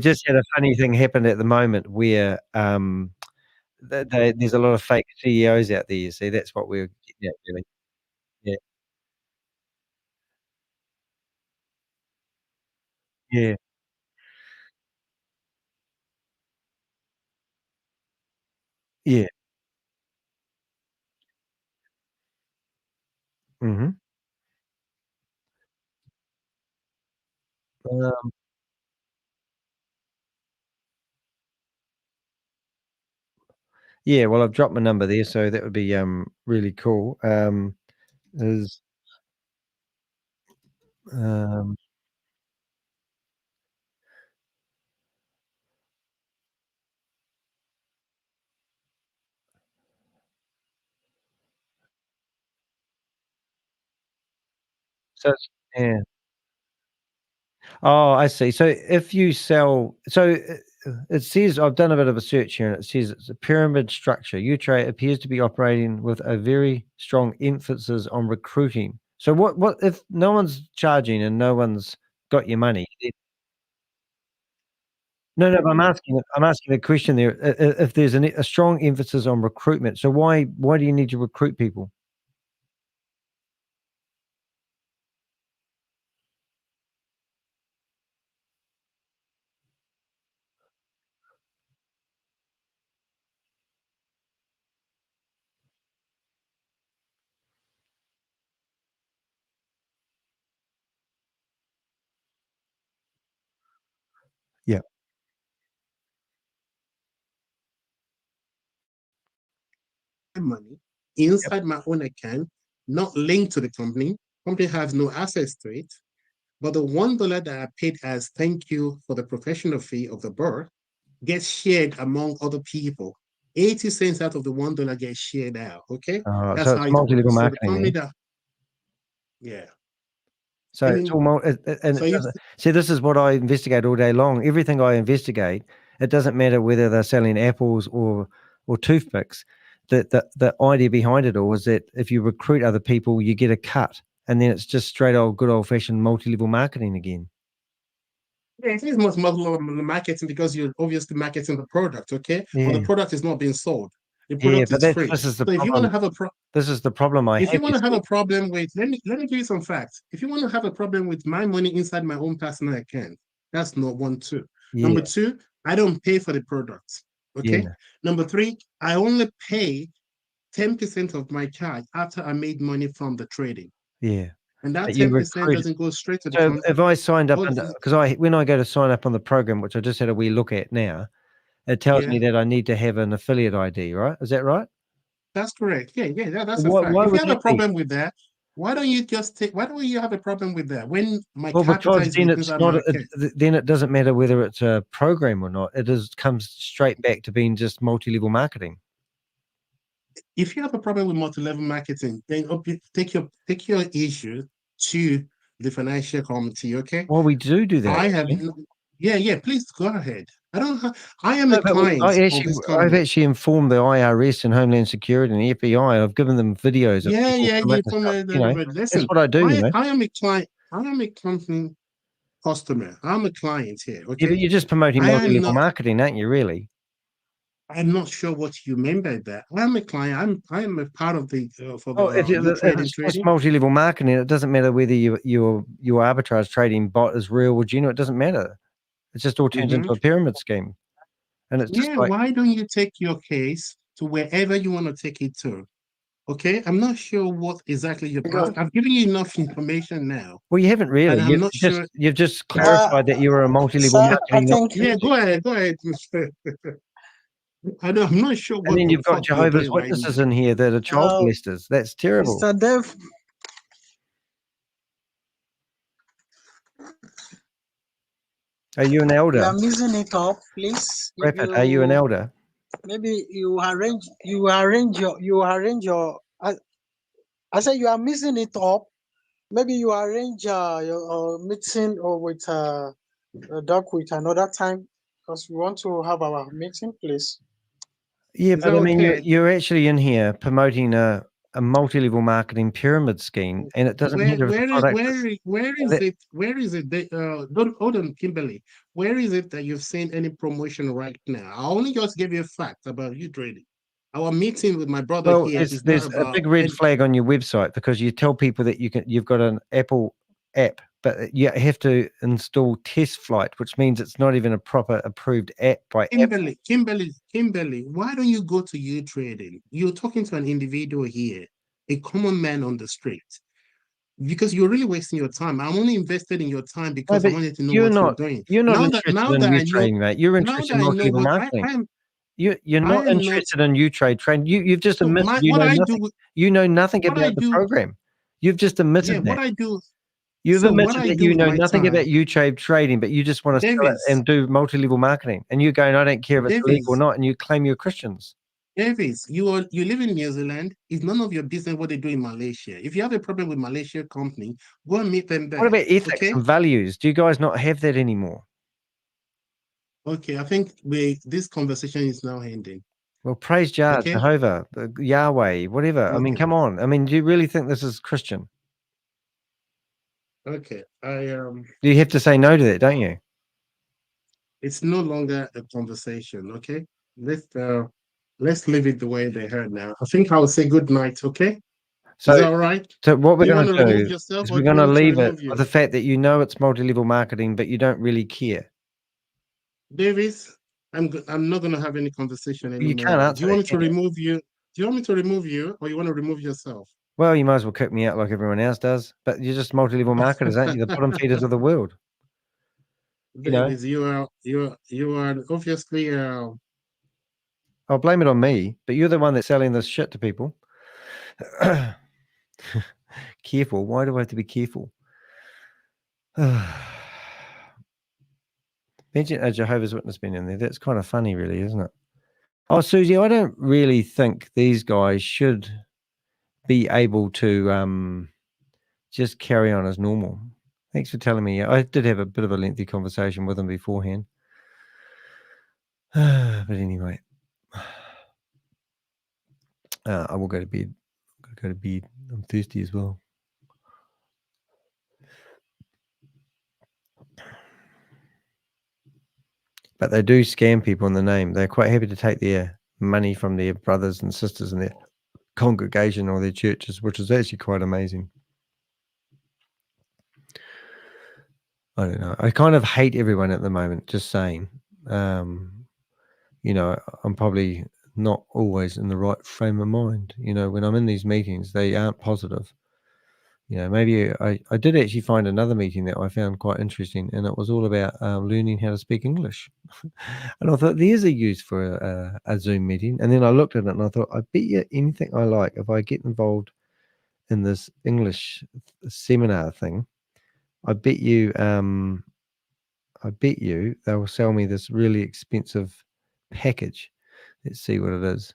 just had a funny thing happen at the moment where, there's a lot of fake CEOs out there, you see, that's what we're getting at really. Yeah. Yeah. Yeah. Mhm. Um Yeah, well, I've dropped my number there, so that would be, really cool. Is um so it's yeah. Oh, I see. So if you sell it says I've done a bit of a search here, and it says it's a pyramid structure. Utrade appears to be operating with a very strong emphasis on recruiting. So what if no one's charging and no one's got your money? No, but I'm asking a question there. If there's a strong emphasis on recruitment, so why do you need to recruit people? money inside my own account, not linked to the company. Company has no access to it. But the $1 that I paid as thank you for the professional fee of the bird gets shared among other people. 80 cents out of the $1 gets shared out. Okay, that's so how it's it multi-level works. So the marketing. company that, yeah. So it's all see, this is what I investigate all day long. Everything I investigate, it doesn't matter whether they're selling apples or toothpicks. The idea behind it all is that if you recruit other people, you get a cut, and then it's just straight good old fashioned multi-level marketing again. Yeah, it is multi-level marketing because you're obviously marketing the product, okay? Yeah. But the product is not being sold. The product is free. This is the so problem. If you want to have a this is the problem I have. If you want to have a problem with, let me give you some facts. If you want to have a problem with my money inside my own personal account, that's not 1, 2. Yeah. Number 2, I don't pay for the product. Okay. Yeah. Number 3, I only pay 10% of my charge after I made money from the trading. Yeah. And that 10% doesn't go straight to the company. If I signed up, because when I go to sign up on the program, which I just had a wee look at now, it tells me that I need to have an affiliate ID, right? Is that right? That's correct. Yeah, that's a fact. If you have a problem with that, why don't you have a problem with that? When my capital is then it's not. Then it doesn't matter whether it's a program or not. It comes straight back to being just multi-level marketing. If you have a problem with multi-level marketing, then take your issue to the financial committee. Okay. Well, we do that. I have. Yeah. Please go ahead. I am a client. I've actually informed the IRS and Homeland Security and the FBI. I've given them videos. That's what I do. I am a client. I am a company customer. I'm a client here. Okay. Yeah, but you're just promoting multi-level marketing, aren't you? Really? I'm not sure what you mean by that. I'm a client. I'm a part of the it's multi-level marketing. It doesn't matter whether your arbitrage trading bot is real or genuine. It doesn't matter. It just all turns into a pyramid scheme. And it's just why don't you take your case to wherever you want to take it to? Okay, I'm not sure what exactly you're. I've given you enough information now. Well, you haven't really. You've just clarified that you were a multi-level marketing. Yeah, go ahead. I'm not sure. And then you've got Jehovah's Witnesses in here that are child molesters. That's terrible. Mr. Dev. Are you an elder? You are mixing it up, please. Are you an elder? Maybe you arrange your. I said you are mixing it up. Maybe you arrange your meeting or with a doc with another time because we want to have our meeting, please. Yeah, but I mean, you're actually in here promoting a multi-level marketing pyramid scheme, and it doesn't matter if the product where is it? Hold on, Kimberly. Where is it that you've seen any promotion right now? I only just gave you a fact about Utrading. Our meeting with my brother here is there's a big red flag on your website because you tell people that you've got an Apple app, but you have to install Test Flight, which means it's not even a proper approved app by Apple. Kimberly, why don't you go to Utrading? You're talking to an individual here, a common man on the street. Because you're really wasting your time. I'm only invested in your time because I wanted to know what you're doing. You're not interested in Utrading, mate. You're interested in multi-level marketing. You're not interested in Utrade trade. You've just admitted you know nothing about the program. You've just admitted that. What I do. You've admitted that you know nothing about Utrade trading, but you just want to sell it and do multi-level marketing. And you're going, I don't care if it's legal or not, and you claim you're Christians. Davis, you live in New Zealand. It's none of your business what they do in Malaysia. If you have a problem with Malaysia company, go and meet them there. What about ethics and values? Do you guys not have that anymore? Okay, I think this conversation is now ending. Well, praise Jah, Jehovah, Yahweh, whatever. Okay. I mean, come on. I mean, do you really think this is Christian? Okay, You have to say no to that, don't you? It's no longer a conversation. Okay, let's leave it the way they heard now. I think I'll say good night. Okay. So, is that all right? So what we're going to do is we're going to leave it with the fact that you know it's multi-level marketing, but you don't really care. Davis, I'm not going to have any conversation anymore. You can't answer. Do you want me to remove you? Do you want me to remove you, or you want to remove yourself? Well, you might as well kick me out like everyone else does. But you're just multi-level marketers, aren't you? The bottom feeders of the world. Davis, you are obviously I'll blame it on me, but you're the one that's selling this shit to people. Careful. Why do I have to be careful? Imagine a Jehovah's Witness being in there. That's kind of funny, really, isn't it? Oh, Susie, I don't really think these guys should be able to just carry on as normal. Thanks for telling me. I did have a bit of a lengthy conversation with them beforehand. But anyway, I will go to bed. I'll go to bed. I'm thirsty as well. But they do scam people in the name. They're quite happy to take their money from their brothers and sisters in their congregation or their churches, which is actually quite amazing. I don't know. I kind of hate everyone at the moment, just saying. You know, I'm probably not always in the right frame of mind. You know, when I'm in these meetings, they aren't positive. You know, maybe I did actually find another meeting that I found quite interesting, and it was all about learning how to speak English. And I thought, there's a use for a Zoom meeting. And then I looked at it and I thought, I bet you anything I like, if I get involved in this English seminar thing, I bet you they will sell me this really expensive package. Let's see what it is.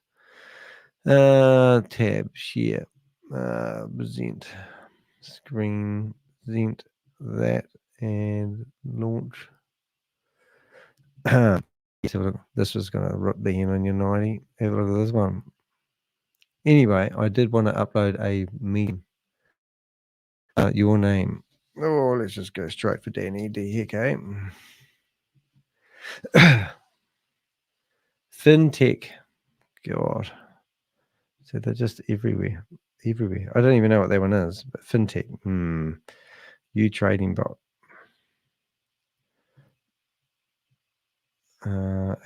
Tab, share, present, screen, present that, and launch. This was going to rip the hem in your 90. Have a look at this one. Anyway, I did want to upload a meme. Your name. Oh, let's just go straight for Danny de Hek, eh? FinTech. God. So they're just everywhere. Everywhere. I don't even know what that one is, but FinTech. Utrading bot.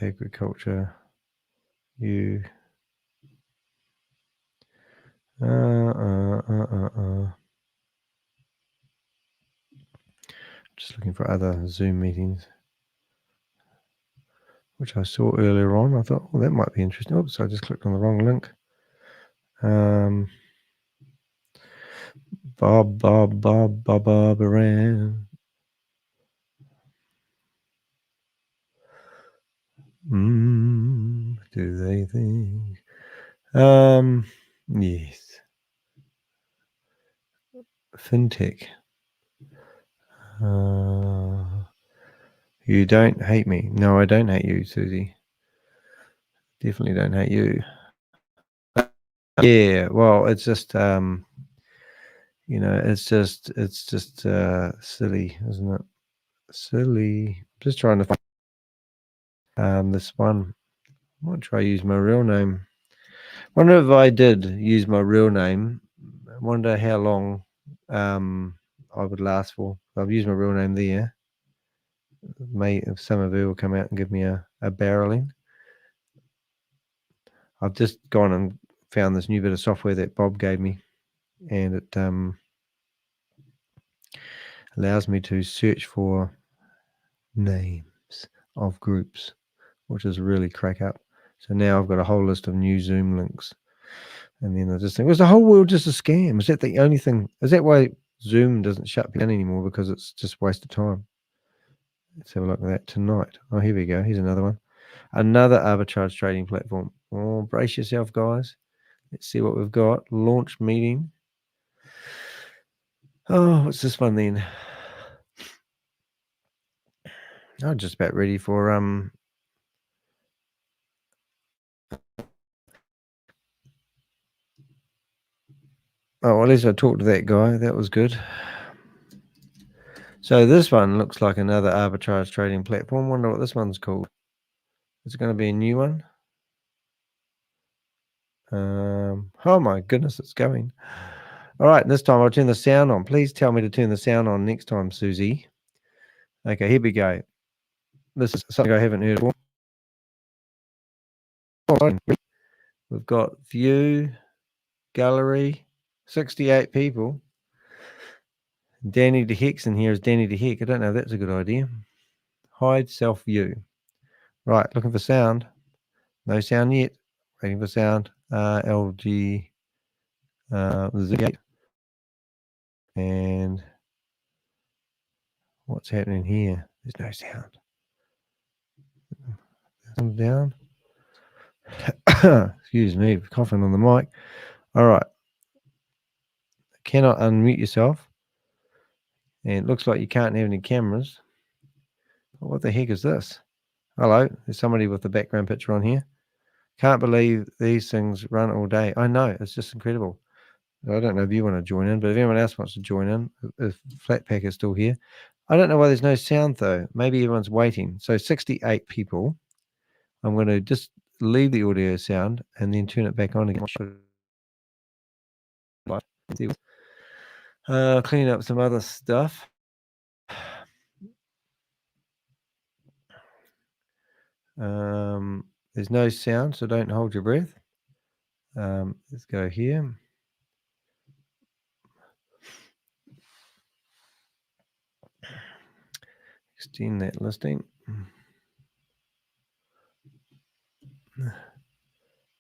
Agriculture. Just looking for other Zoom meetings, which I saw earlier on. I thought, oh, that might be interesting. Oops, I just clicked on the wrong link. Barbaran. Do they think? Yes. FinTech. You don't hate me. No, I don't hate you, Susie. Definitely don't hate you. Yeah, well, it's just you know, it's just silly, isn't it? Silly. Just trying to find this one. I might try to use my real name. Wonder if I did use my real name. I wonder how long I would last for. I've used my real name there. May Summer Vue will come out and give me a barreling. I've just gone and found this new bit of software that Bob gave me, and it allows me to search for names of groups, which is really crack up. So now I've got a whole list of new Zoom links, and then I just think, was the whole world just a scam? Is that the only thing? Is that why Zoom doesn't shut down anymore? Because it's just wasted time. Let's have a look at that tonight. Oh, here we go. Here's another one. Another arbitrage trading platform. Oh, brace yourself, guys. Let's see what we've got. Launch meeting. Oh, what's this one then? I'm just about ready for oh, well, at least I talked to that guy. That was good. So this one looks like another arbitrage trading platform. Wonder what this one's called. Is it going to be a new one? Oh my goodness, it's going. All right, this time I'll turn the sound on. Please tell me to turn the sound on next time, Susie. Okay, here we go. This is something I haven't heard before. We've got view, gallery, 68 people. Danny de Hek's in here is Danny de Hek. I don't know if that's a good idea. Hide self view. Right, looking for sound. No sound yet. Waiting for sound. LG. Z8. And what's happening here? There's no sound. I'm down. Excuse me, coughing on the mic. All right. Cannot unmute yourself. And it looks like you can't have any cameras. What the heck is this? Hello, there's somebody with the background picture on here. Can't believe these things run all day. I know, it's just incredible. I don't know if you want to join in, but if anyone else wants to join in, if Flatpak is still here. I don't know why there's no sound though. Maybe everyone's waiting. So 68 people. I'm going to just leave the audio sound and then turn it back on again. Clean up some other stuff. There's no sound, so don't hold your breath. Let's go here. Extend that listing.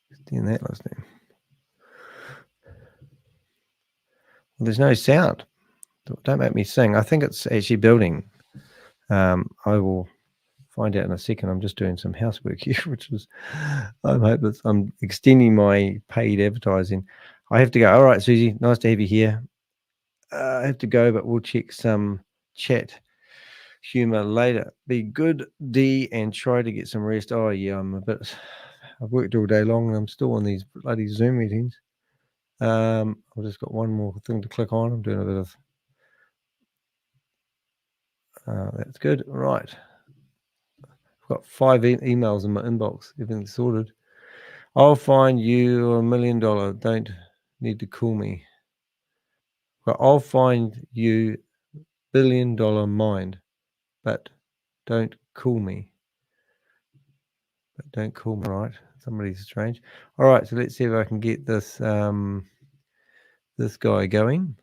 Extend that listing. Well, there's no sound. Don't make me sing. I think it's actually building. I will find out in a second. I'm just doing some housework here, which is, I'm extending my paid advertising. I have to go. All right, Susie, nice to have you here. I have to go, but we'll check some chat humor later. Be good, D, and try to get some rest. Oh, yeah, I've worked all day long and I'm still on these bloody Zoom meetings. I've just got one more thing to click on. I'm doing a bit of, that's good. Right. I've got 5 emails in my inbox. Everything's sorted. I'll find you $1 million. Don't need to call me. But I'll find you $1 billion mind. But don't call me. But don't call me, right? Somebody's strange. All right, so let's see if I can get this this guy going.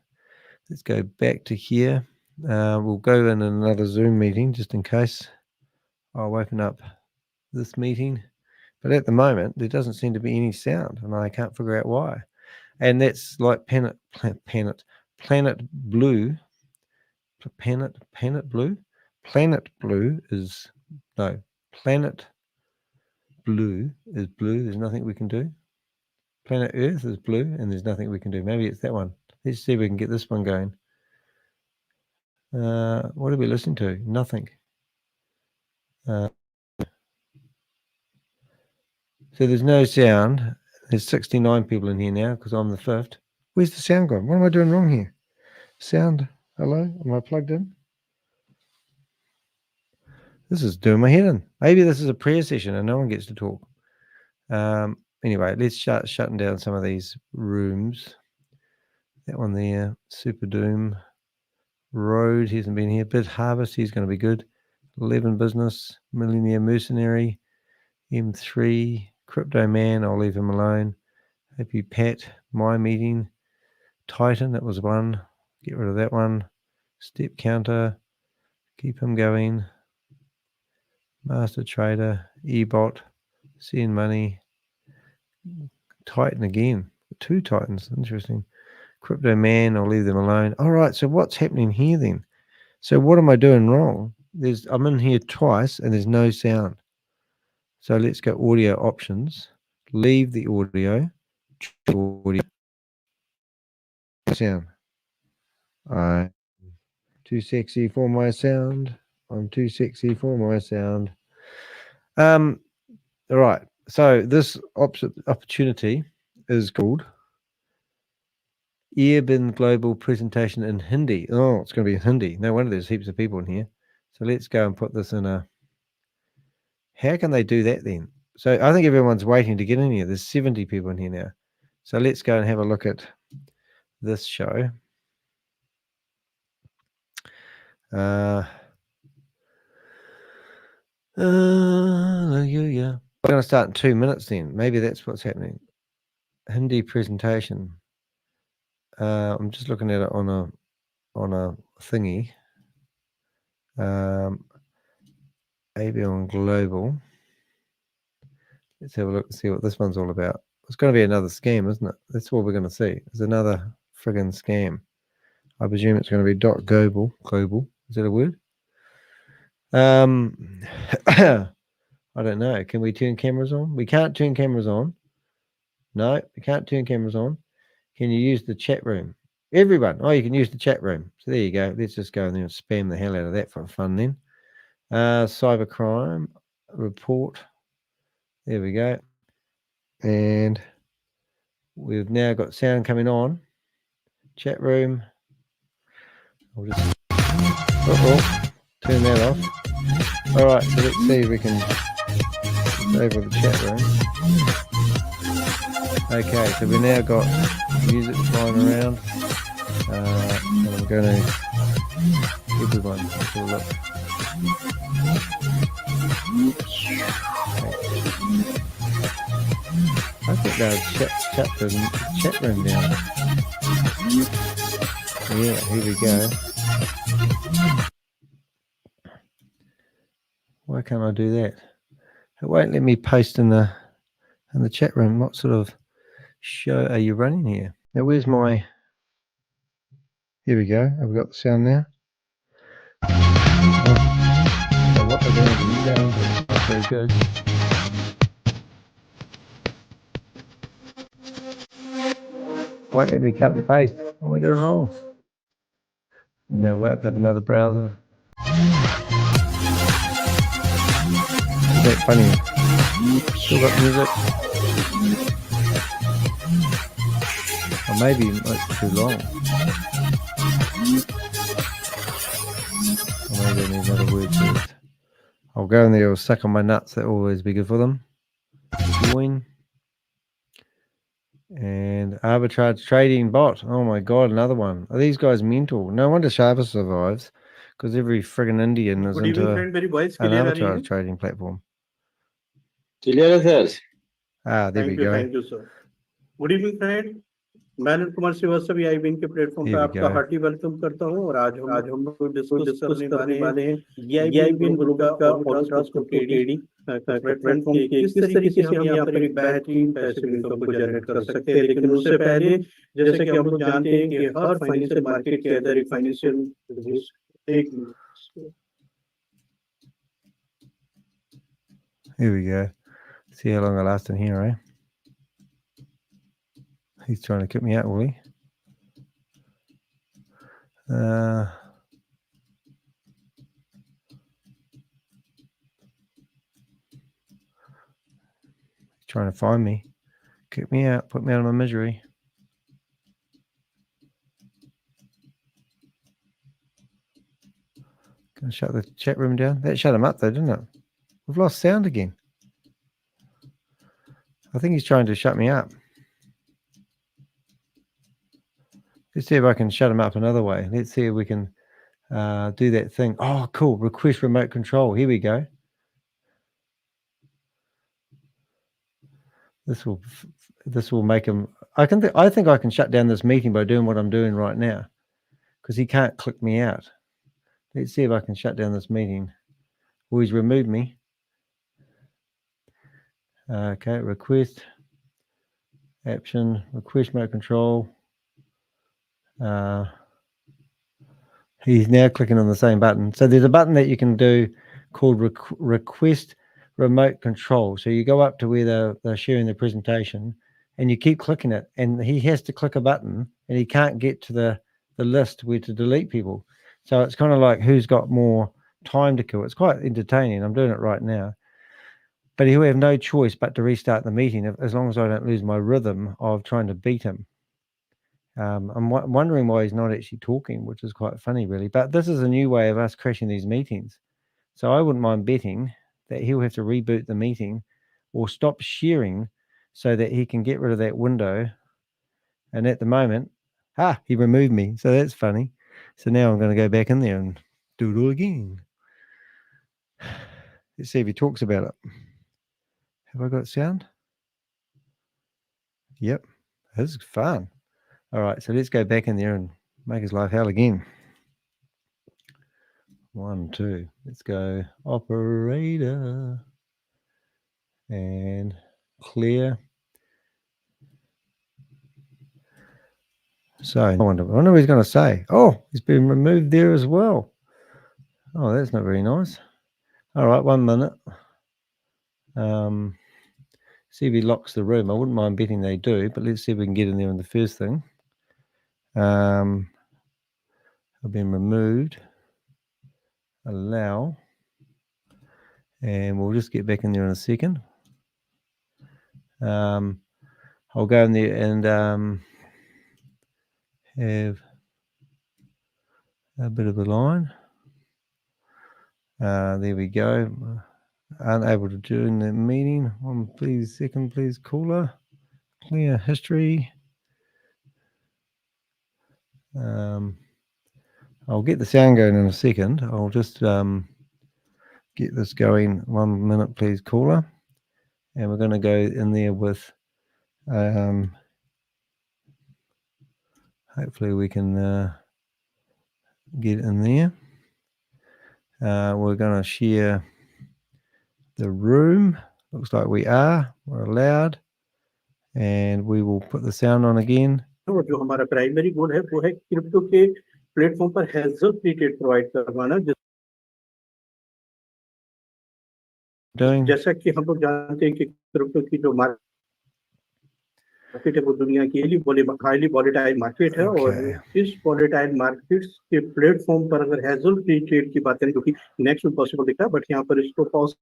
Let's go back to here. We'll go in another Zoom meeting just in case. I'll open up this meeting. But at the moment, there doesn't seem to be any sound, and I can't figure out why. And that's like Planet Blue. Planet Blue? Planet Blue is, no, Planet Blue is blue. There's nothing we can do. Planet Earth is blue, and there's nothing we can do. Maybe it's that one. Let's see if we can get this one going. What are we listening to? Nothing. So there's no sound. There's 69 people in here now because I'm the 5th. Where's the sound gone? What am I doing wrong here? Sound. Hello? Am I plugged in? This is doing my head in. Maybe this is a prayer session and no one gets to talk. Anyway, let's start shutting down some of these rooms. That one there, Super Doom. Road, he hasn't been here. Bid Harvest, he's going to be good. 11 Business, Millionaire Mercenary, M3, Crypto Man, I'll leave him alone. Happy Pat, My Meeting, Titan, that was one. Get rid of that one. Step Counter, keep him going. Master Trader, eBot, Send Money, Titan again. 2 Titans, interesting. Crypto Man, I'll leave them alone. All right, so what's happening here then? So what am I doing wrong? I'm in here twice and there's no sound. So let's go audio options. Leave the audio. Sound. I'm too sexy for my sound. I'm too sexy for my sound. All right. So this opportunity is called AIBN Global Presentation in Hindi. Oh, it's going to be in Hindi. No wonder there's heaps of people in here. So let's go and put this in a... How can they do that then? So I think everyone's waiting to get in here. There's 70 people in here now. So let's go and have a look at this show. Yeah. We're going to start in 2 minutes then. Maybe that's what's happening. Hindi presentation. I'm just looking at it on a thingy. AIBN Global. Let's have a look and see what this one's all about. It's going to be another scam, isn't it? That's what we're going to see. It's another friggin' scam. I presume it's going to be .global. Global. Is that a word? I don't know. Can we turn cameras on? We can't turn cameras on. No, we can't turn cameras on. Can you use the chat room? Everyone. Oh, you can use the chat room. So there you go. Let's just go in there and spam the hell out of that for fun then. Cybercrime report. There we go. And we've now got sound coming on. Chat room. I'll just turn that off. All right, so let's see if we can over the chat room. Okay, so we've now got music flying around. And I'm going to everyone. Let's have a look. I think they'll shut the chat room down. Yeah, here we go. Why can't I do that? It won't let me post in the chat room. What sort of show are you running here? Now where's my... Here we go. Have we got the sound now? So what we're going to do is not very good. Why did we cut the paste? Oh, we got it wrong. No, we'll have another browser. Isn't that funny? Still got music. Or maybe it's too long. Or maybe I need another word for it. I'll go in there, I'll suck on my nuts, that'll always be good for them. Join. And arbitrage trading bot. Oh my god, another one. Are these guys mental? No wonder Sharper survives, because every friggin' Indian is into an arbitrage trading platform. Clear, sir. There we go. Thank you, sir. Good evening, friend. मैं Kumar Srivastava AIBN के platform पर आपका hearty welcome करता हूं और आज हम discuss करने वाले हैं AIBN ग्रुप का आर्बिट्राज को ट्रेडिंग प्लेटफॉर्म के किस तरीके से हम यहां पर एक बेहतरीन पैसिव इनकम को जनरेट कर सकते हैं। लेकिन उससे पहले जैसे कि हम लोग जानते हैं कि हर फाइनेंशियल मार्केट के अंदर एक financial Here we go. See how long I last in here, eh? He's trying to kick me out, will he? He's trying to find me. Kick me out. Put me out of my misery. Gonna shut the chat room down. That shut him up though, didn't it? We've lost sound again. I think he's trying to shut me up. Let's see if I can shut him up another way. Let's see if we can do that thing. Oh, cool. Request remote control. Here we go. This will make him... I think I can shut down this meeting by doing what I'm doing right now, because he can't click me out. Let's see if I can shut down this meeting. Oh, he's removed me. Okay, request. Action. Request remote control. He's now clicking on the same button. So there's a button that you can do called request remote control. So you go up to where they're sharing the presentation and you keep clicking it, and he has to click a button and he can't get to the list where to delete people. So it's kind of like who's got more time to kill. It's quite entertaining. I'm doing it right now. But he'll have no choice but to restart the meeting as long as I don't lose my rhythm of trying to beat him. I'm wondering why he's not actually talking, which is quite funny, really. But this is a new way of us crashing these meetings. So I wouldn't mind betting that he'll have to reboot the meeting or stop sharing so that he can get rid of that window. And at the moment, he removed me. So that's funny. So now I'm going to go back in there and do it all again. Let's see if he talks about it. Have I got sound? Yep, this is fun. All right, so let's go back in there and make his life hell again. 1, 2. Let's go operator. And clear. So I wonder what he's going to say. Oh, he's been removed there as well. Oh, that's not very nice. All right, 1 minute. See if he locks the room. I wouldn't mind betting they do, but let's see if we can get in there on the first thing. I've been removed. Allow. And we'll just get back in there in a second. I'll go in there and have a bit of a line. There we go. Unable to join the meeting. Second, please, caller. Clear history. I'll get the sound going in a second. I'll just get this going. 1 minute, please, caller. And we're going to go in there with, hopefully we can get in there. We're going to share the room. Looks like we're allowed. And we will put the sound on again. और जो हमारा primary goal है वो है crypto के platform पर hassle free trade provide करवाना जैसा कि हम लोग जानते हैं कि क्रिप्टो की जो मार्केट है वो दुनिया की हाईली वॉलेटाइल मार्केट है और इस वॉलेटाइल मार्केट के प्लेटफॉर्म पर अगर हैजल फ्री ट्रेड की बात करें जो कि नेक्स्ट में पॉसिबल दिखा बट यहाँ पर इसको पॉज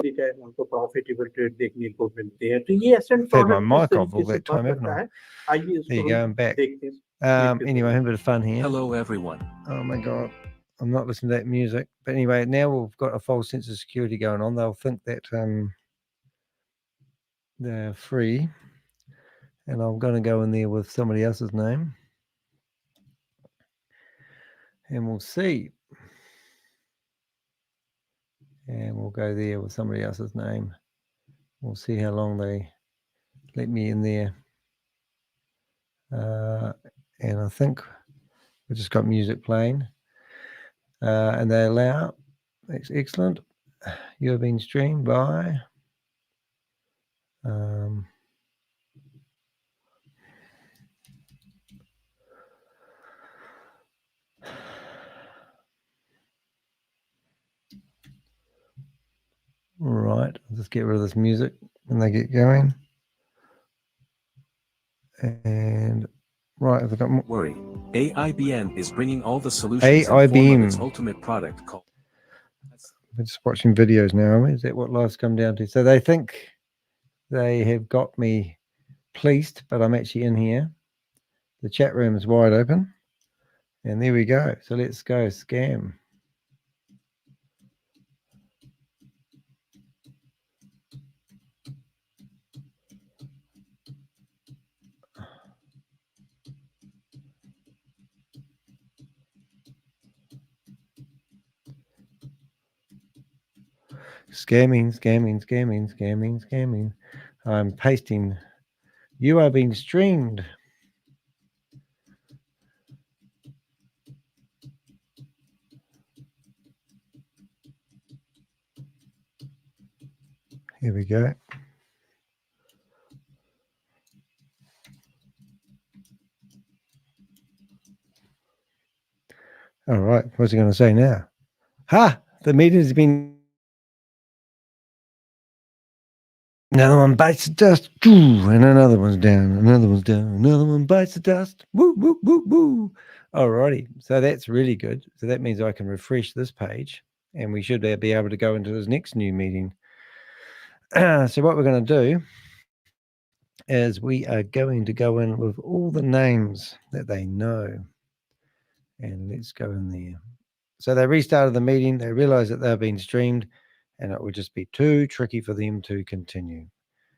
टाइम उनको प्रॉफिटेबल ट्रेड देखने को मिलते हैं तो ये एसेंट Had my प्रोडक्ट mic किस off all तरीके से that time, वर्क haven't करता I? है आइए There इसको you go, I'm back. देखते हैं Anyway, a bit of fun here. Hello, everyone. Oh my God. I'm not listening to that music. But anyway, now we've got a false sense of security going on. They'll think that they're free. And I'm going to go in there with somebody else's name. And we'll see. And we'll go there with somebody else's name. We'll see how long they let me in there. And I think we just got music playing. And they allow. That's excellent. You have been streamed by. Right, I'll just get rid of this music when they get going. And right, I've got more. Worry. AIBN is bringing all the solutions in form of its ultimate product called. We're just watching videos now. Is that what life's come down to? So they think they have got me pleased, but I'm actually in here. The chat room is wide open. And there we go. So let's go scam. Scamming. I'm pasting. You are being streamed. Here we go. All right. What's he going to say now? Ha! The meeting has been. Another one bites the dust. And another one's down. Another one's down. Another one bites the dust. Woo, woo, woo, woo. All righty. So that's really good. So that means I can refresh this page and we should be able to go into this next new meeting. So what we're going to do is we are going to go in with all the names that they know. And let's go in there. So they restarted the meeting. They realized that they've been streamed and it would just be too tricky for them to continue.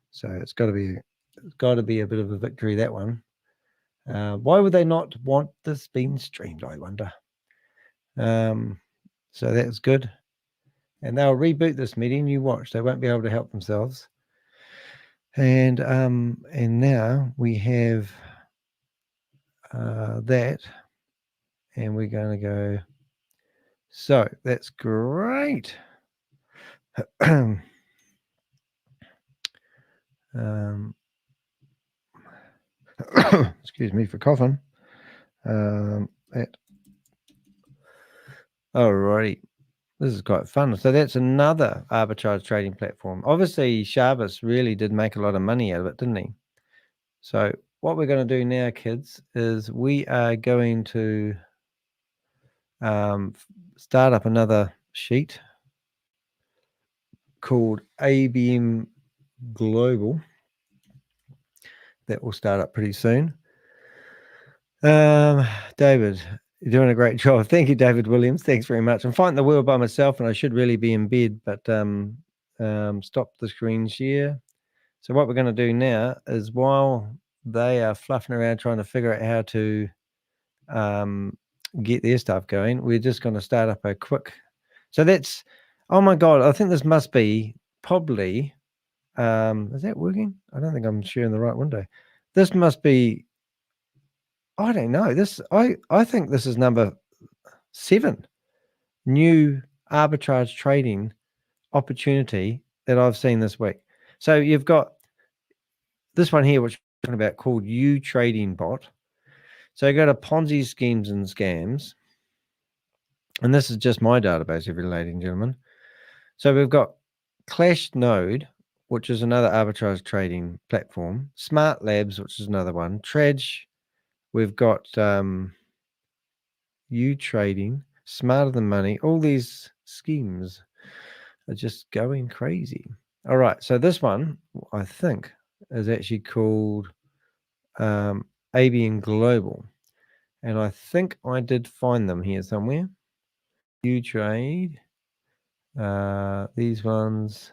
So it's got to be a bit of a victory, that one. Why would they not want this being streamed, I wonder? So that's good. And they'll reboot this meeting. You watch. They won't be able to help themselves. And now we have that. And we're going to go. So that's great. Excuse me for coughing. Alrighty. This is quite fun. So that's another arbitrage trading platform. Obviously, Shabbos really did make a lot of money out of it, didn't he? So what we're going to do now, kids, is we are going to start up another sheet called AIBN Global. That will start up pretty soon. David, you're doing a great job. Thank you, David Williams. Thanks very much. I'm fighting the wheel by myself and I should really be in bed, but stop the screen share. So what we're going to do now is while they are fluffing around trying to figure out how to get their stuff going, we're just going to start up a quick. So that's, oh my God, I think this must be probably, is that working? I don't think I'm sharing the right window. This must be, I don't know. This I think this is number 7 new arbitrage trading opportunity that I've seen this week. So you've got this one here, which we're talking about, called Utrading bot. So you go to Ponzi schemes and scams, and this is just my database, ladies and gentlemen. So we've got ClashNode, which is another arbitrage trading platform. Smart Labs, which is another one. Tradge. We've got Utrading, Smarter Than Money, all these schemes. are just going crazy. All right, so this one I think is actually called AIBN Global, and I think I did find them here somewhere. Utrade, these ones.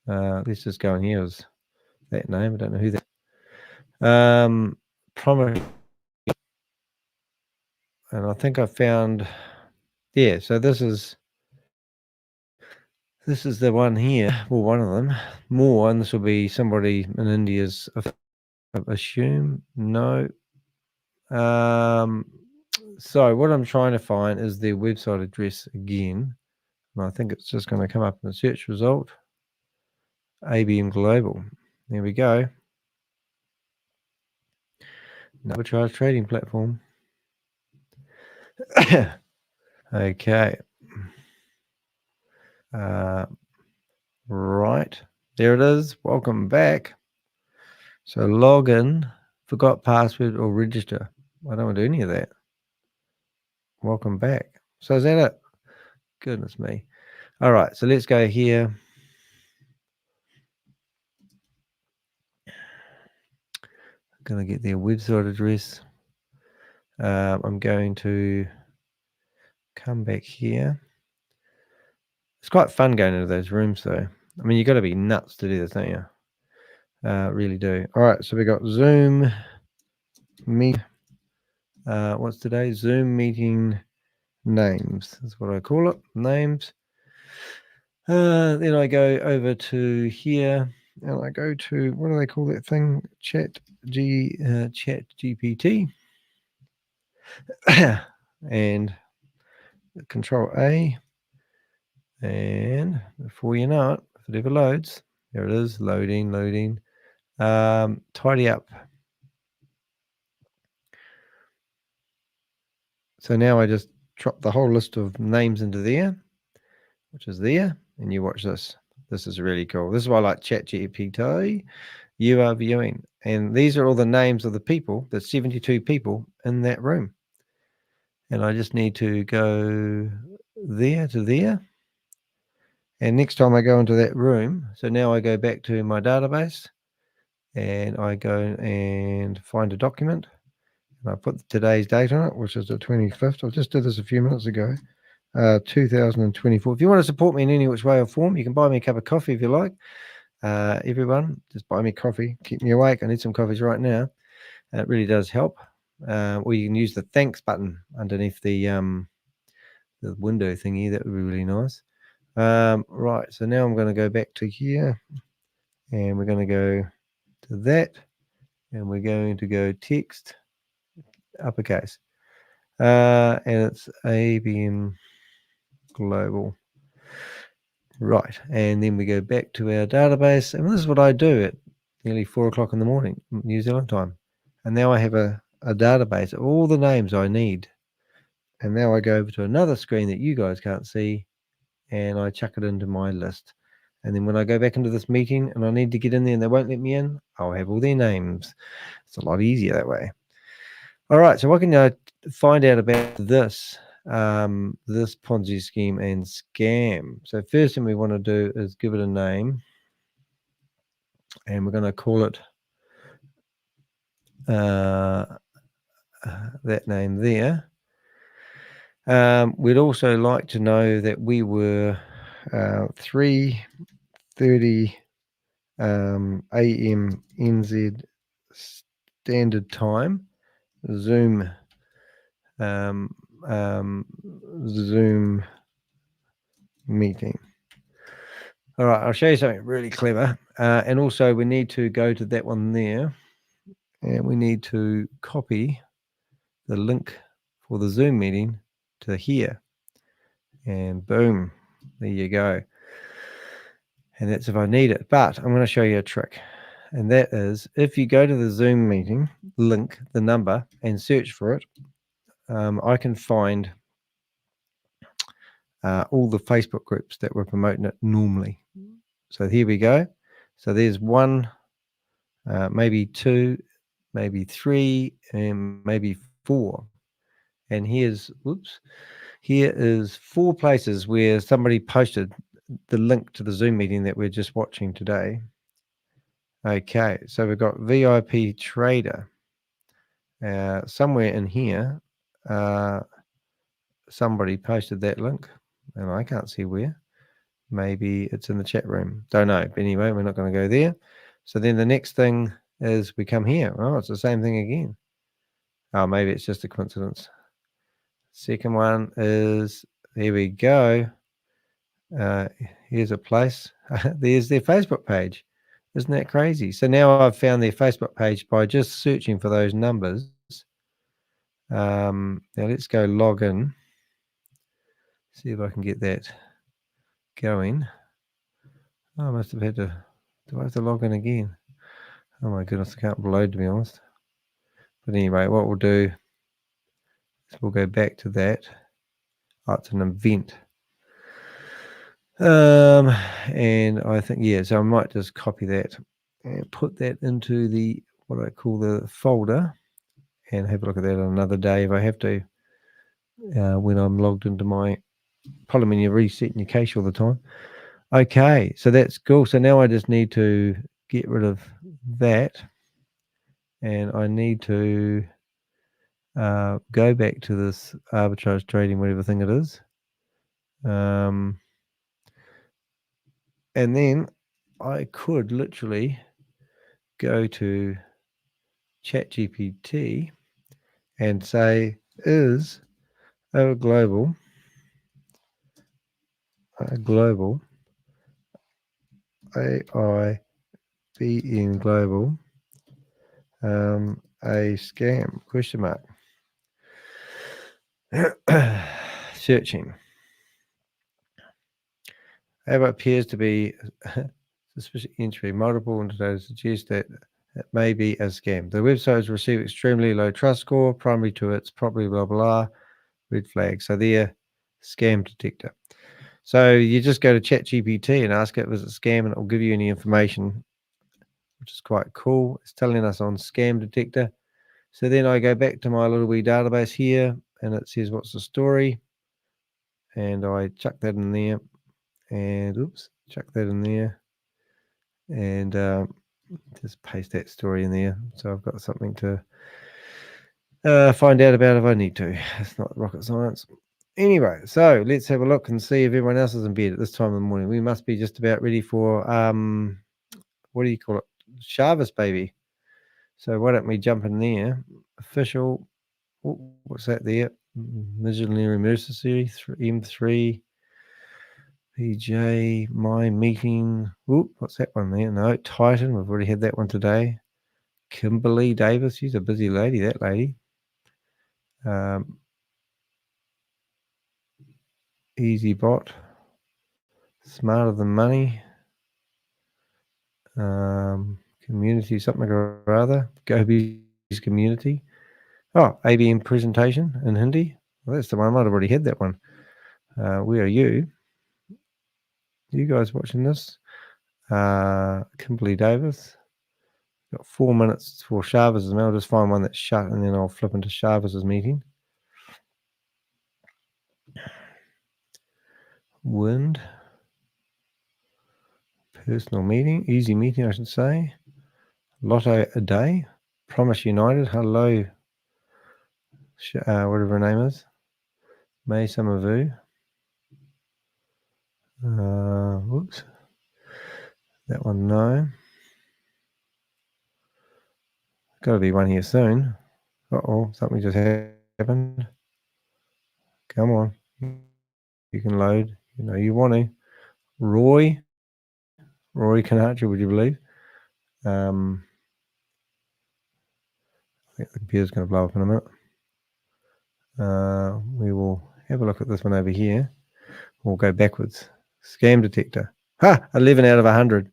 Let's just go in here as that name. I don't know who that. Promise, and I think I found. Yeah, so this is the one here. Well, one of them. More, and this will be somebody in India's. I assume no. So what I'm trying to find is their website address again, and I think it's just going to come up in the search result. AIBN Global. There we go. Arbitrage trading platform. Okay. Right. There it is. Welcome back. So log in, forgot password or register. I don't want to do any of that. Welcome back. So is that it? Goodness me. All right. So let's go here. I'm going to get their website address. I'm going to come back here. It's quite fun going into those rooms, though. I mean, you got to be nuts to do this, don't you? Really do. All right, so we got Zoom meet. What's today? Zoom meeting names. That's what I call it. Names. Then I go over to here, and I go to, what do they call that thing? Chat GPT. And Control A. And before you know it, if it ever loads, there it is, loading. Tidy up. So now I just drop the whole list of names into there, which is there, and you watch this. This is really cool. This is why I like ChatGPT. You are viewing, and these are all the names of the people. There's 72 people in that room, and I just need to go there to there. And next time I go into that room, so now I go back to my database and I go and find a document and I put today's date on it, which is the 25th. I just did this a few minutes ago, 2024. If you want to support me in any which way or form, you can buy me a cup of coffee if you like. Everyone, just buy me coffee. Keep me awake. I need some coffees right now. It really does help. Or you can use the thanks button underneath the window thingy. That would be really nice. Right, so now I'm going to go back to here and we're going to go to that and we're going to go text uppercase and it's AIBN Global. Right, and then we go back to our database, and this is what I do at nearly 4 o'clock in the morning, New Zealand time. And now I have a database of all the names I need. And now I go over to another screen that you guys can't see, and I chuck it into my list. And then when I go back into this meeting and I need to get in there and they won't let me in, I'll have all their names. It's a lot easier that way. All right, so what can I find out about this Ponzi scheme and scam? So first thing we want to do is give it a name, and we're going to call it that name there. We'd also like to know that we were 3:30 a.m. NZ Standard Time. Zoom meeting. All right, I'll show you something really clever. And also we need to go to that one there, and we need to copy the link for the Zoom meeting to here, and boom, there you go. And that's if I need it. But I'm going to show you a trick, and that is if you go to the Zoom meeting link, the number, and search for it, I can find all the Facebook groups that were promoting it normally. So here we go. So there's one, maybe two, maybe three, and maybe four. And here is 4 places where somebody posted the link to the Zoom meeting that we're just watching today. Okay, so we've got VIP Trader. Somewhere in here, somebody posted that link, and I can't see where. Maybe it's in the chat room. Don't know. But anyway, we're not going to go there. So then the next thing is we come here. Oh, it's the same thing again. Oh, maybe it's just a coincidence. Second one is, here we go. Here's a place. There's their Facebook page. Isn't that crazy? So now I've found their Facebook page by just searching for those numbers. Now let's go log in. See if I can get that going. Oh, I must have had to. Do I have to log in again? Oh my goodness, I can't load, to be honest. But anyway, what we'll do is we'll go back to that. Oh, it's an event. And I think, yeah, so I might just copy that and put that into the, what I call the folder, and have a look at that on another day if I have to, when I'm logged into my, probably when you're resetting your cache all the time. Okay, so that's cool. So now I just need to get rid of that, and I need to go back to this arbitrage trading, whatever thing it is. And then I could literally go to ChatGPT and say, is a global AIBN global a scam, question mark. Searching. How appears to be suspicious entry. Multiple indicators suggest that it may be a scam. The website has received extremely low trust score, primary to its property, blah, blah, red flag. So they're scam detector. So you just go to ChatGPT and ask it, was it a scam, and it will give you any information, which is quite cool. It's telling us on scam detector. So then I go back to my little wee database here, and it says, what's the story? And I chuck that in there. And oops, chuck that in there, and just paste that story in there. So I've got something to find out about if I need to. It's not rocket science. Anyway, so let's have a look and see if everyone else is in bed at this time of the morning. We must be just about ready for what do you call it? Shabbos, baby. So why don't we jump in there? Official. What's that there? Missionary emergency M3. PJ, my meeting. Whoop, what's that one there? No, Titan. We've already had that one today. Kimberly Davis. She's a busy lady, that lady. Easy Bot. Smarter Than Money. Community, something or other. Gobi's Community. Oh, ABM presentation in Hindi. Well, that's the one. I might have already had that one. Where are you? You guys watching this? Kimberly Davis. Got 4 minutes for Shavas, and I'll just find one that's shut, and then I'll flip into Shavas' meeting. Wind. Personal meeting. Easy meeting, I should say. Lotto a day. Promise United. Hello. Whatever her name is. Mai Summer Vue. Whoops. That one, no. Got to be one here soon. Uh-oh, something just happened. Come on. You can load. You know you want to. Roy Kanacha, would you believe? I think the computer's going to blow up in a minute. We will have a look at this one over here. We'll go backwards. Scam detector. 11 out of 100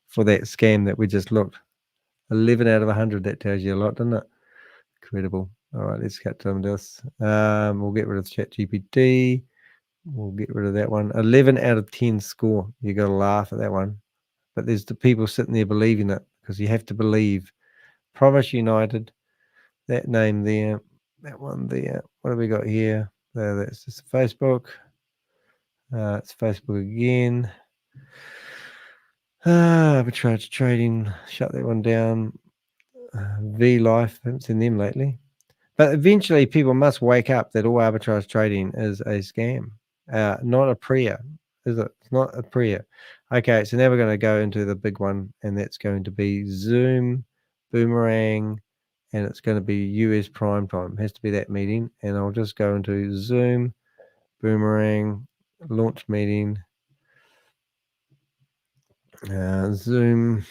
for that scam that we just looked. 11 out of 100. That tells you a lot, doesn't it? Incredible. All right, let's get to this. We'll get rid of ChatGPT. We'll get rid of that one. 11 out of 10 score. You got to laugh at that one. But there's the people sitting there believing it, because you have to believe. Promise United. That name there. That one there. What have we got here? That's just Facebook. It's Facebook again. Arbitrage trading, shut that one down. V Life, haven't seen them lately. But eventually people must wake up that all arbitrage trading is a scam, not a prayer, is it? It's not a prayer. Okay, so now we're going to go into the big one, and that's going to be Zoom, Boomerang, and it's going to be US prime time. It has to be that meeting, and I'll just go into Zoom, Boomerang, launch meeting, Zoom.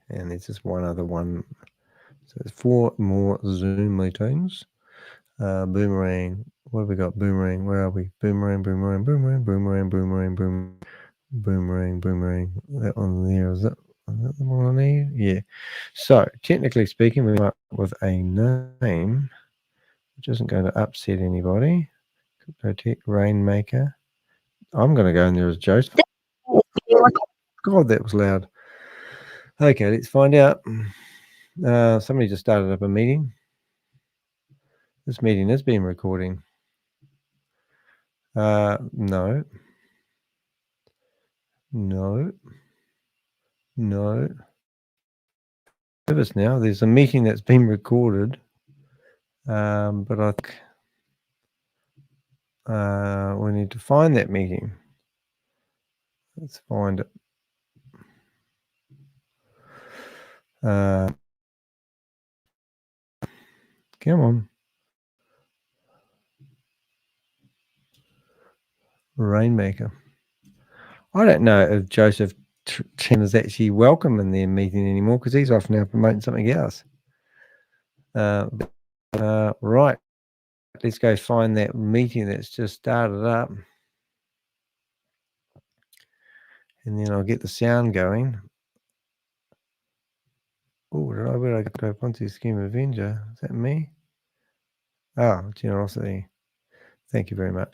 And there's just one other one. So there's 4 more Zoom meetings. Boomerang. What have we got? Boomerang. Where are we? Boomerang, boomerang, boomerang, boomerang, boomerang, boomerang, boomerang, boomerang. That one there, is it? Is that the one I need? Yeah. So technically speaking, we come up with a name which isn't going to upset anybody. Crypto Tech Rainmaker. I'm going to go in there as Joseph. God, that was loud. Okay, let's find out. Somebody just started up a meeting. This meeting has been recording. No. Service now. There's a meeting that's been recorded. But I think we need to find that meeting. Let's find it. Come on. Rainmaker. I don't know if Joseph Chen is actually welcome in their meeting anymore, because he's off now promoting something else. Right. Let's go find that meeting that's just started up. And then I'll get the sound going. Oh, where did I go? Ponzi Scheme Avenger. Is that me? Oh, generosity. Thank you very much.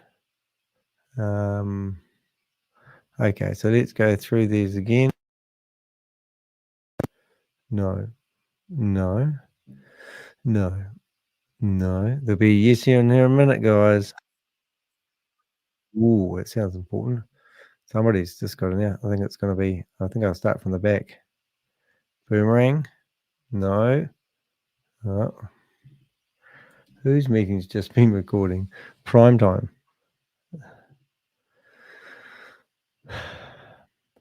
Okay, so let's go through these again. No. There'll be a yes here and there in a minute, guys. Ooh, it sounds important. Somebody's just got it now. I think it's going to be, I think I'll start from the back. Boomerang. No. Oh. Whose meeting's just been recording? Prime time.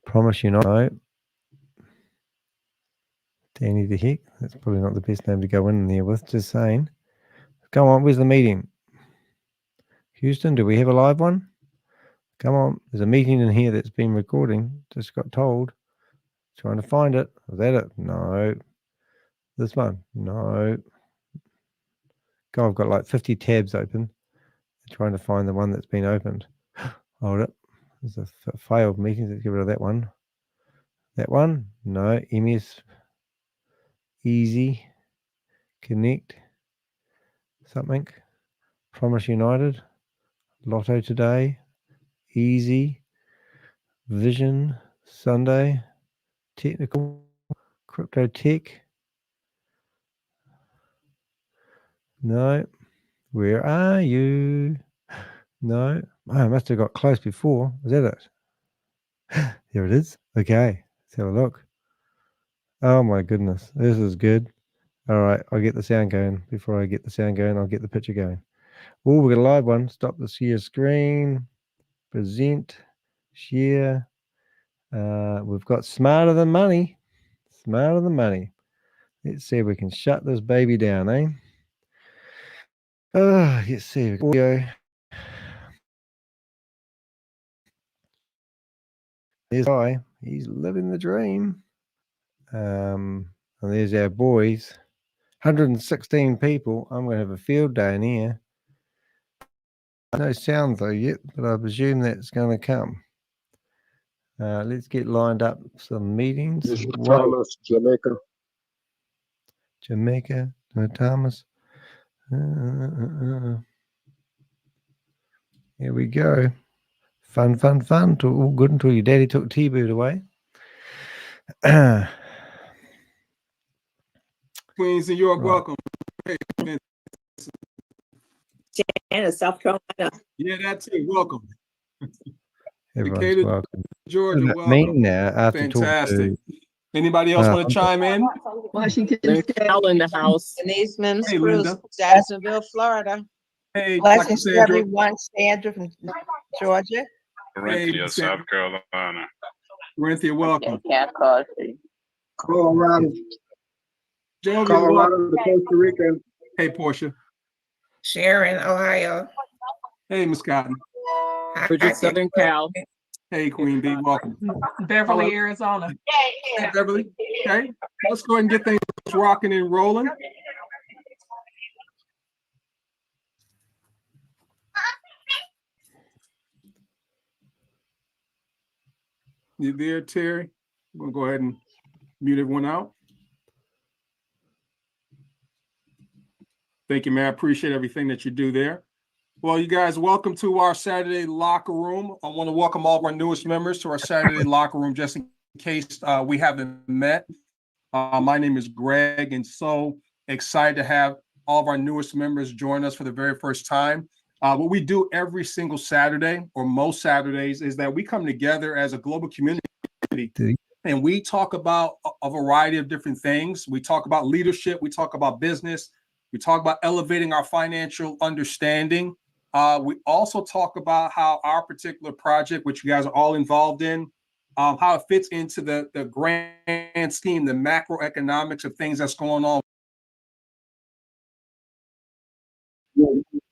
Promise you not. No. Danny de Hek. That's probably not the best name to go in there with. Just saying. Come on, where's the meeting? Houston, do we have a live one? Come on, there's a meeting in here that's been recording. Just got told. Trying to find it. Is that it? No. This one? No. God, I've got like 50 tabs open. Trying to find the one that's been opened. Hold it. There's a failed meeting. Let's get rid of that one. That one? No. MS. Easy. Connect. Something. Promise United. Lotto today. Easy. Vision. Sunday. Technical. Crypto Tech. No. Where are you? No. Oh, I must have got close before. Was that it? There it is. Okay. Let's have a look. Oh my goodness. This is good. All right. I'll get the sound going. Before I get the sound going, I'll get the picture going. Oh, we got a live one. Stop the share screen. Present. Share. We've got Smarter Than Money. Smarter Than Money. Let's see if we can shut this baby down, eh? Oh, let's see. Audio. There's Guy. He's living the dream. And there's our boys. 116 people. I'm going to have a field day in here. No sound though yet, but I presume that's going to come. Let's get lined up some meetings. This is Thomas, Jamaica. Jamaica, Thomas. Here we go. Fun. All good until your daddy took T-Boot away. Queens, and you're welcome. Shannon, South Carolina. Yeah, that's it. Welcome. Everyone's Decatur, welcome. Georgia, Me welcome. now after Fantastic. talking Anybody else want to chime in? Washington, Cal in the house. Denise Mims Hey, Cruz, Linda. Jacksonville, Florida. Hey, Blessings to Sandra. everyone. Sandra from Georgia. Hey, South Carolina. Corinthia, welcome. Cat Cosby. Colorado. Jovi, Colorado to Costa Rica. Hey, Portia. Sharon, Ohio. Hey, Miss Cotton. Bridget, Southern Cal. Hey, Queen B, welcome. Beverly, Hello. Arizona. Hey, Beverly. Okay, let's go ahead and get things rocking and rolling. You there, Terry? We'll go ahead and mute everyone out. Thank you, man. I appreciate everything that you do there. Well, you guys, welcome to our Saturday locker room. I want to welcome all of our newest members to our Saturday locker room, just in case we haven't met. My name is Greg, and so excited to have all of our newest members join us for the very first time. What we do every single Saturday, or most Saturdays, is that we come together as a global community and we talk about a variety of different things. We talk about leadership, we talk about business, we talk about elevating our financial understanding. We also talk about how our particular project, which you guys are all involved in, how it fits into the grand scheme, the macroeconomics of things that's going on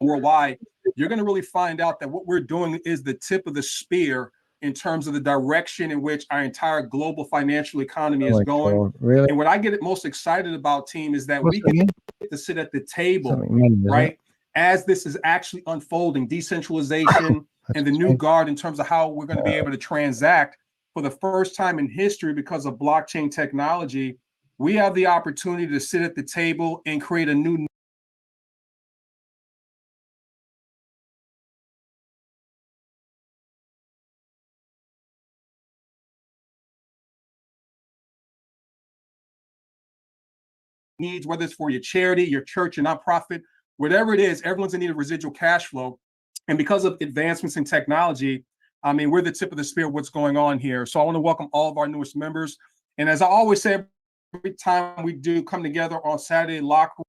worldwide. You're going to really find out that what we're doing is the tip of the spear in terms of the direction in which our entire global financial economy is going. God, really? And what I get most excited about, team, is that What's we that get to sit at the table, Something, right? As this is actually unfolding, decentralization and the new guard in terms of how we're going to be able to transact for the first time in history because of blockchain technology. We have the opportunity to sit at the table and create a new needs, whether it's for your charity, your church, your nonprofit, whatever it is, everyone's in need of residual cash flow. And because of advancements in technology, I mean, we're the tip of the spear of what's going on here. So I want to welcome all of our newest members. And as I always say, every time we do come together on Saturday locker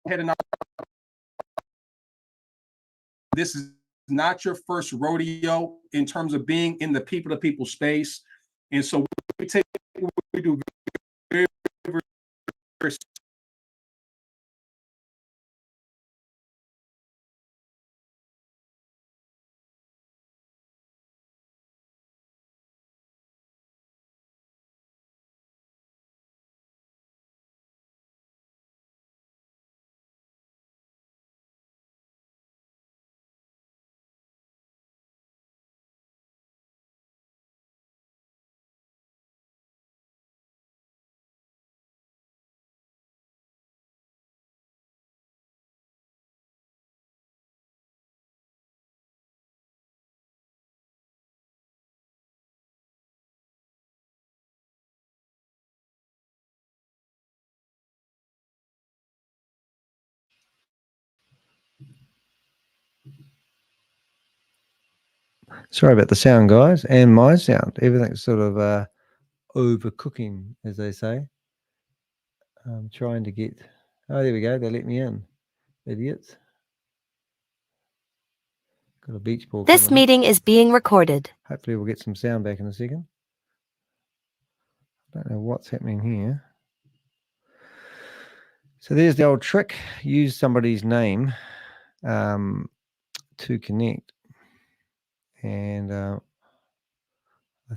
room, this is not your first rodeo in terms of being in the people-to-people space. And so we take what we do very, very, very Sorry about the sound, guys, and my sound. Everything's sort of overcooking, as they say. I'm trying to get... Oh, there we go. They let me in. Idiots. Got a beach ball. This meeting is being recorded. Hopefully we'll get some sound back in a second. I don't know what's happening here. So there's the old trick. Use somebody's name to connect. And I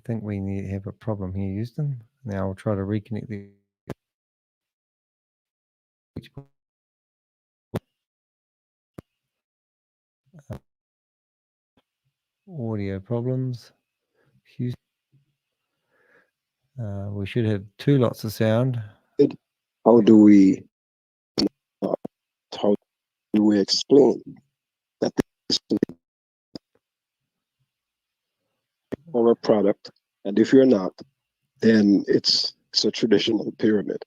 think we need to have a problem here, Houston. Now I'll try to reconnect the audio problems. Houston. We should have two lots of sound. How do we explain that this is our product And if you're not, then it's a traditional pyramid.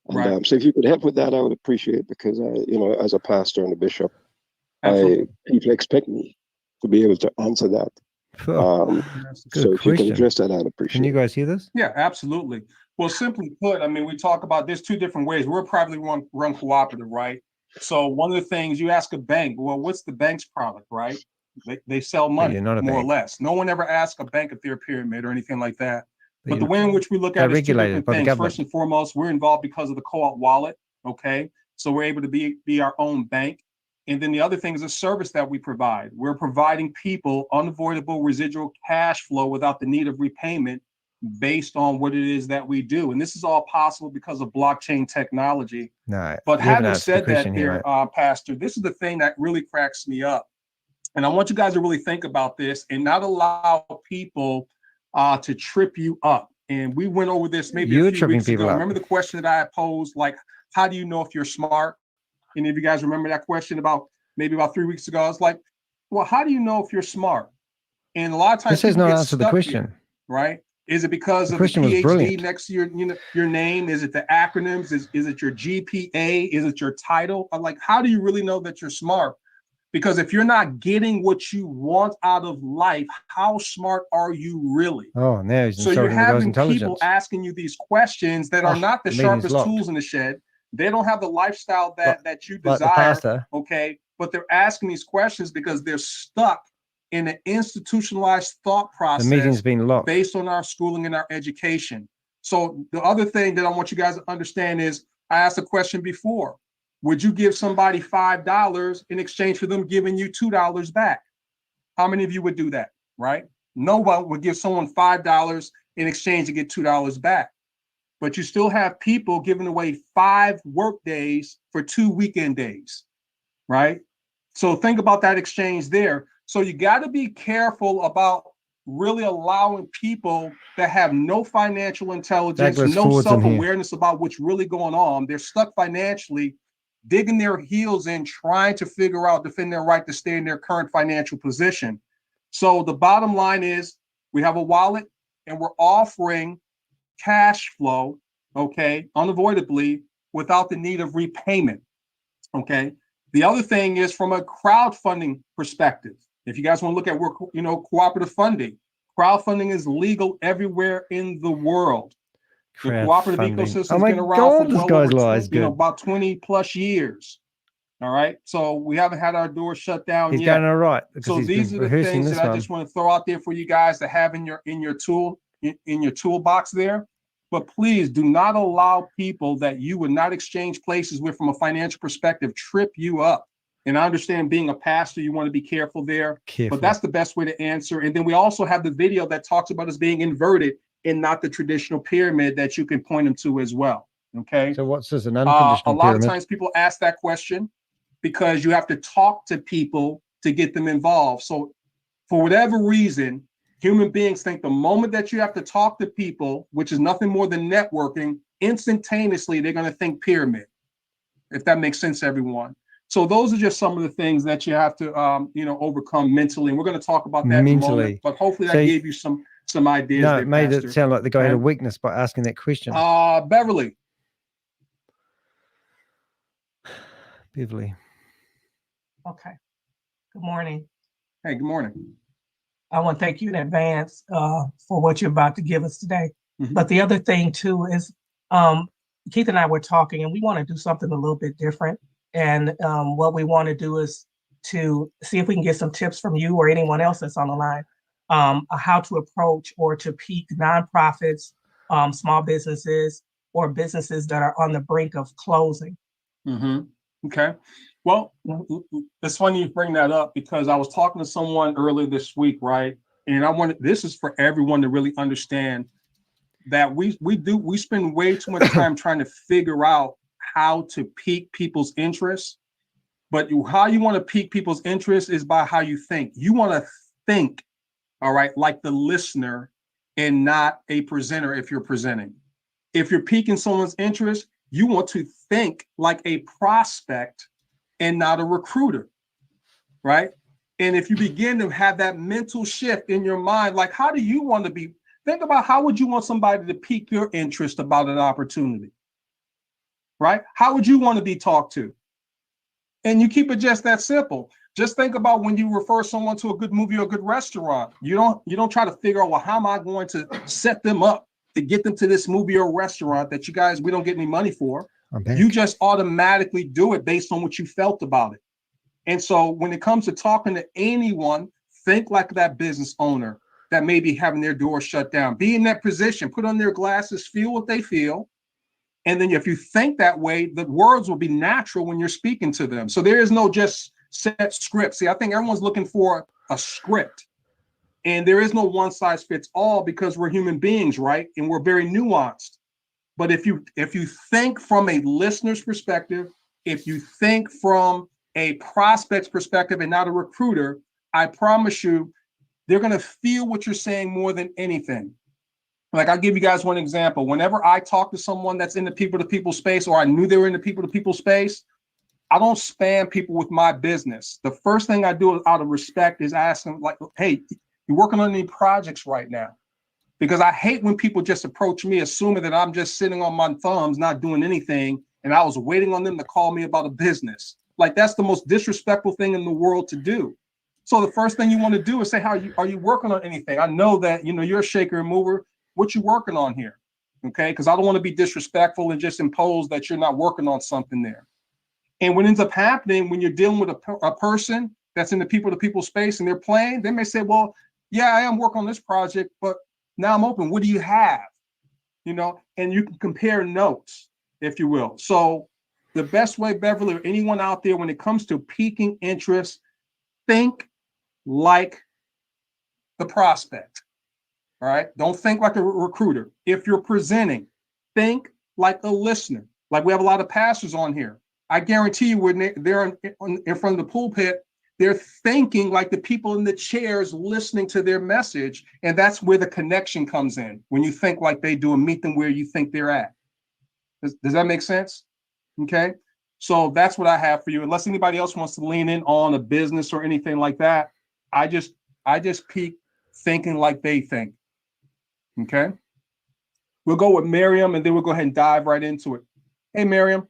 And Right. so if you could help with that, I would appreciate it, because as a pastor and a bishop, people expect me to be able to answer that. So if you can address that, I'd appreciate it. Can you guys hear this? Yeah, absolutely. Well, simply put, I mean, we talk about there's two different ways. We're a privately run cooperative, right? So one of the things you ask a bank, well, what's the bank's product, right? They sell money, more or less. No one ever asks a bank if they're a pyramid or anything like that. But the way in which we look at it is two different things. First and foremost, we're involved because of the co-op wallet, okay? So we're able to be our own bank. And then the other thing is a service that we provide. We're providing people unavoidable residual cash flow without the need of repayment based on what it is that we do. And this is all possible because of blockchain technology. No, but having said that there, Pastor, this is the thing that really cracks me up. And I want you guys to really think about this and not allow people to trip you up. And we went over this maybe a few weeks ago. Remember the question that I posed, like, how do you know if you're smart? Any of you guys remember that question about 3 weeks ago? I was like, well, how do you know if you're smart? And a lot of times this has not answered the question, right? Is it because of the PhD next to your name? Is it the acronyms? Is it your GPA? Is it your title? I'm like, how do you really know that you're smart? Because if you're not getting what you want out of life, how smart are you really? Oh, now he's so you're having people asking you these questions that are not the sharpest tools in the shed. They don't have the lifestyle that you desire, okay? But they're asking these questions because they're stuck in an institutionalized thought process. The meeting's been locked based on our schooling and our education. So the other thing that I want you guys to understand is, I asked a question before. Would you give somebody $5 in exchange for them giving you $2 back? How many of you would do that, right? No one would give someone $5 in exchange to get $2 back. But you still have people giving away 5 work days for 2 weekend days, right? So think about that exchange there. So you got to be careful about really allowing people that have no financial intelligence, no self-awareness about what's really going on. They're stuck financially, digging their heels in, trying to figure out, defend their right to stay in their current financial position. So the bottom line is, we have a wallet and we're offering cash flow, okay, unavoidably, without the need of repayment, okay? The other thing is, from a crowdfunding perspective, if you guys want to look at cooperative funding, crowdfunding is legal everywhere in the world. The cooperative ecosystem has been around for about 20 plus years. All right, so we haven't had our doors shut down yet. He's done all right. So these are the things that I just want to throw out there for you guys to have in your toolbox there. But please do not allow people that you would not exchange places with from a financial perspective trip you up. And I understand, being a pastor, you want to be careful there, but that's the best way to answer. And then we also have the video that talks about us being inverted and not the traditional pyramid that you can point them to as well. Okay. So what's this, an unconditional pyramid? A lot pyramid? of times people ask that question because you have to talk to people to get them involved. So for whatever reason, human beings think the moment that you have to talk to people, which is nothing more than networking, instantaneously they're going to think pyramid, if that makes sense, everyone. So those are just some of the things that you have to, overcome mentally. And we're going to talk about that in a moment, but hopefully that gave you some ideas. No, it made it sound like the guy had a weakness by asking that question. Beverly. Okay. Good morning. Hey, good morning. I want to thank you in advance for what you're about to give us today. Mm-hmm. But the other thing too is, Keith and I were talking, and we want to do something a little bit different. And what we want to do is to see if we can get some tips from you or anyone else that's on the line, how to approach or to peak nonprofits, small businesses, or businesses that are on the brink of closing. Mm-hmm. Okay. Well, it's funny you bring that up, because I was talking to someone earlier this week, right? And this is for everyone to really understand that we spend way too much time trying to figure out how to pique people's interest. But how you want to pique people's interest is by how you think. You want to think, all right, like the listener and not a presenter if you're presenting. If you're piquing someone's interest, you want to think like a prospect and not a recruiter, right? And if you begin to have that mental shift in your mind, like, how do you want to be Think about how would you want somebody to pique your interest about an opportunity, right? How would you want to be talked to? And you keep it just that simple. Just think about when you refer someone to a good movie or a good restaurant. You don't try to figure out, well, how am I going to set them up to get them to this movie or restaurant that we don't get any money for. You just automatically do it based on what you felt about it. And so when it comes to talking to anyone, think like that business owner that may be having their door shut down. Be in that position, put on their glasses, feel what they feel. And then if you think that way, the words will be natural when you're speaking to them. So there is no just set script. See, I think everyone's looking for a script. And there is no one size fits all because we're human beings, right? And we're very nuanced. But if you think from a listener's perspective, if you think from a prospect's perspective and not a recruiter, I promise you, they're going to feel what you're saying more than anything. Like, I'll give you guys one example. Whenever I talk to someone that's in the people-to-people space, or I knew they were in the people-to-people space, I don't spam people with my business. The first thing I do out of respect is ask them, like, hey, you working on any projects right now? Because I hate when people just approach me assuming that I'm just sitting on my thumbs, not doing anything, and I was waiting on them to call me about a business. Like, that's the most disrespectful thing in the world to do. So the first thing you want to do is say, are you working on anything? I know that, you're a shaker and mover. What you working on here? Okay, because I don't want to be disrespectful and just impose that you're not working on something there. And what ends up happening when you're dealing with a person that's in the people-to-people space and they're playing, they may say, well, yeah, I am working on this project, but now I'm open. What do you have? And you can compare notes, if you will. So the best way, Beverly, or anyone out there, when it comes to piquing interest, think like the prospect. All right. Don't think like a recruiter. If you're presenting, think like a listener. Like, we have a lot of pastors on here. I guarantee you, when they're in front of the pulpit, they're thinking like the people in the chairs listening to their message. And that's where the connection comes in. When you think like they do and meet them where you think they're at. Does that make sense? Okay. So that's what I have for you. Unless anybody else wants to lean in on a business or anything like that, I just peak thinking like they think. Okay. We'll go with Miriam and then we'll go ahead and dive right into it. Hey, Miriam.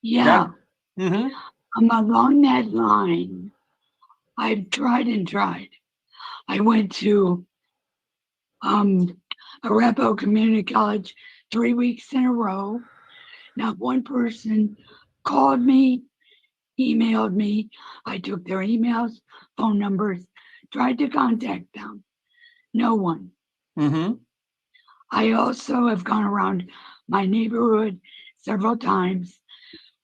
Yeah. I'm along that line. I've tried and tried. I went to Arepo Community College 3 weeks in a row. Not one person called me, emailed me. I took their emails, phone numbers, tried to contact them. No one. I also have gone around my neighborhood several times.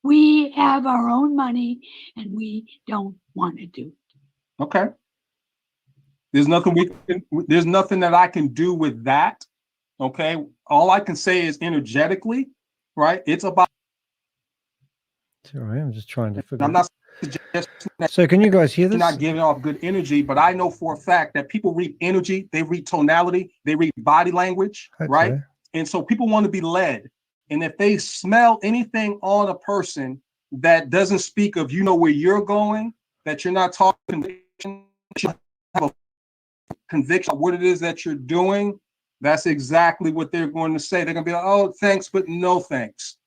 We have our own money and we don't want to do it. Okay. There's nothing that I can do with that. Okay. All I can say is energetically, right? It's about. Sorry, I'm just trying to figure. I'm not suggesting that. So can you guys hear this? Not giving off good energy, but I know for a fact that people read energy, they read tonality, they read body language, right? And so people want to be led. And if they smell anything on a person that doesn't speak of, where you're going, that you're not talking, that you have a conviction of what it is that you're doing, that's exactly what they're going to say. They're going to be like, oh, thanks, but no thanks.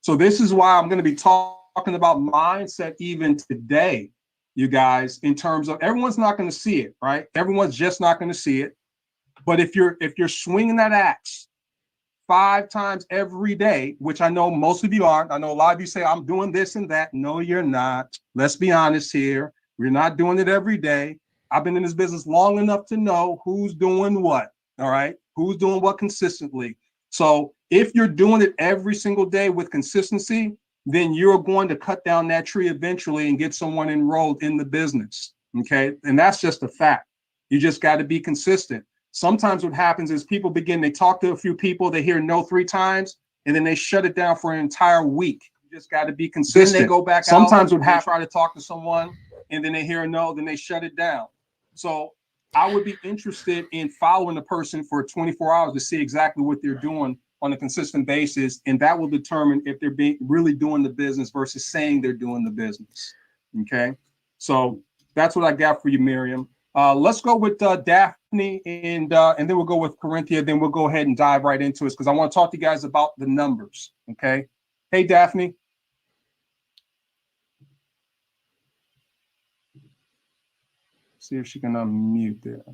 So this is why I'm going to be talking about mindset even today, you guys, in terms of everyone's not going to see it, right? Everyone's just not going to see it. But if you're swinging that axe 5 times every day, which I know most of you aren't. I know a lot of you say, I'm doing this and that. No, you're not. Let's be honest here. We're not doing it every day. I've been in this business long enough to know who's doing what, all right? Who's doing what consistently. So if you're doing it every single day with consistency, then you're going to cut down that tree eventually and get someone enrolled in the business, okay? And that's just a fact. You just got to be consistent. Sometimes what happens is people they talk to a few people, they hear no 3 times, and then they shut it down for an entire week. You just got to be consistent. Then they go back Sometimes out, what happens, try to talk to someone, and then they hear a no, then they shut it down. So I would be interested in following the person for 24 hours to see exactly what they're doing on a consistent basis, and that will determine if they're really doing the business versus saying they're doing the business. Okay, so that's what I got for you, Miriam. Let's go with Daphne, and then we'll go with Corinthia. Then we'll go ahead and dive right into it because I want to talk to you guys about the numbers. Okay, hey Daphne. See if she can unmute there.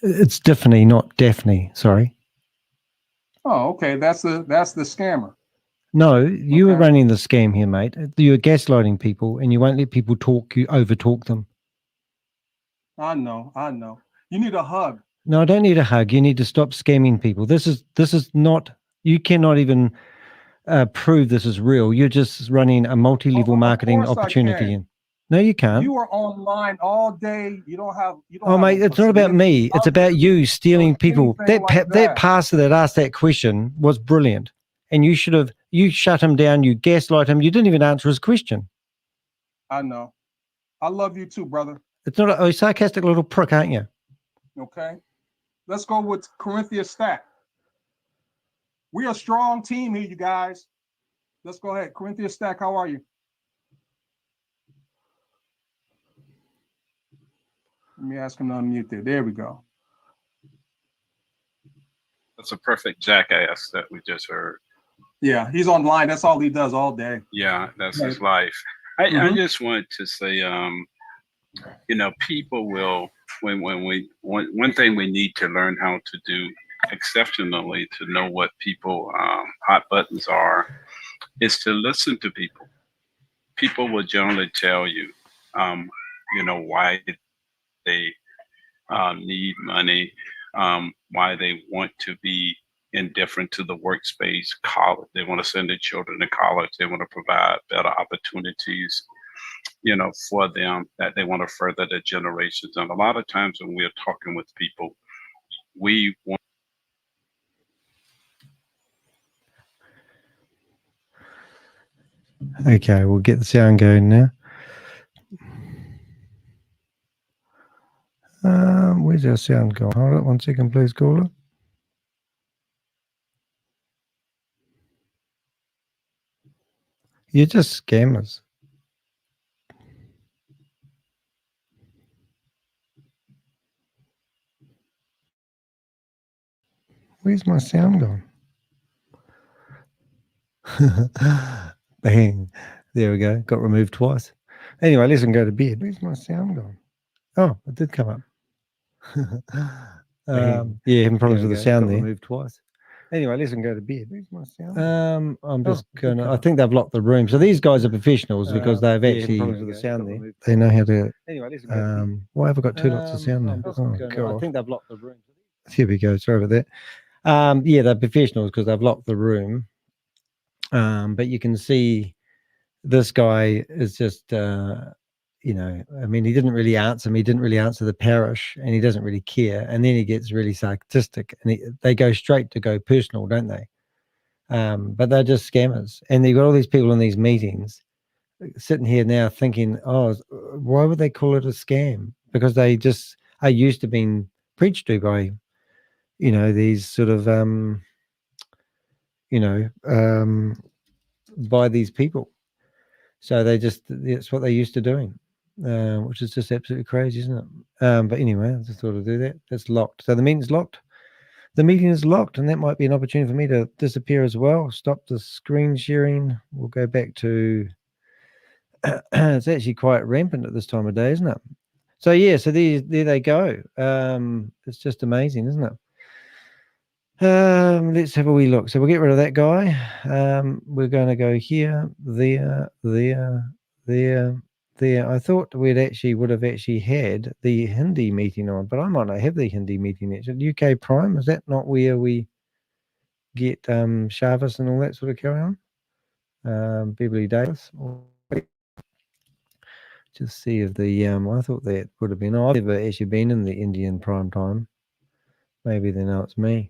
It's Daphne, not Daphne. Sorry. Oh, okay. That's the scammer. No, you were running the scam here, mate. You're gaslighting people, and you won't let people talk. You overtalk them. I know. You need a hug. No, I don't need a hug. You need to stop scamming people. This is not. You cannot even prove this is real. You're just running a multi-level marketing opportunity. No, you can't. You are online all day. You don't have. Oh, mate, it's not about me. It's about you stealing people. That pastor that asked that question was brilliant, and you should have. You shut him down. You gaslight him. You didn't even answer his question. I know. I love you too, brother. It's not a sarcastic little prick, aren't you? Okay. Let's go with Corinthia Stack. We are a strong team here, you guys. Let's go ahead. Corinthia Stack, how are you? Let me ask him to unmute there. There we go. That's a perfect jackass that we just heard. Yeah, he's online. That's all he does all day. Yeah, that's his life. I just wanted to say, you know, people will, one thing we need to learn how to do exceptionally to know what people hot buttons are is to listen to people. People will generally tell you, you know, why they need money, why they want to be indifferent to the workspace, college. They want to send their children to college. They want to provide better opportunities, you know, for them, that they want to further their generations. And a lot of times when we're talking with people, we want. Okay, we'll get the sound going now. Where's our sound going? Hold on 1 second, please, caller. You're just scammers. Where's my sound gone? Bang. There we go. Got removed twice. Anyway, let's go to bed. Where's my sound gone? Oh, it did come up. Yeah, having problems with the sound there. Removed twice. Anyway, let's go to bed. Where's my sound? I'm just gonna. I think they've locked the room. So these guys are professionals because they've actually. With the sound there. They know how to. Anyway, let's go. Why have I got two lots of sound now? Oh God! I think they've locked the room. Here we go. Sorry about that. Yeah, they're professionals because they've locked the room. But you can see this guy is just. You know, I mean, he didn't really answer me. He didn't really answer the parish, and he doesn't really care. And then he gets really sarcastic, and they go straight to go personal, don't they? But they're just scammers. And you've got all these people in these meetings sitting here now thinking, oh, why would they call it a scam? Because they just are used to being preached to by, you know, these sort of, you know, by these people. So they just, it's what they're used to doing. Which is just absolutely crazy, isn't it? But anyway, I just thought I'd do that. It's locked. So the meeting's locked. The meeting is locked, and that might be an opportunity for me to disappear as well. Stop the screen sharing. We'll go back to. It's actually quite rampant at this time of day, isn't it? So yeah, so there they go. It's just amazing, isn't it? Let's have a wee look. So we'll get rid of that guy. We're going to go here, there. I thought would have actually had the Hindi meeting on, but I might not have the Hindi meeting actually. UK Prime, is that not where we get Shavis and all that sort of carry on? Beverly Davis. Just see if the I thought that would have been. I've never actually been in the Indian prime time. Maybe they know it's me.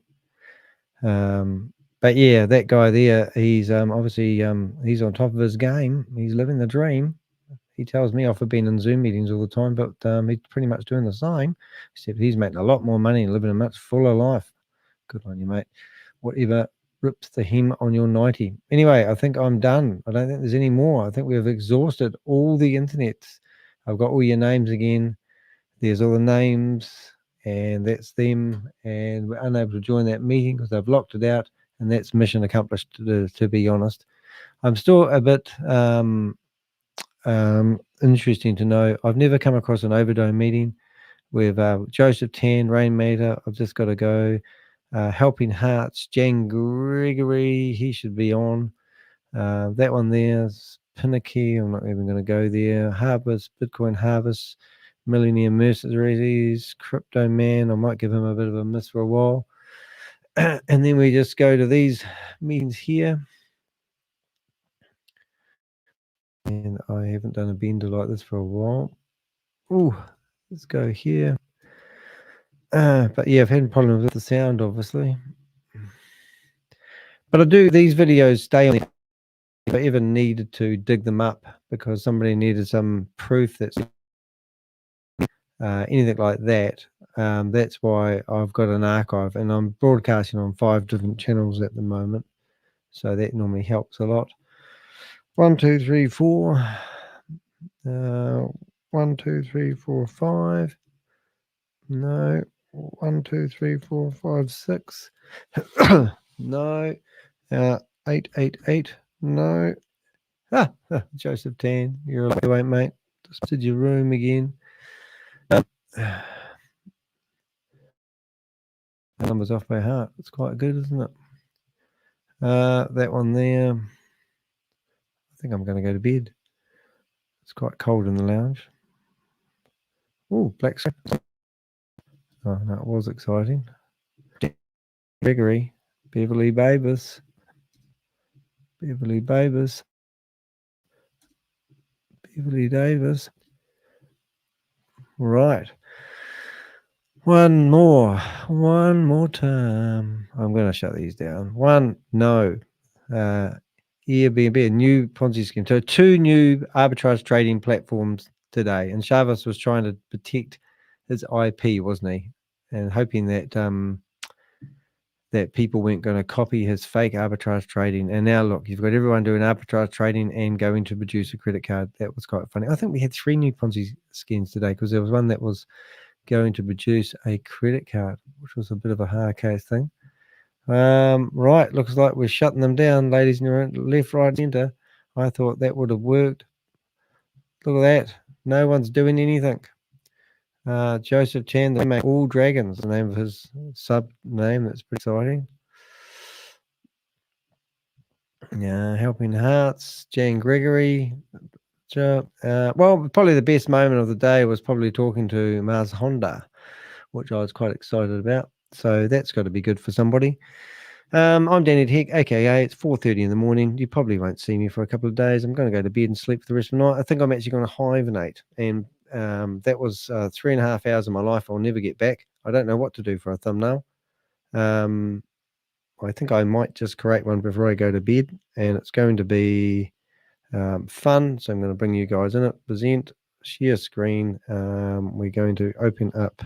But yeah, that guy there, he's obviously he's on top of his game. He's living the dream. He tells me off for being in Zoom meetings all the time, but he's pretty much doing the same, except he's making a lot more money and living a much fuller life. Good on you, mate. Whatever rips the hem on your 90. Anyway, I think I'm done. I don't think there's any more. I think we have exhausted all the internets. I've got all your names again. There's all the names, and that's them. And we're unable to join that meeting because they've locked it out, and that's mission accomplished, to be honest. I'm still a bit interesting to know. I've never come across an Overdome meeting with Joseph Tan, Rainmaker. I've just got to go. Helping Hearts, Jan Gregory, he should be on. That one there's Pinnaky, I'm not even going to go there. Harvest, Bitcoin Harvest, Millionaire Mercenaries, Crypto Man, I might give him a bit of a miss for a while. And then we just go to these meetings here. And I haven't done a bender like this for a while. Ooh, let's go here. But yeah, I've had problems with the sound, obviously. But I do, these videos stay on if I ever needed to dig them up because somebody needed some proof that's anything like that. That's why I've got an archive, and I'm broadcasting on 5 different channels at the moment. So that normally helps a lot. 1, 2, 3, 4. 1, 2, 3, 4, 5. No. 1, 2, 3, 4, 5, 6. No. 8, 8, 8. No. Joseph Tan, you're a lightweight, mate. Just did your room again. The numbers off by heart. It's quite good, isn't it? That one there. I think I'm going to go to bed. It's quite cold in the lounge. Oh, black screen. Oh, that was exciting. Gregory, Beverly Babus. Beverly Babus. Beverly Davis. Right. One more time. I'm going to shut these down. No. Airbnb, a new Ponzi scheme. So 2 new arbitrage trading platforms today. And Chavez was trying to protect his IP, wasn't he? And hoping that that people weren't going to copy his fake arbitrage trading. And now look, you've got everyone doing arbitrage trading and going to produce a credit card. That was quite funny. I think we had 3 new Ponzi schemes today because there was one that was going to produce a credit card, which was a bit of a hard case thing. Right, looks like we're shutting them down, ladies and gentlemen, left, right, center. I thought that would have worked. Look at that. No one's doing anything. Joseph Chan, they make all dragons, the name of his sub name. That's pretty exciting. Yeah, Helping Hearts, Jan Gregory. Well, probably the best moment of the day was probably talking to Marshonda, which I was quite excited about. So that's got to be good for somebody. I'm Danny de Hek, aka it's 4:30 in the morning. You probably won't see me for a couple of days. I'm going to go to bed and sleep for the rest of the night. I think I'm actually going to hibernate, and that was 3.5 hours of my life I'll never get back. I don't know what to do for a thumbnail. I think I might just create one before I go to bed, and it's going to be fun. So I'm going to bring you guys in it. Present, share screen. We're going to open up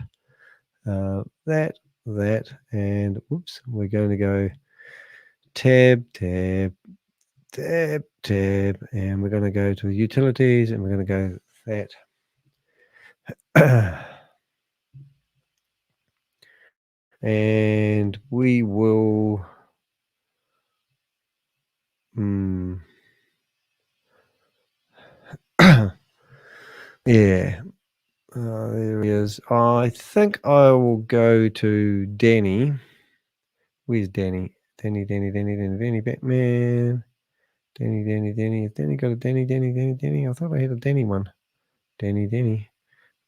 that, and whoops, we're going to go tab, and we're going to go to utilities, and we're going to go that. And we will yeah, there he is. I think I will go to Danny. Where's Danny? Danny, Batman. Danny. Has Danny got a Danny? I thought I had a Danny one. Danny.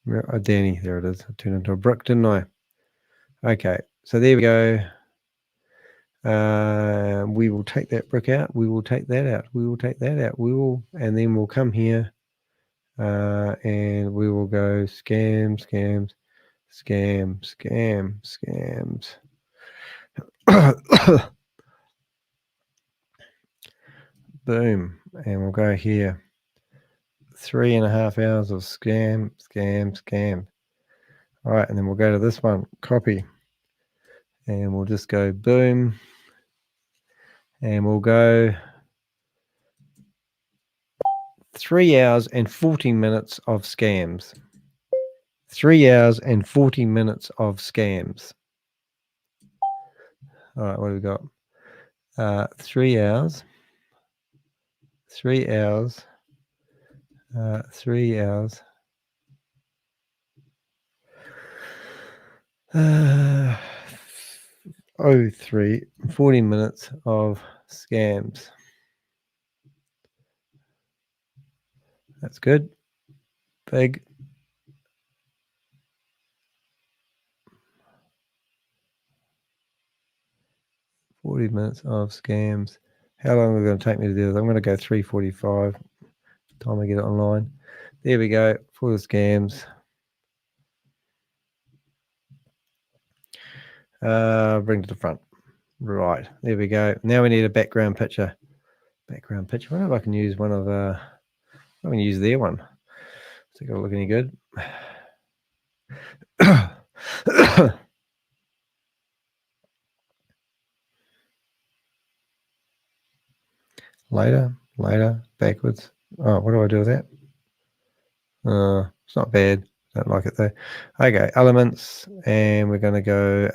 Oh, Danny, there it is. I turned into a brick, didn't I? Okay, so there we go. We will take that brick out. We will take that out. We will take that out. We will, and then we'll come here, and we will go scams. Boom, and we'll go here. 3.5 hours of scam. All right, and then we'll go to this one, copy. And we'll just go boom. And we'll go 3 hours and 40 minutes of scams. 3 hours and 40 minutes of scams. All right, what do we got? 3 hours. 3 hours. 3 hours. 40 minutes of scams. That's good. Big. "40 minutes of scams." How long are it going to take me to do this? I'm going to go 3:45. Time I get it online. There we go. For the scams. Bring to the front. Right. There we go. Now we need a background picture. Background picture. I wonder if I can use one of I can use their one. Is it going to look any good? Later, backwards. Oh, what do I do with that? It's not bad. Don't like it though. Okay, elements, and we're going to go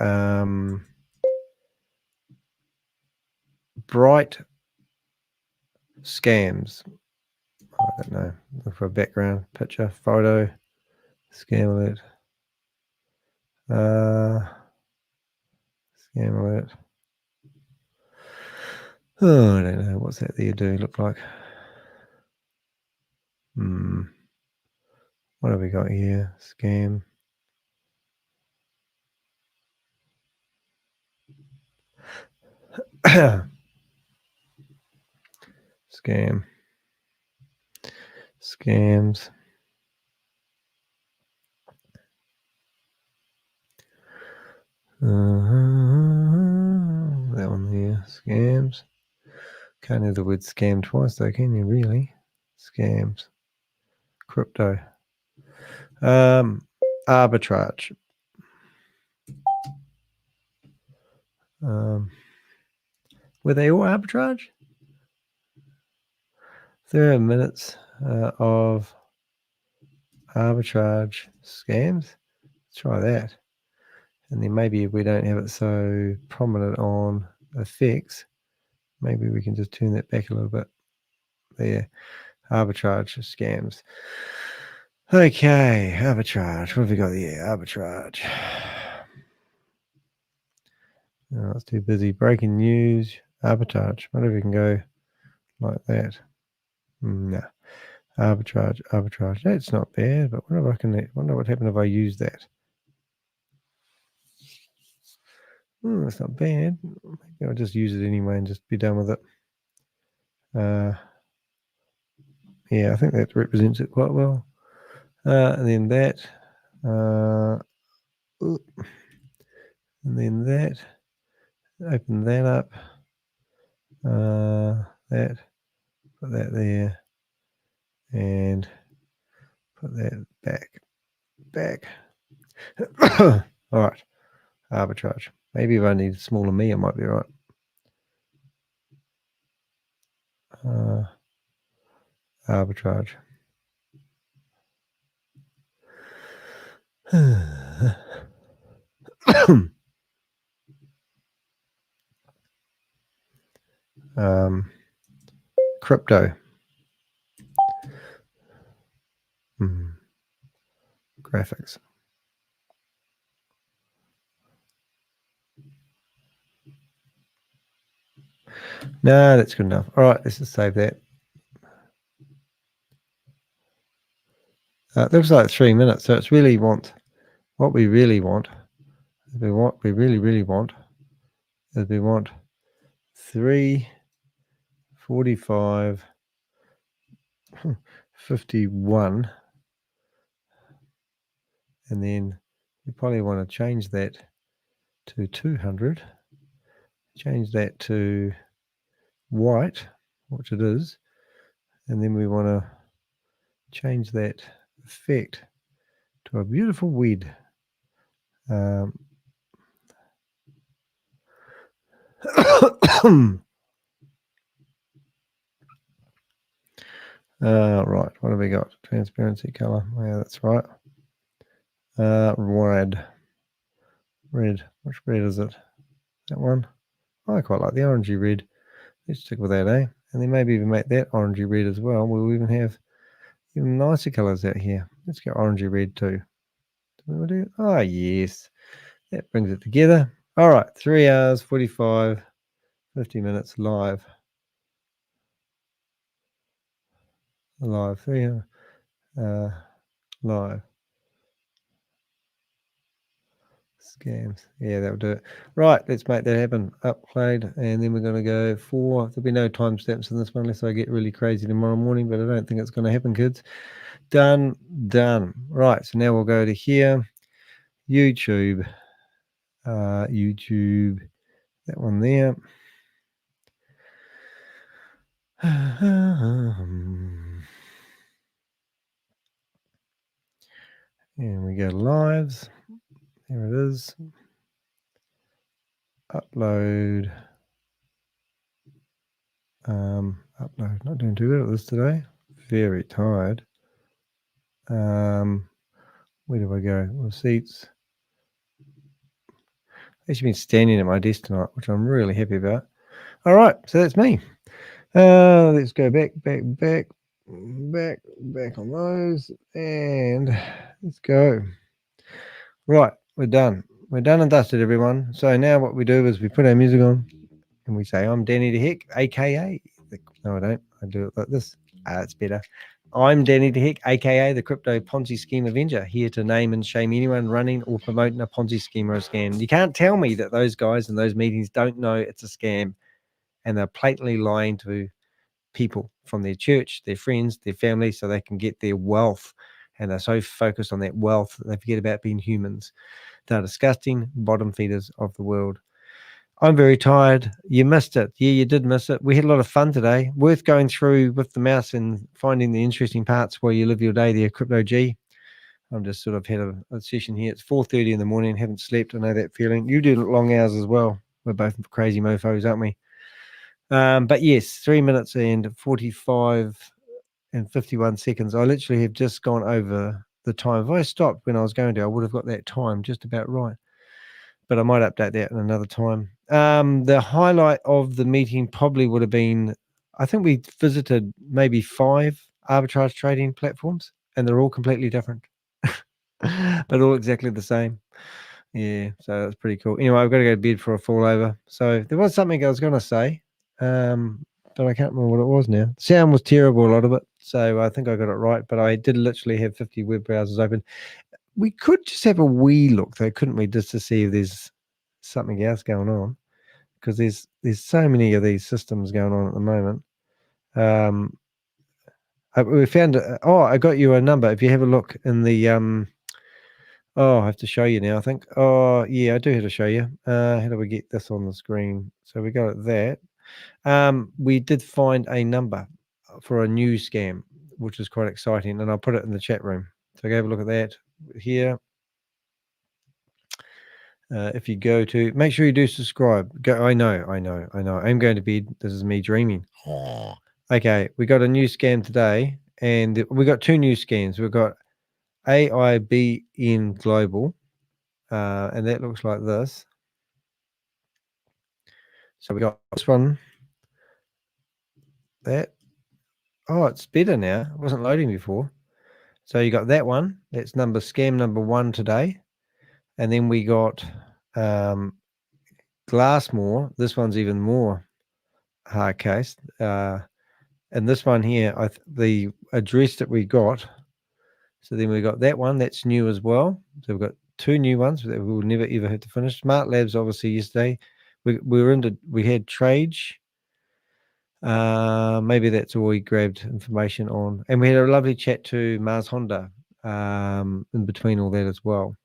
bright scams. I don't know. Look for a background picture, photo, scam alert. Scam alert. Oh, I don't know. What's that there do look like? What have we got here? Scam. Scam. Scams. That one there. Scams. Can't have the word scam twice though, can you really? Scams. Crypto. Arbitrage. Were they all arbitrage? 30 minutes of arbitrage scams. Let's try that. And then maybe if we don't have it so prominent on effects, maybe we can just turn that back a little bit. There. Arbitrage scams. Okay, arbitrage. What have we got here? Arbitrage. Oh, it's too busy. Breaking news. Arbitrage. What if we can go like that? No. Arbitrage. That's not bad, but what if I can? Wonder what happened if I use that. That's not bad. Maybe I'll just use it anyway and just be done with it. Yeah, I think that represents it quite well. And then that. And then that. Open that up. That. Put that there. And put that back. All right. Arbitrage. Maybe if I need smaller me, I might be right. Arbitrage. Crypto. Graphics. No, that's good enough. All right, let's just save that. Looks like 3 minutes, so it's really what we really want. What we really want is we want 3:45, 51, and then you probably want to change that to 200. Change that to white, which it is, and then we want to change that effect to a beautiful wed. Right, what have we got? Transparency color. Yeah, that's right. Red. Which red is it? That one? I quite like the orangey red. Let's stick with that, eh? And then maybe even make that orangey red as well. We'll even have even nicer colors out here. Let's go orangey red too. Do we do? Oh, yes. That brings it together. All right, 3 hours, 45, 50 minutes live. Live, 3 hours. Live. Scams. Yeah, that'll do it. Right, let's make that happen. Upload, and then we're going to go for, there'll be no timestamps in this one unless I get really crazy tomorrow morning, but I don't think it's going to happen, kids. Done. Right, so now we'll go to here. YouTube. YouTube. That one there. And we go to lives. There it is. Upload. Upload. Not doing too good at this today. Very tired. Where do I go? Receipts. I've actually been standing at my desk tonight, which I'm really happy about. All right, so that's me. Let's go back on those, and let's go. Right, we're done. We're done and dusted, everyone. So now what we do is we put our music on, and we say, "I'm Danny de Hek, aka." No, I don't. I do it like this. It's better. I'm Danny de Hek, aka the Crypto Ponzi Scheme Avenger, here to name and shame anyone running or promoting a Ponzi scheme or a scam. You can't tell me that those guys in those meetings don't know it's a scam, and they're blatantly lying to people from their church, their friends, their family, so they can get their wealth. And they're so focused on that wealth that they forget about being humans. They're disgusting bottom feeders of the world. I'm very tired. You missed it. Yeah, you did miss it. We had a lot of fun today. Worth going through with the mouse and finding the interesting parts while you live your day there, Crypto G. I'm just sort of had a session here. It's 4:30 in the morning. Haven't slept. I know that feeling. You do long hours as well. We're both crazy mofos, aren't we? But yes, 3 minutes and 45 and 51 seconds. I literally have just gone over the time. If I stopped when I was going to, I would have got that time just about right. But I might update that in another time. The highlight of the meeting probably would have been, I think we visited maybe 5 arbitrage trading platforms, and they're all completely different, but all exactly the same. Yeah, so that's pretty cool. Anyway, I've got to go to bed for a fallover. So there was something I was going to say, but I can't remember what it was now. Sound was terrible, a lot of it. So I think I got it right, but I did literally have 50 web browsers open. We could just have a wee look, though, couldn't we, just to see if there's something else going on, because there's so many of these systems going on at the moment. We found, I got you a number. If you have a look in the, I have to show you now, I think. Oh, yeah, I do have to show you. How do we get this on the screen? So we got that. We did find a number for a new scam, which is quite exciting, and I'll put it in the chat room. So go have a look at that here. If you go to, make sure you do subscribe. I know. I'm going to bed. This is me dreaming. Okay, we got a new scam today, and we got 2 new scams. We've got AIBN Global, and that looks like this. So we got this one. That. Oh, it's better now. It wasn't loading before. So you got that one. That's scam number 1 today. And then we got Glassmore. This one's even more hard case. And this one here, the address that we got. So then we got that one. That's new as well. So we've got 2 new ones that we will never ever have to finish. Smart Labs, obviously, yesterday. We had Trade. Maybe that's all we grabbed information on. And we had a lovely chat to Marshonda in between all that as well.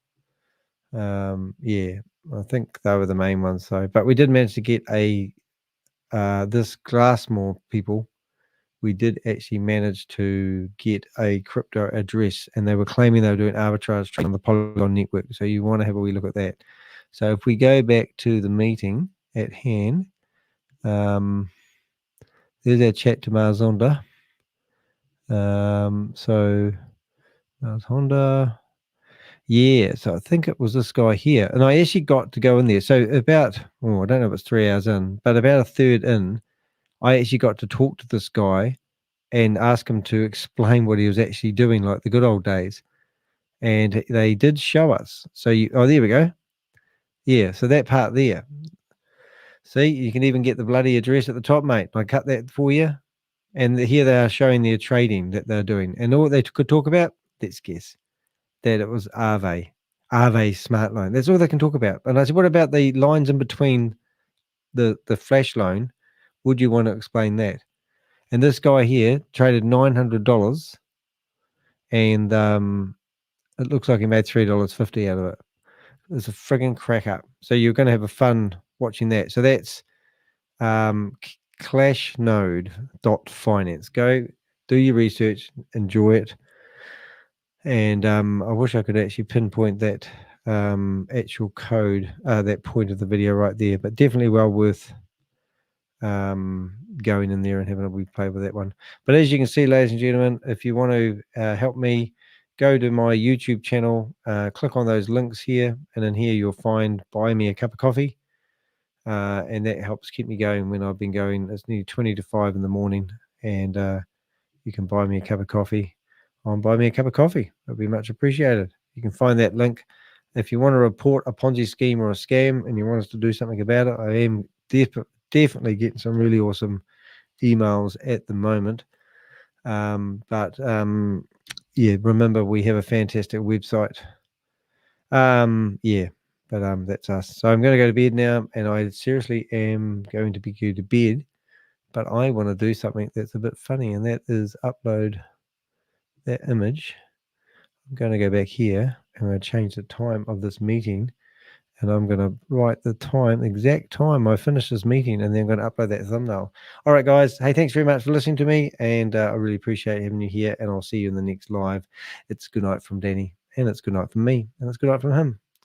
Yeah, I think they were the main ones. So, but we did manage to get this Glassmore people we did actually manage to get a crypto address, and they were claiming they were doing arbitrage trading on the Polygon network. So you want to have a wee look at that. So if we go back to the meeting at hand, there's our chat to Marshonda. So Marshonda, yeah, so I think it was this guy here, and I actually got to go in there. So about, I don't know if it's 3 hours in, but about a third in, I actually got to talk to this guy and ask him to explain what he was actually doing, like the good old days. And they did show us. So there we go. Yeah, so that part there. See, you can even get the bloody address at the top, mate. I cut that for you. And here they are showing their trading that they're doing. And all they could talk about, let's guess, that it was Aave Smart Loan. That's all they can talk about. And I said, what about the lines in between the flash loan? Would you want to explain that? And this guy here traded $900, and it looks like he made $3.50 out of it. It's a friggin' crack up. So you're going to have a fun watching that. So that's CLASHNODE.finance. Go do your research, enjoy it. And I wish I could actually pinpoint that actual code, that point of the video right there, but definitely well worth going in there and having a wee play with that one. But as you can see, ladies and gentlemen, if you want to help me, go to my YouTube channel, click on those links here, and in here you'll find Buy Me a Cup of Coffee, and that helps keep me going when I've been going. It's nearly 20 to 5 in the morning, and you can buy me a cup of coffee on Buy Me a Cup of Coffee. It'll be much appreciated. You can find that link. If you want to report a Ponzi scheme or a scam and you want us to do something about it, I am definitely getting some really awesome emails at the moment. Yeah, remember, we have a fantastic website. Yeah, but that's us. So I'm going to go to bed now, and I seriously am going to be going to bed, but I want to do something that's a bit funny, and that is upload that image. I'm going to go back here, and I'm going to change the time of this meeting, and I'm going to write the time, exact time I finish this meeting, and then I'm going to upload that thumbnail. All right, guys. Hey, thanks very much for listening to me, and I really appreciate having you here, and I'll see you in the next live. It's good night from Danny, and it's good night from me, and it's good night from him.